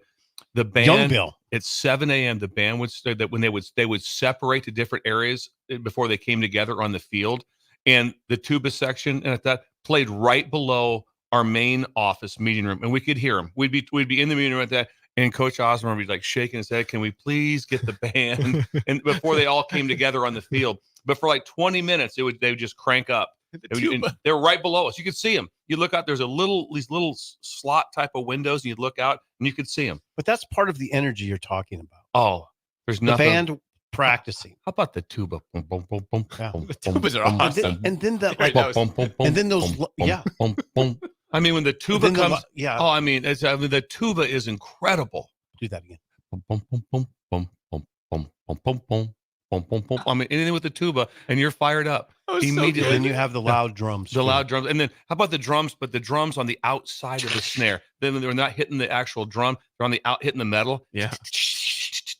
the band, Young Bill. At 7 a.m. the band would start that when they would separate to different areas before they came together on the field, and the tuba section and at that played right below our main office meeting room, and we could hear them. We'd be in the meeting room at that, and Coach Osborne would be like shaking his head, "Can we please get the band?" And before they all came together on the field, but for like 20 minutes, they would just crank up. They're right below us. You could see them. You look out. There's these little slot type of windows, and you look out, and you could see them. But that's part of the energy you're talking about. Oh, there's nothing. The band practicing. How about the tuba? Boom, boom, boom, boom, Yeah. boom, The tubas are boom, awesome. boom, And then the like, That was- boom, boom, boom, and then those boom, yeah. boom, boom. I mean, when the tuba then the comes, lo- yeah. Oh, I mean, the tuba is incredible. Do that again. Boom, boom, boom, boom, boom, boom, boom, boom, boom, boom, boom, boom, boom. I mean, anything with the tuba, and you're fired up immediately. And then you have the loud drums. The loud drums, and then how about the drums? But the drums on the outside of the snare. Then they're not hitting the actual drum; they're on the out hitting the metal. Yeah.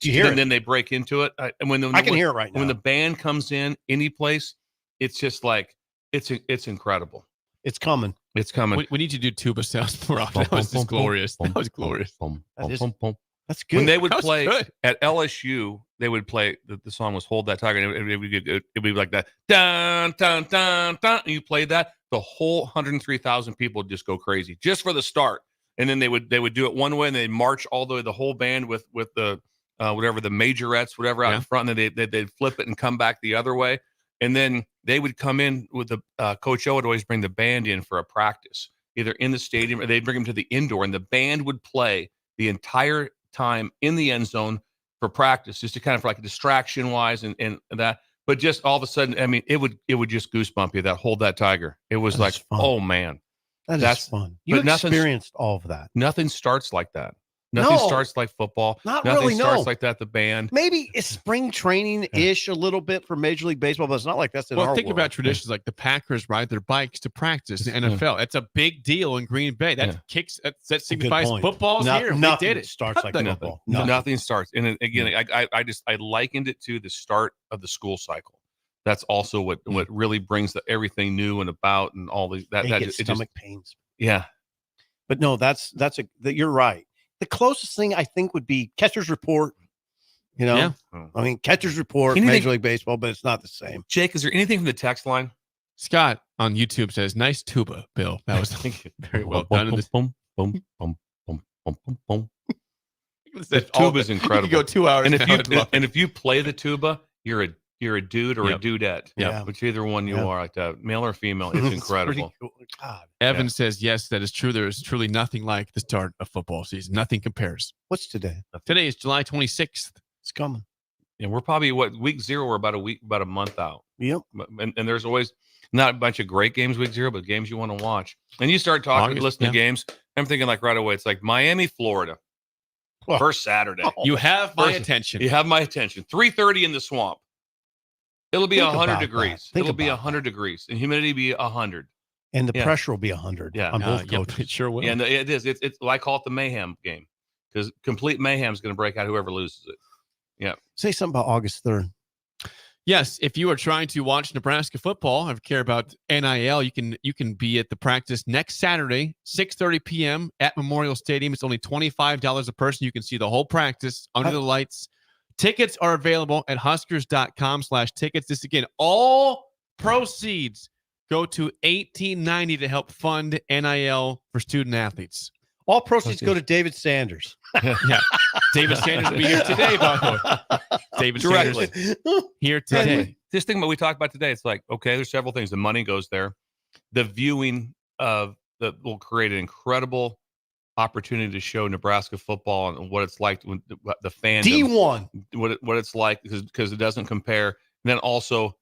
You hear and it? then they break into it. And when I can hear it right now. When the band comes in, any place, it's just like it's incredible. It's coming. It's coming. We need to do tuba sounds more often. That was just glorious. That was glorious. That's good. When they would That was play good. at LSU, they would play the song was "Hold That Tiger," and it would be like that, dun dun dun dun. And you played that, the whole 103,000 people would just go crazy just for the start, and then they would do it one way, and they march all the way, the whole band with the whatever the majorettes, whatever out in front, and they'd flip it and come back the other way, and then they would come in with the Coach O would always bring the band in for a practice, either in the stadium or they'd bring them to the indoor, and the band would play the entire time in the end zone for practice, just to kind of like distraction wise and that. But just all of a sudden, I mean, it would just goosebump you. That Hold That Tiger. It was That like, is fun. oh man, That's fun. You but nothing- experienced all of that. Nothing starts like that. Nothing No. starts like football. Not Nothing really, starts no. like that. The band. Maybe it's spring training-ish a little bit for Major League Baseball, but it's not like that's in Well, our think world. about traditions like the Packers ride their bikes to practice in the NFL. That's a big deal in Green Bay. That kicks that signifies point. football's here. We Nothing did it. starts like Nothing. football. Nothing starts. And again, I likened it to the start of the school cycle. That's also what really brings everything new and about and all these that They that get it stomach pains. Yeah. But no, you're right. The closest thing I think would be Catcher's Report. You know, Yeah. I mean, Catcher's Report, Anything- Major League Baseball, but it's not the same. Jake, is there anything from the text line? Scott on YouTube says, "Nice tuba, Bill." That was very well done. In this. Boom, boom, boom, boom, boom, boom, boom. The That's all tuba is the- incredible. You could go 2 hours. And now. if you play the tuba, you're a dude or a dudette. Yeah. Which either one you Yeah. are, like that, male or female. It's incredible. Pretty cool. God. Evan says, "Yes, that is true. There is truly nothing like the start of football season. Nothing compares." What's today? Today is July 26th. It's coming. And we're probably week 0. We're about a month out. Yep. And there's always not a bunch of great games week 0, but games you want to watch. And you start talking, August, listening to games. I'm thinking like right away. It's like Miami, Florida, first Saturday. You have my First- attention. You have my attention. 3:30 in the Swamp. It'll be Think 100 about degrees. that. Think It'll be about 100 degrees, and humidity be 100. And the Yeah. pressure will be 100 Yeah. on both Yep, coaches. it sure will. Yeah, and it is. It's I call it the mayhem game because complete mayhem is going to break out whoever loses it. Yeah. Say something about August 3rd. Yes, if you are trying to watch Nebraska football and care about NIL, you can be at the practice next Saturday, 6:30 p.m. at Memorial Stadium. It's only $25 a person. You can see the whole practice under the lights. Tickets are available at huskers.com/tickets. This again, all proceeds go to 1890 to help fund NIL for student athletes. All proceeds go to David Sanders. Yeah, David Sanders will be here today, by the way. David Directly. Sanders here today. This thing that we talked about today, it's like, okay, there's several things. The money goes there. The viewing of that will create an incredible opportunity to show Nebraska football and what it's like when the fandom. D1. What it's like because it doesn't compare. And then also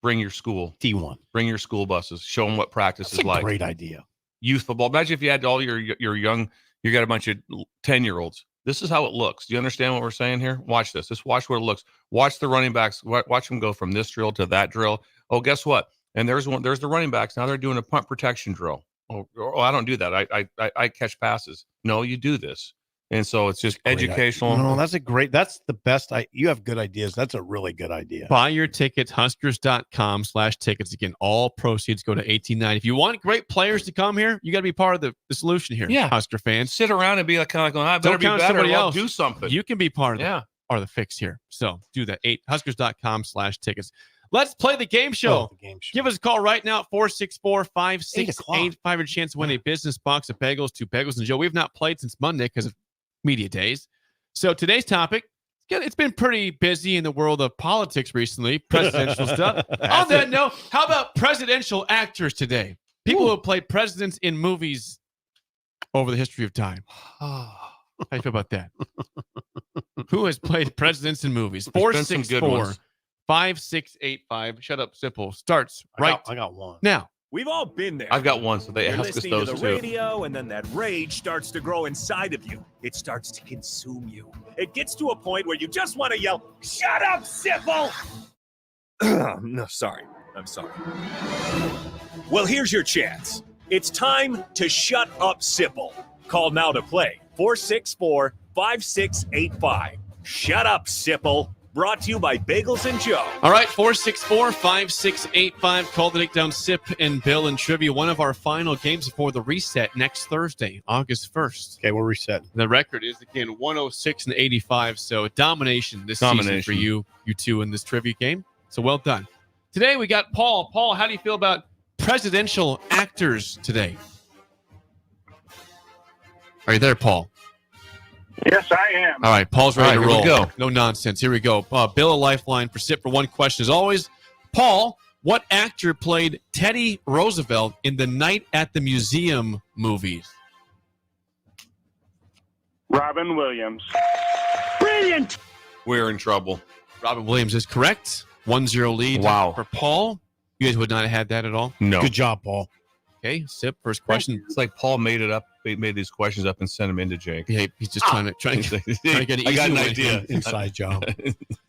bring your school. D1. Bring your school buses. Show them what practice That's is a like. great idea. Youth football. Imagine if you had all your young, you got a bunch of 10-year-olds. This is how it looks. Do you understand what we're saying here? Watch this. Just watch what it looks. Watch the running backs. Watch them go from this drill to that drill. Oh, guess what? And there's the running backs. Now they're doing a punt protection drill. Oh, I don't do that. I catch passes. No, you do this. And so it's just educational. No, that's the best. You have good ideas. That's a really good idea. Buy your tickets, huskers.com/tickets. Again, all proceeds go to 1890. If you want great players to come here, you got to be part of the solution here. Yeah. Husker fans. Sit around and be like, kind of going, I better Don't be count better. somebody I'll else. do something. You can be part of Yeah. the fix here. So do that. Huskers.com/tickets. Let's play the game show. Give us a call right now at 464-5685. Your chance to win a business box of bagels to Bagels and Joe. We have not played since Monday because of media days. So today's topic, it's been pretty busy in the world of politics recently, presidential stuff. On that note, how about presidential actors today? People who have played presidents in movies over the history of time. How do you feel about that? Who has played presidents in movies? There's been some good 464 ones. 5685. Shut up, simple. Starts right I got one. now. We've all been there. I've got one, so they You're ask us listening those to the two. radio, and then that rage starts to grow inside of you. It starts to consume you. It gets to a point where you just want to yell, "Shut up, Sipple!" No, sorry. I'm sorry. Well, here's your chance. It's time to shut up, Sipple. Call now to play. 464-5685. Shut up, Sipple. Brought to you by Bagels and Joe. All right, 464-5685. Call the Takedown Sip and Bill and Trivia. One of our final games before the reset next Thursday, August 1st. Okay, we're resetting. The record is, again, 106-85. So domination this season for you two in this trivia game. So well done. Today we got Paul. Paul, how do you feel about presidential actors today? Are you there, Paul? Yes, I am. All right, Paul's ready to roll. Here we go. No nonsense. Here we go. Bill, a lifeline for Sip for one question as always. Paul, what actor played Teddy Roosevelt in the Night at the Museum movies? Robin Williams. Brilliant. We're in trouble. Robin Williams is correct. 1-0 lead for Paul. You guys would not have had that at all? No. Good job, Paul. Okay, Sip, first question. It's like Paul made it up. He made these questions up and sent them in to Jake. Yeah, he's just trying to get an easy I got an win. idea. Inside job.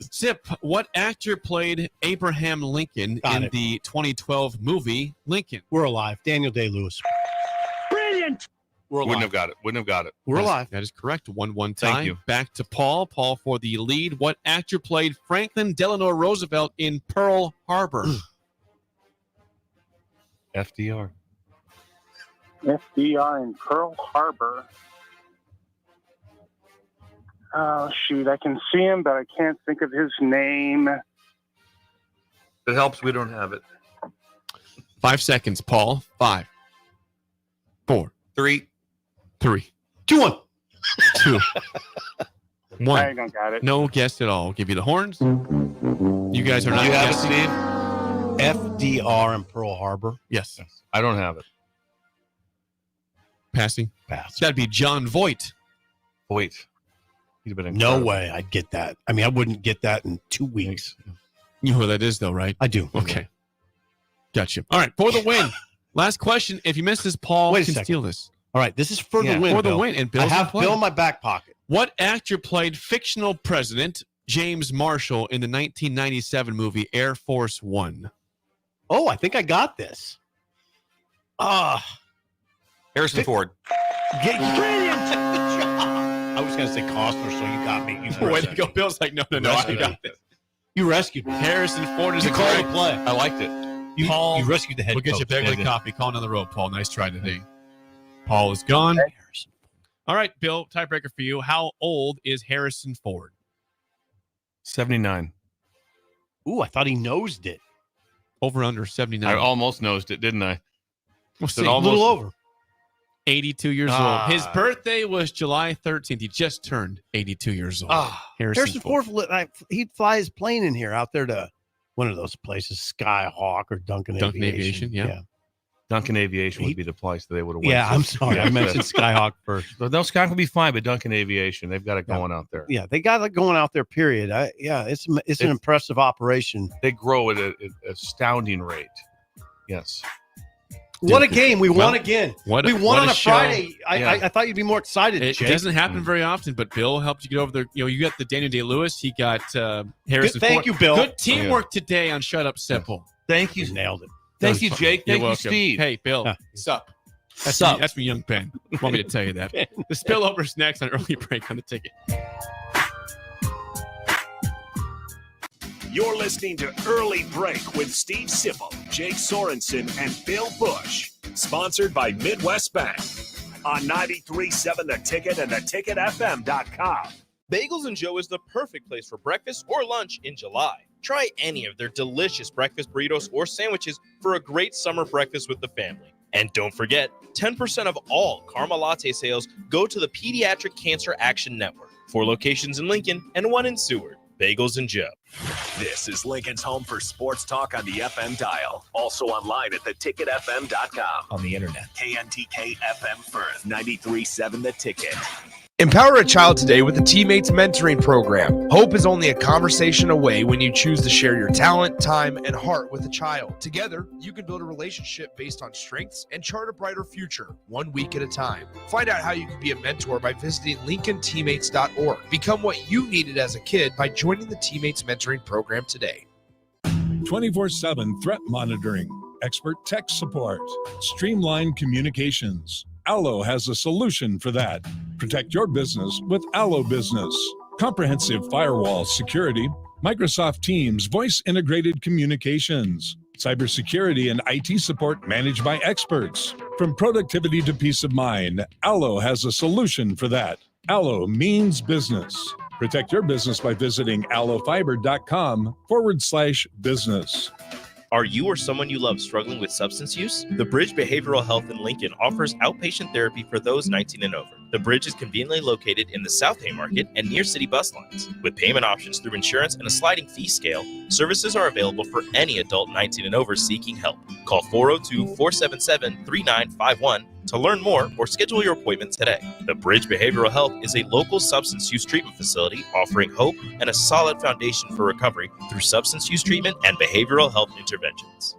Sip, what actor played Abraham Lincoln in the 2012 movie Lincoln? We're alive. Daniel Day-Lewis. Brilliant. We're alive. Wouldn't have got it. We're alive. That is correct. 1-1 tie. Thank you. Back to Paul. Paul for the lead. What actor played Franklin Delano Roosevelt in Pearl Harbor? FDR. FDR in Pearl Harbor. Oh, shoot. I can see him, but I can't think of his name. It helps we don't have it. 5 seconds, Paul. 5, 4, 3, 3, 2, 1. 2, I 1. don't got it. No guess at all. I'll give you the horns. You guys are not You have it, guessing. Steve? FDR in Pearl Harbor. Yes. I don't have it. Passing. Pass. That'd be John Voight. Wait. He's been No incredible. way I'd get that. I mean, I wouldn't get that in 2 weeks. You know who that is, though, right? I do. Okay. Gotcha. All right, for the win. Last question. If you miss this, Paul Wait a can second. steal this. All right, this is for the win. For the Bill. win. And I Bill's have in Bill play. in my back pocket. What actor played fictional President James Marshall in the 1997 movie Air Force One? Oh, I think I got this. Harrison Ford. Brilliant. I was going to say Costner, so you got me. Way to go. Bill's like, no, I got this. You rescued me. Harrison Ford is You a called great the play. I liked it. Paul, you rescued the head We'll get you coach. Begley coffee. Call another road, Paul. Nice try today. Paul is gone. All right, Bill, tiebreaker for you. How old is Harrison Ford? 79. Ooh, I thought he nosed it. Over under 79. I almost nosed it, didn't I? We'll see. A little over. 82 years old. His birthday was July 13th. He just turned 82 years old. Harrison Ford, he'd fly his plane in here out there to one of those places, Skyhawk or Duncan Aviation. Yeah. Duncan Aviation would be the place that they would have went. Yeah, to. I'm sorry. I mentioned Skyhawk first. No, Skyhawk would be fine, but Duncan Aviation, they've got it going out there. Yeah, they got it going out there, period. It's an impressive operation. They grow at an astounding rate. Yes. What a game. We won again. We won on a show. Friday. I thought you'd be more excited, It Jake. doesn't happen very often, but Bill helped you get over there. You know, you got the Daniel Day-Lewis. He got Harrison Thank Ford. you, Bill. Good teamwork today on Shut Up Simple. Thank you. Nailed it. Thank you, Jake. You're Thank you, welcome. Steve. Hey, Bill. Sup. That's me, young Ben. Want me to tell you that. The spillover's next on Early Break on the Ticket. You're listening to Early Break with Steve Sipple, Jake Sorensen, and Bill Busch. Sponsored by Midwest Bank. On 93.7 The Ticket and theticketfm.com. Bagels & Joe is the perfect place for breakfast or lunch in July. Try any of their delicious breakfast burritos or sandwiches for a great summer breakfast with the family. And don't forget, 10% of all caramel latte sales go to the Pediatric Cancer Action Network. 4 locations in Lincoln and 1 in Seward. Bagels & Joe. This is Lincoln's home for sports talk on the FM dial. Also online at theticketfm.com. On the internet. KNTK FM Firth, 93.7 The Ticket. Empower a child today with the Teammates Mentoring Program. Hope is only a conversation away when you choose to share your talent, time, and heart with a child. Together, you can build a relationship based on strengths and chart a brighter future, 1 week at a time. Find out how you can be a mentor by visiting LincolnTeammates.org. Become what you needed as a kid by joining the Teammates Mentoring Program today. 24/7 threat monitoring, expert tech support, streamlined communications. Allo has a solution for that. Protect your business with Allo Business. Comprehensive firewall security, Microsoft Teams voice-integrated communications, cybersecurity and IT support managed by experts. From productivity to peace of mind, Allo has a solution for that. Allo means business. Protect your business by visiting allofiber.com/business. Are you or someone you love struggling with substance use? The Bridge Behavioral Health in Lincoln offers outpatient therapy for those 19 and over. The Bridge is conveniently located in the South Haymarket and near city bus lines. With payment options through insurance and a sliding fee scale, services are available for any adult 19 and over seeking help. Call 402-477-3951 to learn more or schedule your appointment today. The Bridge Behavioral Health is a local substance use treatment facility offering hope and a solid foundation for recovery through substance use treatment and behavioral health interventions.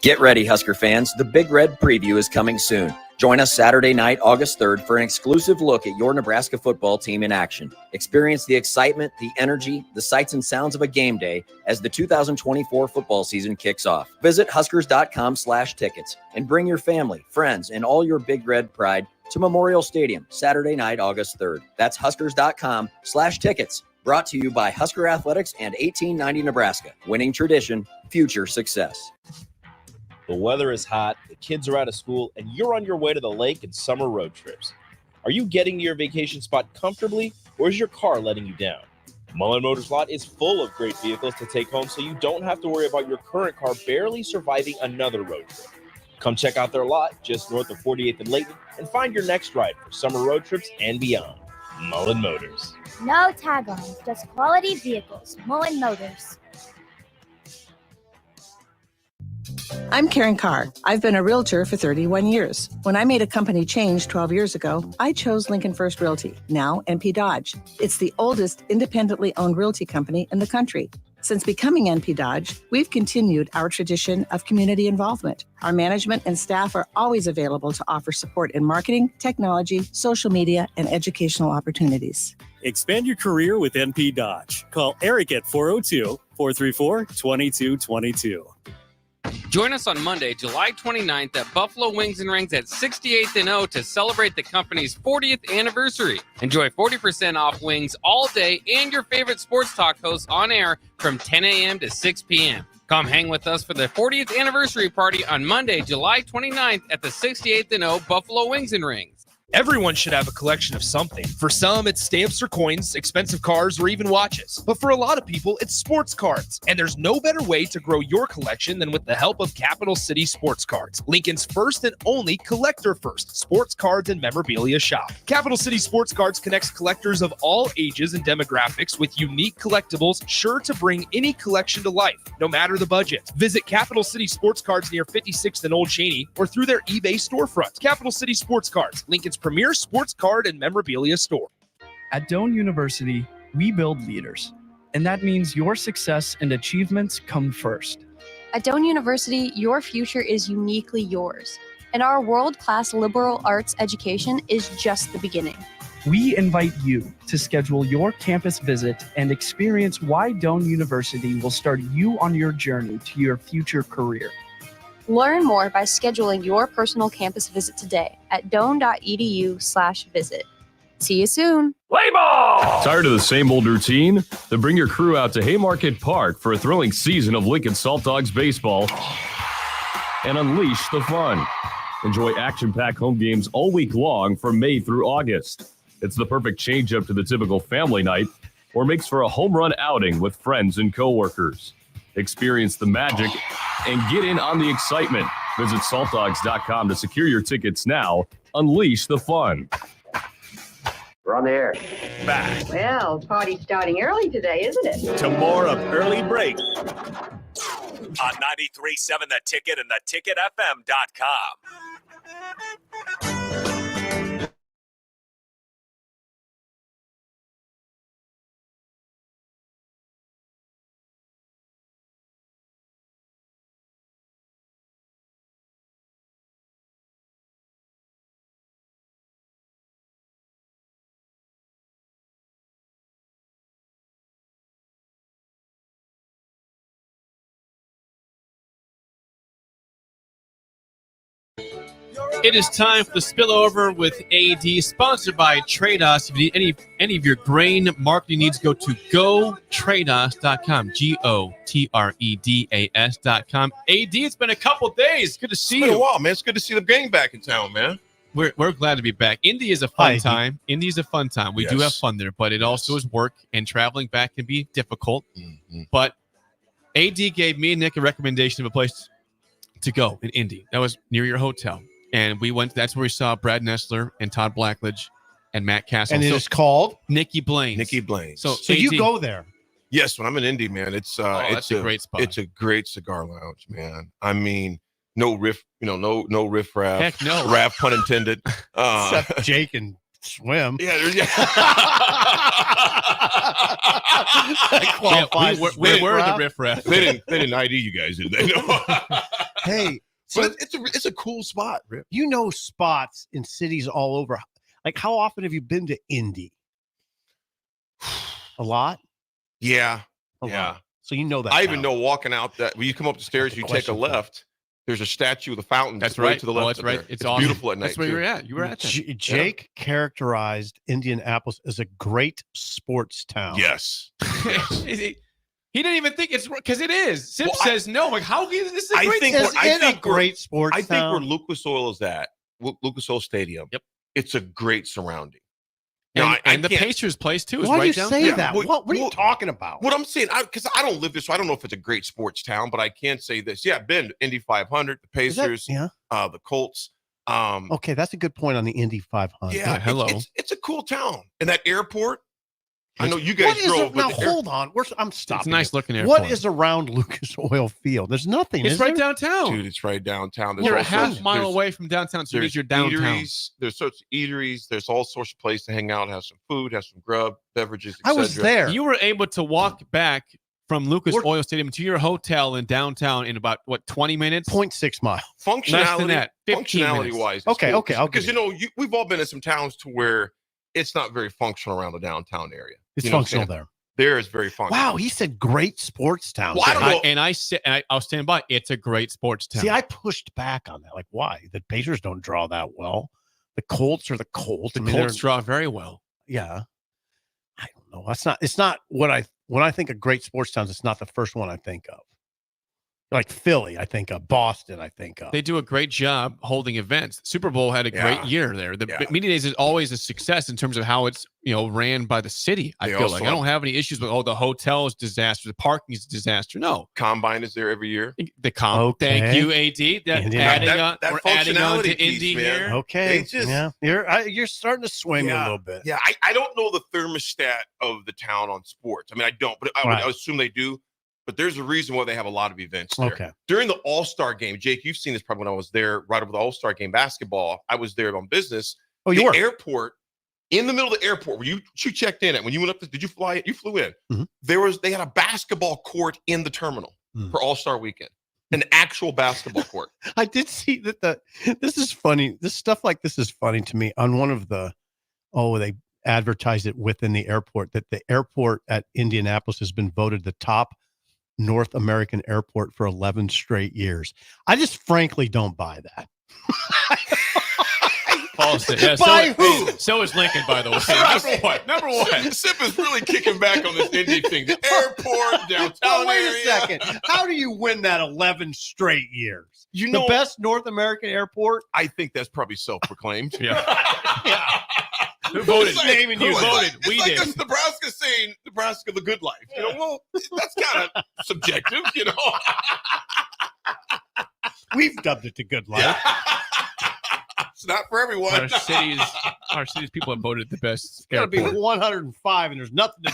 Get ready, Husker fans. The Big Red Preview is coming soon. Join us Saturday night, August 3rd, for an exclusive look at your Nebraska football team in action. Experience the excitement, the energy, the sights and sounds of a game day as the 2024 football season kicks off. Visit Huskers.com/tickets and bring your family, friends, and all your Big Red pride to Memorial Stadium Saturday night, August 3rd. That's Huskers.com/tickets. Brought to you by Husker Athletics and 1890 Nebraska. Winning tradition, future success. The weather is hot, the kids are out of school, and you're on your way to the lake and summer road trips. Are you getting to your vacation spot comfortably, or is your car letting you down? Mullen Motors Lot is full of great vehicles to take home so you don't have to worry about your current car barely surviving another road trip. Come check out their lot just north of 48th and Layton and find your next ride for summer road trips and beyond. Mullen Motors. No tag-ons, just quality vehicles. Mullen Motors. I'm Karen Carr. I've been a realtor for 31 years. When I made a company change 12 years ago, I chose Lincoln First Realty, now NP Dodge. It's the oldest independently owned realty company in the country. Since becoming NP Dodge, we've continued our tradition of community involvement. Our management and staff are always available to offer support in marketing, technology, social media, and educational opportunities. Expand your career with NP Dodge. Call Eric at 402-434-2222. Join us on Monday, July 29th at Buffalo Wings and Rings at 68th and O to celebrate the company's 40th anniversary. Enjoy 40% off wings all day and your favorite sports talk hosts on air from 10 a.m. to 6 p.m. Come hang with us for the 40th anniversary party on Monday, July 29th at the 68th and O Buffalo Wings and Rings. Everyone should have a collection of something. For some, it's stamps or coins, expensive cars, or even watches. But for a lot of people, it's sports cards. And there's no better way to grow your collection than with the help of Capital City Sports Cards, Lincoln's first and only collector-first sports cards and memorabilia shop. Capital City Sports Cards connects collectors of all ages and demographics with unique collectibles sure to bring any collection to life, no matter the budget. Visit Capital City Sports Cards near 56th and Old Cheney or through their eBay storefront. Capital City Sports Cards, Lincoln's premier sports card and memorabilia store. At Doane University, we build leaders, and that means your success and achievements come first. At Doane University, your future is uniquely yours, and our world-class liberal arts education is just the beginning. We invite you to schedule your campus visit and experience why Doane University will start you on your journey to your future career. Learn more by scheduling your personal campus visit today at doane.edu/visit. See you soon. Play ball! Tired of the same old routine? Then bring your crew out to Haymarket Park for a thrilling season of Lincoln Salt Dogs baseball and unleash the fun. Enjoy action-packed home games all week long from May through August. It's the perfect change-up to the typical family night or makes for a home run outing with friends and coworkers. Experience the magic and get in on the excitement. Visit saltdogs.com to secure your tickets now. Unleash the fun. We're on the air. Back Well, party's starting early today, isn't it? to more of Early Break On 93.7 The Ticket and theticketfm.com. It is time for the Spillover with AD, sponsored by Trados. If you need any of your grain marketing needs, go to gotrados.com. GOTREDAS.com. AD, it's been a couple days. Good to see you. It's been a while, man. It's good to see the gang back in town, man. We're glad to be back. Indy is a fun time. Indy is a fun time. We do have fun there, but it also is work, and traveling back can be difficult. But AD gave me and Nick a recommendation of a place to go in Indy. That was near your hotel. And we went, that's where we saw Brad Nessler and Todd Blackledge and Matt Castle. And it is called Nicky Blaine's. Nicky Blaine's. So you go there. Yes, when I'm in Indy, man, it's that's a great spot. It's a great cigar lounge, man. I mean, no riff, no riff raff. Heck no. Raff, pun intended. Except Jake and swim. Yeah, we were the riff raff. They didn't ID you guys, did they? No. Hey, but it's a cool spot, Rip. You know spots in cities all over. Like, how often have you been to Indy? A lot? Yeah. A lot. So you know that. I even know walking out that when you come up the stairs, you take a left. There's a statue of the fountain. That's right right to the left. That's right. There. It's awesome. Beautiful at night. That's where you were at. You were at that. Jake characterized Indianapolis as a great sports town. Yes. He didn't even think it's because it is. Sip says no. Like, how is this a great great sports I town? think where Lucas Oil is at, Lucas Oil Stadium. Yep. It's a great surrounding. And the Pacers place too is Why right do you down say there. that? What are you talking about? What I'm saying, because I don't live there, so I don't know if it's a great sports town, but I can say this. Yeah, I've been to Indy 500, the Pacers, the Colts. Okay, that's a good point on the Indy 500. Yeah, hello. It's a cool town. And that airport, I know you guys drove. Now, hold on. I'm stopping. It's a nice looking airport. What is around Lucas Oil Field? There's nothing. It's is right there? downtown. Dude, it's right downtown. You're a half mile away from downtown, so there's you're downtown. Eateries, there's sorts of eateries. There's all sorts of places to hang out, have some food, have some grub, beverages, etc. I was there. You were able to walk back from Lucas Oil Stadium to your hotel in downtown in about 20 minutes? 0.6 miles. Less than that. 15 minutes. Functionality-wise. Okay. Because we've all been in some towns to where it's not very functional around the downtown area. It's You know what I'm functional saying? there. There is very functional. Wow, he said great sports town. Well, I don't know. I'll stand by. It's a great sports town. See, I pushed back on that. Like, why? The Pacers don't draw that well. The Colts are the Colts. The Colts draw very well. Yeah. I don't know. It's not when I think of great sports towns, it's not the first one I think of. Like Philly, I think of. Boston, I think of. They do a great job holding events. Super Bowl had a great year there. The Media Days is always a success in terms of how it's ran by the city. I feel like I don't have any issues with the hotel is disaster, the parking is a disaster. No, Combine is there every year. Thank you, AD. We're adding on to Indy here. Okay, you're starting to swing a little bit. Yeah, I don't know the thermostat of the town on sports. I mean, I don't, but I would assume they do. But there's a reason why they have a lot of events there. Okay. During the All-Star game, Jake, you've seen this probably when I was there right over the All-Star game basketball. I was there on business. Oh, you were? Airport, in the middle of the airport where you checked in at, when you went up, did you fly? You flew in. Mm-hmm. They had a basketball court in the terminal for All-Star weekend. An actual basketball court. I did see that this is funny. This stuff like this is funny to me. On one of they advertised it within the airport that the airport at Indianapolis has been voted the top North American airport for 11 straight years. I just frankly don't buy that. False. Yeah, by who? So is Lincoln, by the way. Number one. Sip is really kicking back on this Indy thing. The airport, downtown Wait area. a second. How do you win that 11 straight years? You know, the best North American airport? I think that's probably self-proclaimed. Yeah. Who voted? Naming you voted. We did. did. It's Nebraska saying Nebraska the good life. Well, that's kind of subjective, We've dubbed it the good life. Yeah. It's not for everyone. Our city's people have voted the best. It's got to be 105, and there's nothing to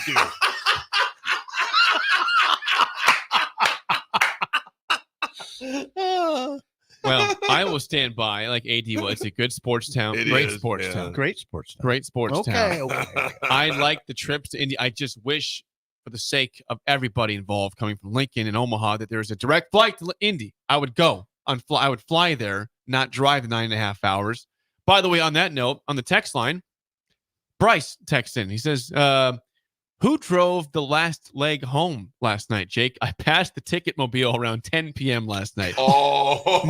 do. Well, I will stand by, like AD was. It's a good sports town. Great sports town. Great sports town. Great sports town. Okay. I like the trips to Indy. I just wish, for the sake of everybody involved coming from Lincoln and Omaha, that there was a direct flight to Indy. I would go. I would fly there, not drive the 9.5 hours. By the way, on that note, on the text line, Bryce texts in. He says, Who drove the last leg home last night, Jake? I passed the ticket mobile around 10 p.m. last night. Oh,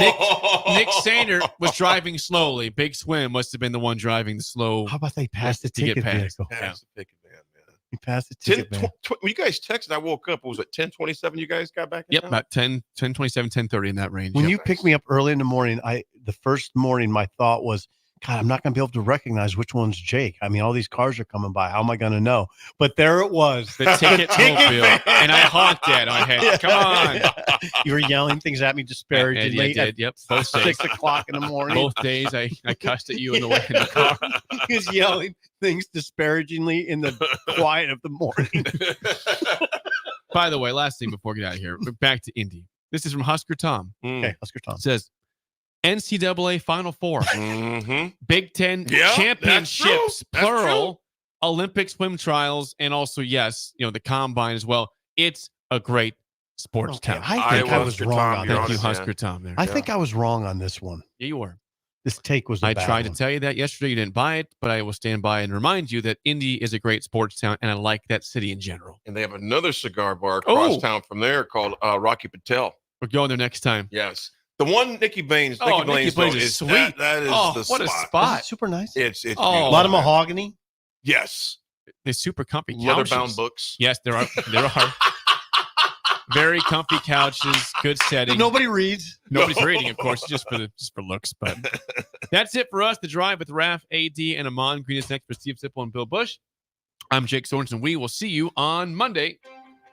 Nick Sander was driving slowly. Big Swim must have been the one driving the slow. How about they passed the ticket vehicle? Pass the ticket van, man. You passed the ticket van. When you guys texted, I woke up. Was it 10:27? You guys got back? Yep, about 10:27, 10:30 in that range. When you picked me up early in the morning, the first morning my thought was, God, I'm not going to be able to recognize which one's Jake. I mean, all these cars are coming by. How am I going to know? But there it was. The ticket mobile. And I honked at him. I had, come on. You were yelling things at me disparagingly. I did. Yep. Both days. 6 o'clock in the morning. Both days I cussed at you in the car. He was yelling things disparagingly in the quiet of the morning. By the way, last thing before we get out of here, we're back to Indy. This is from Husker Tom. Okay, Husker Tom. It says, NCAA Final Four, Big Ten championships, plural, Olympic swim trials, and also, yes, the combine as well. It's a great sports town. I think I was wrong on that. Thank you, Husker Tom. There. I think I was wrong on this one. Yeah, you were. This take was a I bad tried one. to tell you that yesterday. You didn't buy it, but I will stand by and remind you that Indy is a great sports town, and I like that city in general. And they have another cigar bar across town from there called Rocky Patel. We're going there next time. Yes. The one Nikki Baines. Nikki Baines is sweet. That is the what spot. a spot. Super nice. It's a lot of mahogany. Yes. They're super comfy. Leather-bound books. Yes, there are. Very comfy couches, good setting. Nobody reads. Nobody's reading, of course, just for looks. But that's it for us. The Drive with Raph, AD, and Amon. Green is next for Steve Sipple and Bill Busch. I'm Jake Sorensen. We will see you on Monday.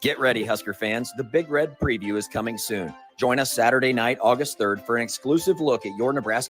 Get ready, Husker fans. The Big Red Preview is coming soon. Join us Saturday night, August 3rd, for an exclusive look at your Nebraska